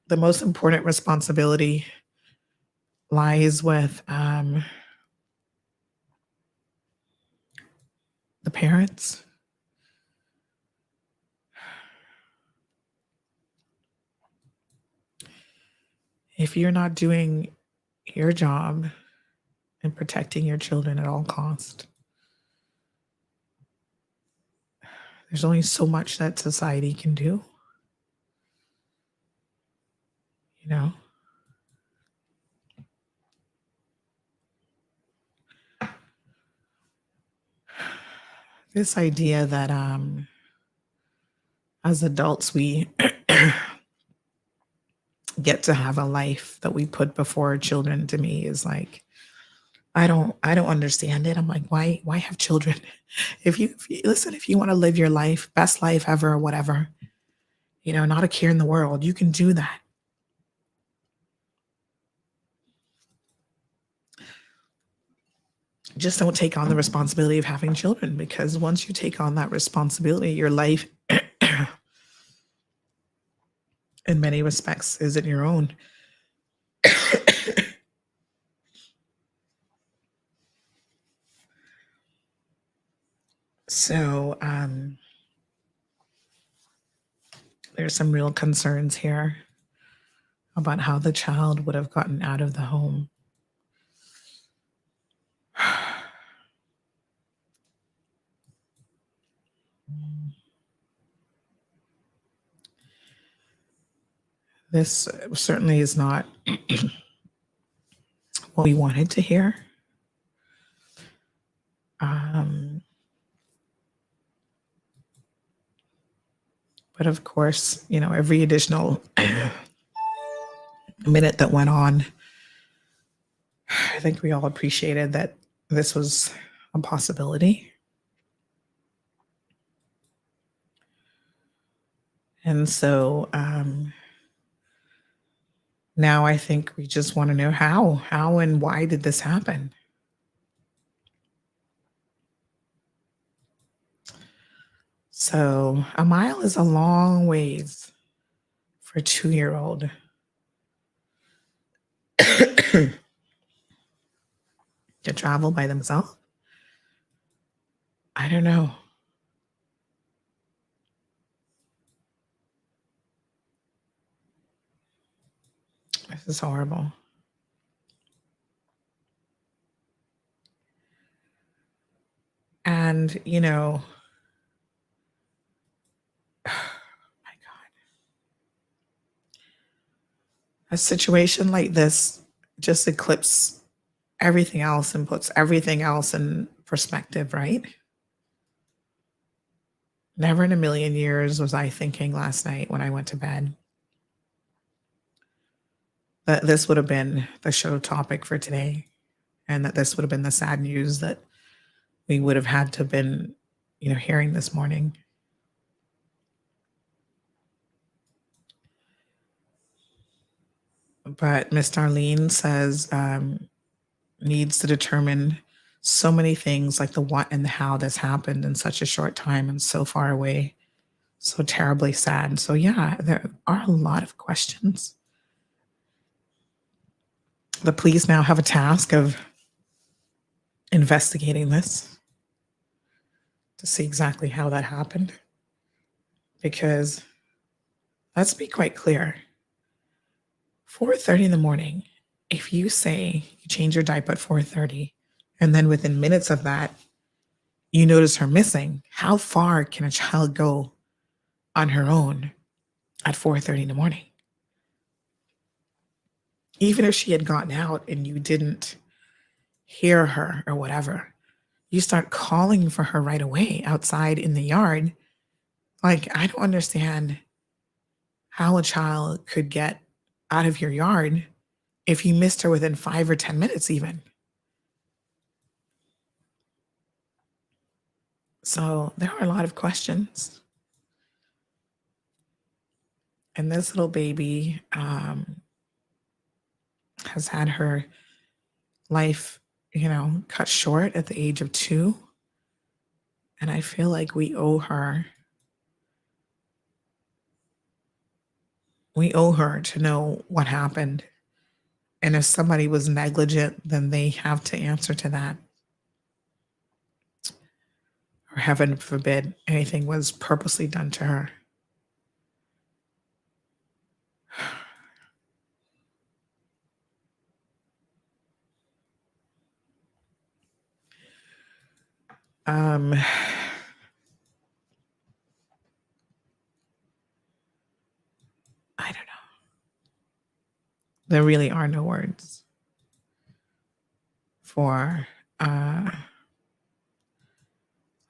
the most important responsibility lies with the parents. If you're not doing your job and protecting your children at all costs, there's only so much that society can do. You know? This idea that as adults we get to have a life that we put before our children, to me, is like, I don't understand it. I'm like, why have children? If you listen, if you want to live your life, best life ever or whatever, not a care in the world, you can do that. Just don't take on the responsibility of having children, because once you take on that responsibility, your life in many respects isn't your own. So there's some real concerns here about how the child would have gotten out of the home. This certainly is not what we wanted to hear. But of course, every additional minute that went on, I think we all appreciated that this was a possibility. And so now I think we just want to know how and why did this happen? So a mile is a long ways for a 2-year-old. To travel by themselves? I don't know. This is horrible. And, a situation like this just eclipses everything else and puts everything else in perspective, right? Never in a million years was I thinking last night when I went to bed that this would have been the show topic for today, and that this would have been the sad news that we would have had to have been, hearing this morning. But Miss Darlene says needs to determine so many things like the what and the how this happened in such a short time and so far away. So terribly sad. So yeah, there are a lot of questions. The police now have a task of investigating this to see exactly how that happened. Because let's be quite clear. 4:30 in the morning, if you say you change your diaper at 4:30, and then within minutes of that, you notice her missing, how far can a child go on her own at 4:30 in the morning? Even if she had gotten out and you didn't hear her or whatever, you start calling for her right away outside in the yard. Like, I don't understand how a child could get out of your yard if you missed her within 5 or 10 minutes even. So there are a lot of questions. And this little baby has had her life, cut short at the age of 2. And I feel like we owe her to know what happened. And if somebody was negligent, then they have to answer to that. Or heaven forbid, anything was purposely done to her. I don't know. There really are no words for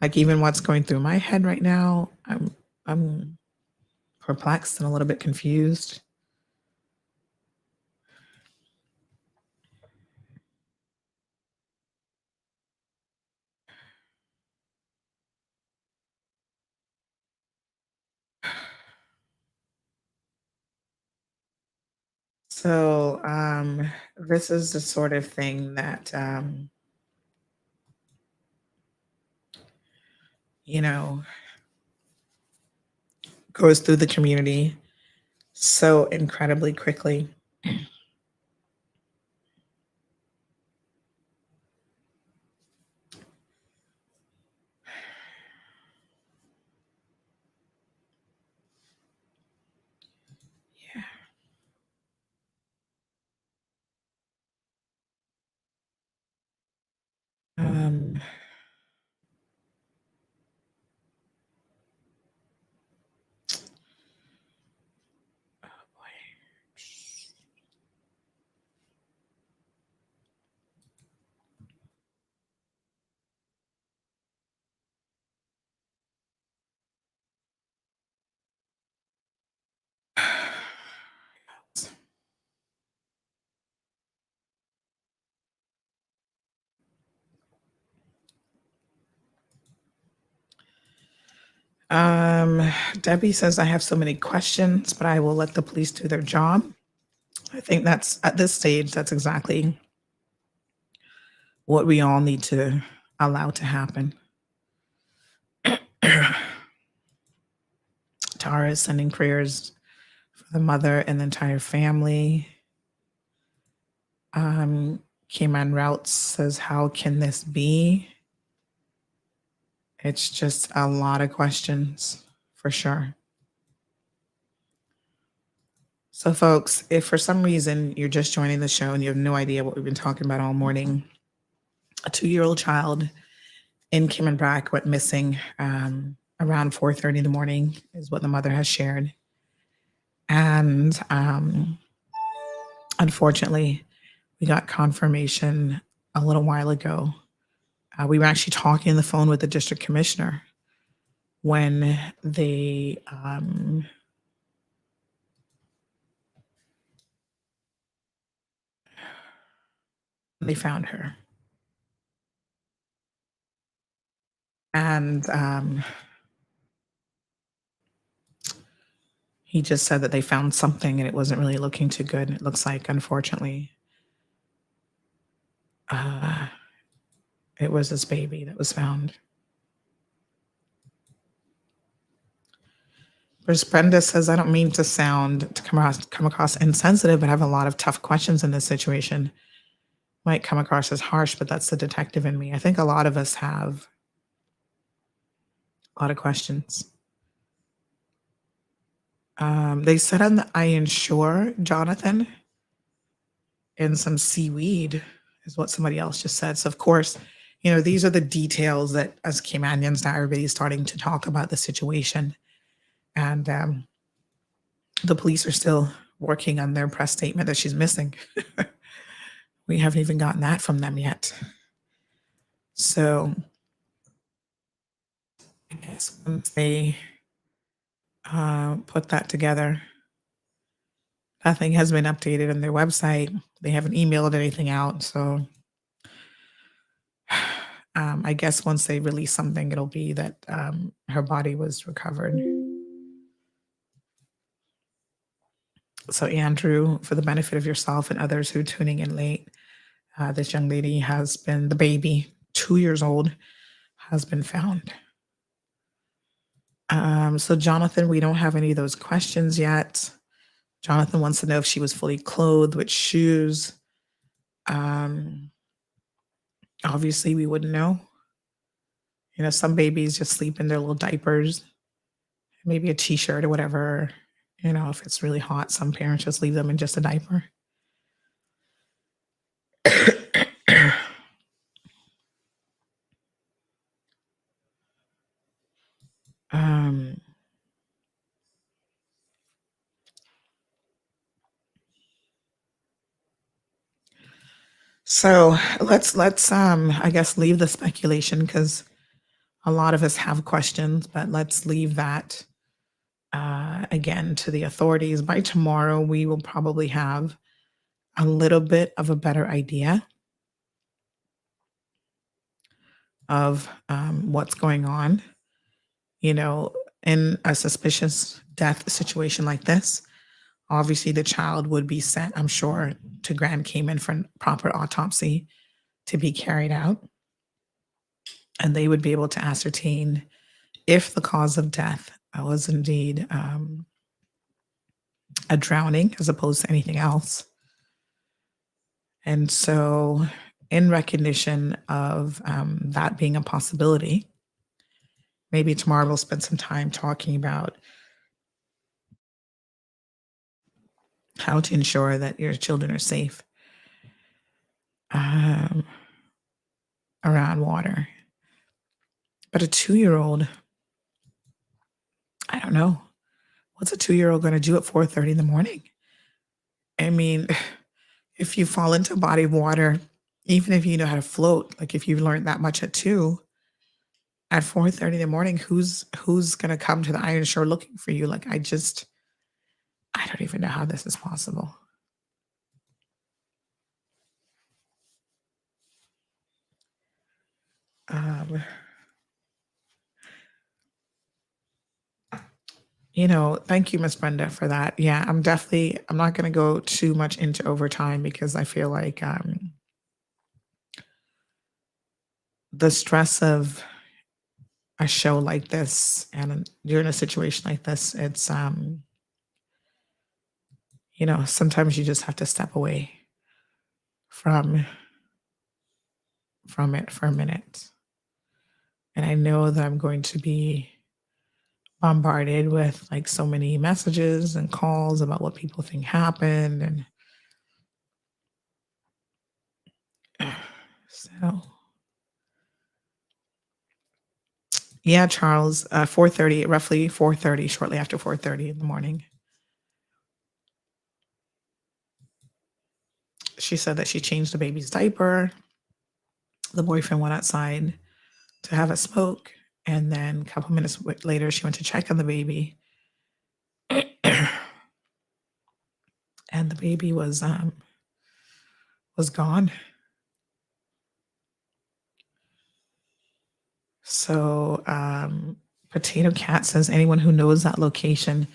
like even what's going through my head right now. I'm perplexed and a little bit confused. So this is the sort of thing that goes through the community so incredibly quickly. Um, Debbie says, I have so many questions, but I will let the police do their job. I think that's at this stage, that's exactly what we all need to allow to happen. Tara is sending prayers for the mother and the entire family. Cayman Routes says, how can this be? It's just a lot of questions for sure. So folks, if for some reason you're just joining the show and you have no idea what we've been talking about all morning, a 2-year-old child in Cayman Brac went missing around 4:30 in the morning is what the mother has shared. And unfortunately, we got confirmation a little while ago. We were actually talking on the phone with the district commissioner when they they found her. And he just said that they found something and it wasn't really looking too good. It looks like, unfortunately, it was this baby that was found. Miss Brenda says, I don't mean to come across insensitive, but I have a lot of tough questions in this situation. Might come across as harsh, but that's the detective in me. I think a lot of us have a lot of questions. They said on the iron shore, Jonathan, and some seaweed is what somebody else just said. So of course, these are the details that as Caymanians now everybody's starting to talk about the situation. And the police are still working on their press statement that she's missing. We haven't even gotten that from them yet. So I guess once they put that together, nothing has been updated on their website. They haven't emailed anything out. So I guess once they release something, it'll be that her body was recovered. So Andrew, for the benefit of yourself and others who are tuning in late, this young lady has been, the baby, 2 years old, has been found. So Jonathan, we don't have any of those questions yet. Jonathan wants to know if she was fully clothed with shoes. Obviously, we wouldn't know. Some babies just sleep in their little diapers, maybe a t-shirt or whatever. If it's really hot, some parents just leave them in just a diaper. So let's I guess leave the speculation because a lot of us have questions, but let's leave that again to the authorities. By tomorrow, we will probably have a little bit of a better idea of what's going on. In a suspicious death situation like this, obviously the child would be sent, I'm sure, to Grand Cayman for proper autopsy to be carried out. And they would be able to ascertain if the cause of death was indeed a drowning as opposed to anything else. And so, in recognition of that being a possibility, maybe tomorrow we'll spend some time talking about how to ensure that your children are safe around water. But a 2-year-old, I don't know. What's a 2-year-old going to do at 4:30 in the morning? I mean, if you fall into a body of water, even if you know how to float, like if you've learned that much at 2, at 4:30 in the morning, who's going to come to the iron shore looking for you? Like, I don't even know how this is possible. Thank you, Miss Brenda, for that. Yeah, I'm not going to go too much into overtime because I feel like the stress of a show like this and you're in a situation like this, it's, sometimes you just have to step away from it for a minute. And I know that I'm going to be bombarded with like so many messages and calls about what people think happened. And so, yeah, Charles, 4:30, roughly 4:30, shortly after 4:30 in the morning. She said that she changed the baby's diaper. The boyfriend went outside to have a smoke. And then a couple minutes later, she went to check on the baby. And the baby was gone. So, Potato Cat says anyone who knows that location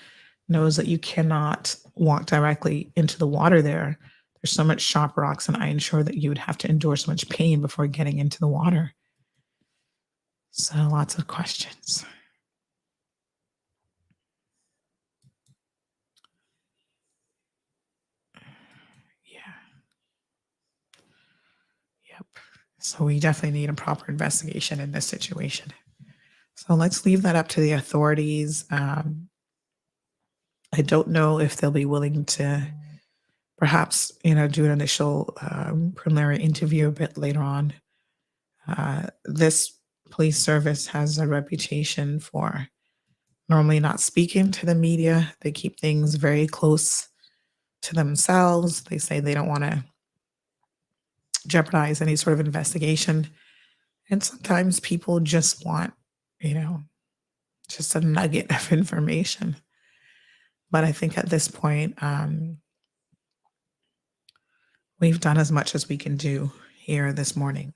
knows that you cannot walk directly into the water there. There's so much sharp rocks, and I ensure that you would have to endure so much pain before getting into the water. So, lots of questions. Yep. So, we definitely need a proper investigation in this situation. So, let's leave that up to the authorities. I don't know if they'll be willing to perhaps, do an initial preliminary interview a bit later on. This police service has a reputation for normally not speaking to the media. They keep things very close to themselves. They say they don't want to jeopardize any sort of investigation. And sometimes people just want, just a nugget of information. But I think at this point, we've done as much as we can do here this morning.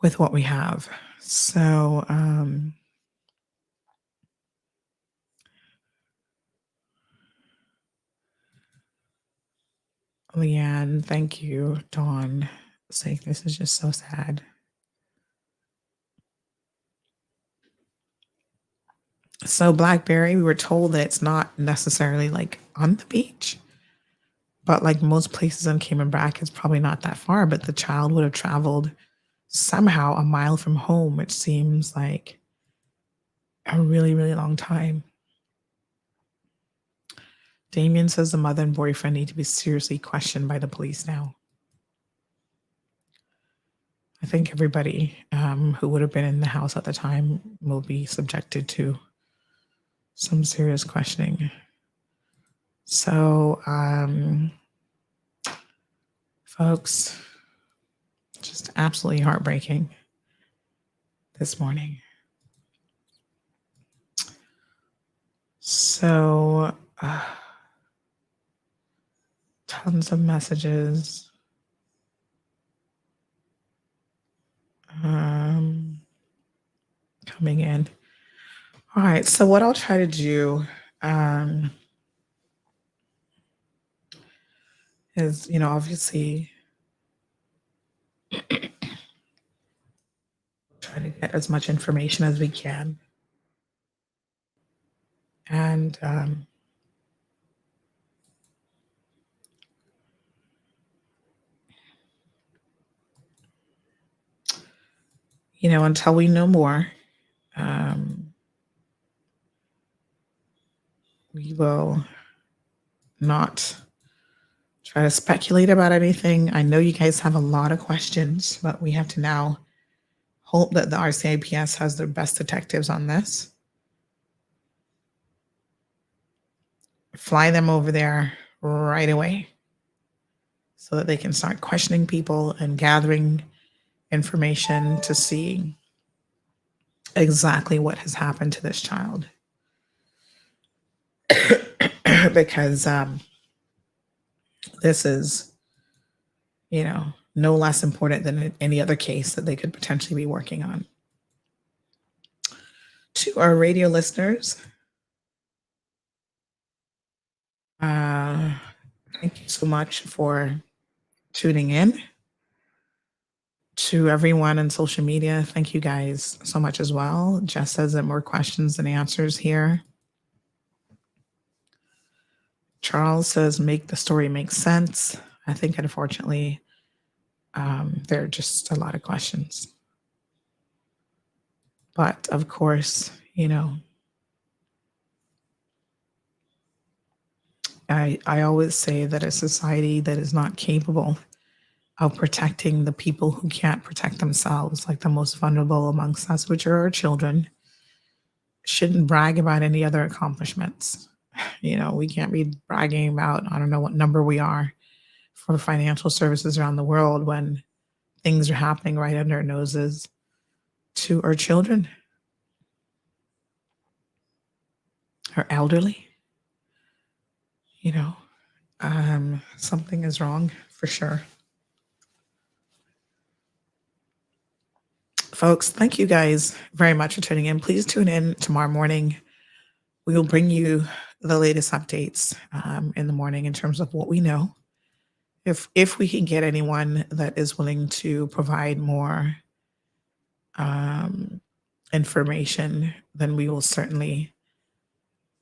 With what we have. So, Leanne, thank you. Dawn, saying this is just so sad. So Blackberry, we were told that it's not necessarily like on the beach, but like most places in Cayman Brac, it's probably not that far, but the child would have traveled somehow a mile from home, which seems like a really, really long time. Damien says the mother and boyfriend need to be seriously questioned by the police now. I think everybody who would have been in the house at the time will be subjected to some serious questioning. So, folks, just absolutely heartbreaking this morning. So, tons of messages. Coming in. All right, so what I'll try to do is, obviously try to get as much information as we can. And until we know more, we will not try to speculate about anything. I know you guys have a lot of questions, but we have to now hope that the RCIPS has their best detectives on this. Fly them over there right away so that they can start questioning people and gathering information to see exactly what has happened to this child. Because this is, no less important than any other case that they could potentially be working on. To our radio listeners, thank you so much for tuning in. To everyone on social media, thank you guys so much as well. Jess says that more questions than answers here. Charles says, make the story make sense. I think, unfortunately, there are just a lot of questions. But, of course, I always say that a society that is not capable of protecting the people who can't protect themselves, like the most vulnerable amongst us, which are our children, shouldn't brag about any other accomplishments. We can't be bragging about, I don't know what number we are for financial services around the world when things are happening right under our noses to our children, our elderly, Something is wrong for sure. Folks, thank you guys very much for tuning in. Please tune in tomorrow morning. We will bring you the latest updates in the morning in terms of what we know. If we can get anyone that is willing to provide more information, then we will certainly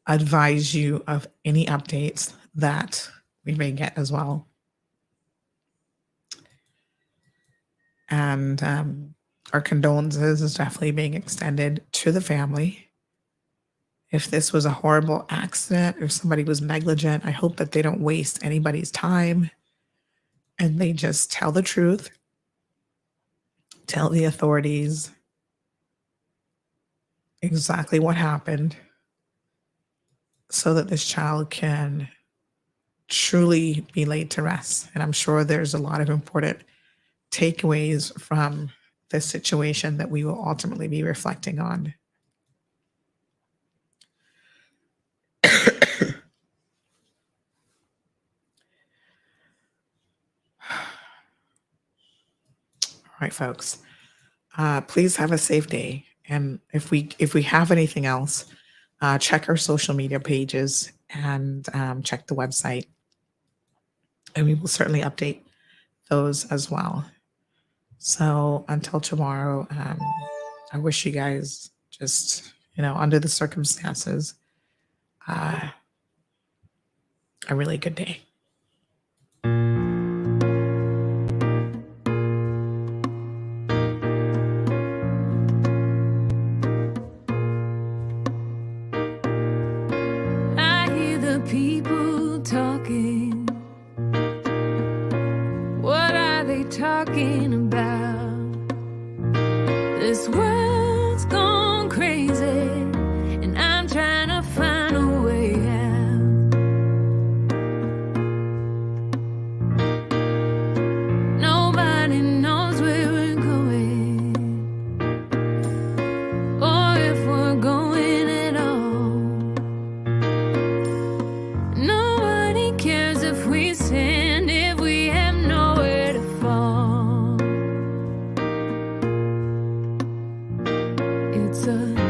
advise you of any updates that we may get as well. And our condolences is definitely being extended to the family. If this was a horrible accident or somebody was negligent, I hope that they don't waste anybody's time and they just tell the truth, tell the authorities exactly what happened so that this child can truly be laid to rest. And I'm sure there's a lot of important takeaways from this situation that we will ultimately be reflecting on. All right, folks. Please have a safe day. And if we have anything else, check our social media pages and check the website. And we will certainly update those as well. So until tomorrow, I wish you guys just, under the circumstances, a really good day. I hear the people talking. What are they talking about? This world's gone crazy, and I'm trying to find a way out. Nobody knows where we're going, or if we're going at all. Nobody cares if we stand, if we have nowhere to fall. It's a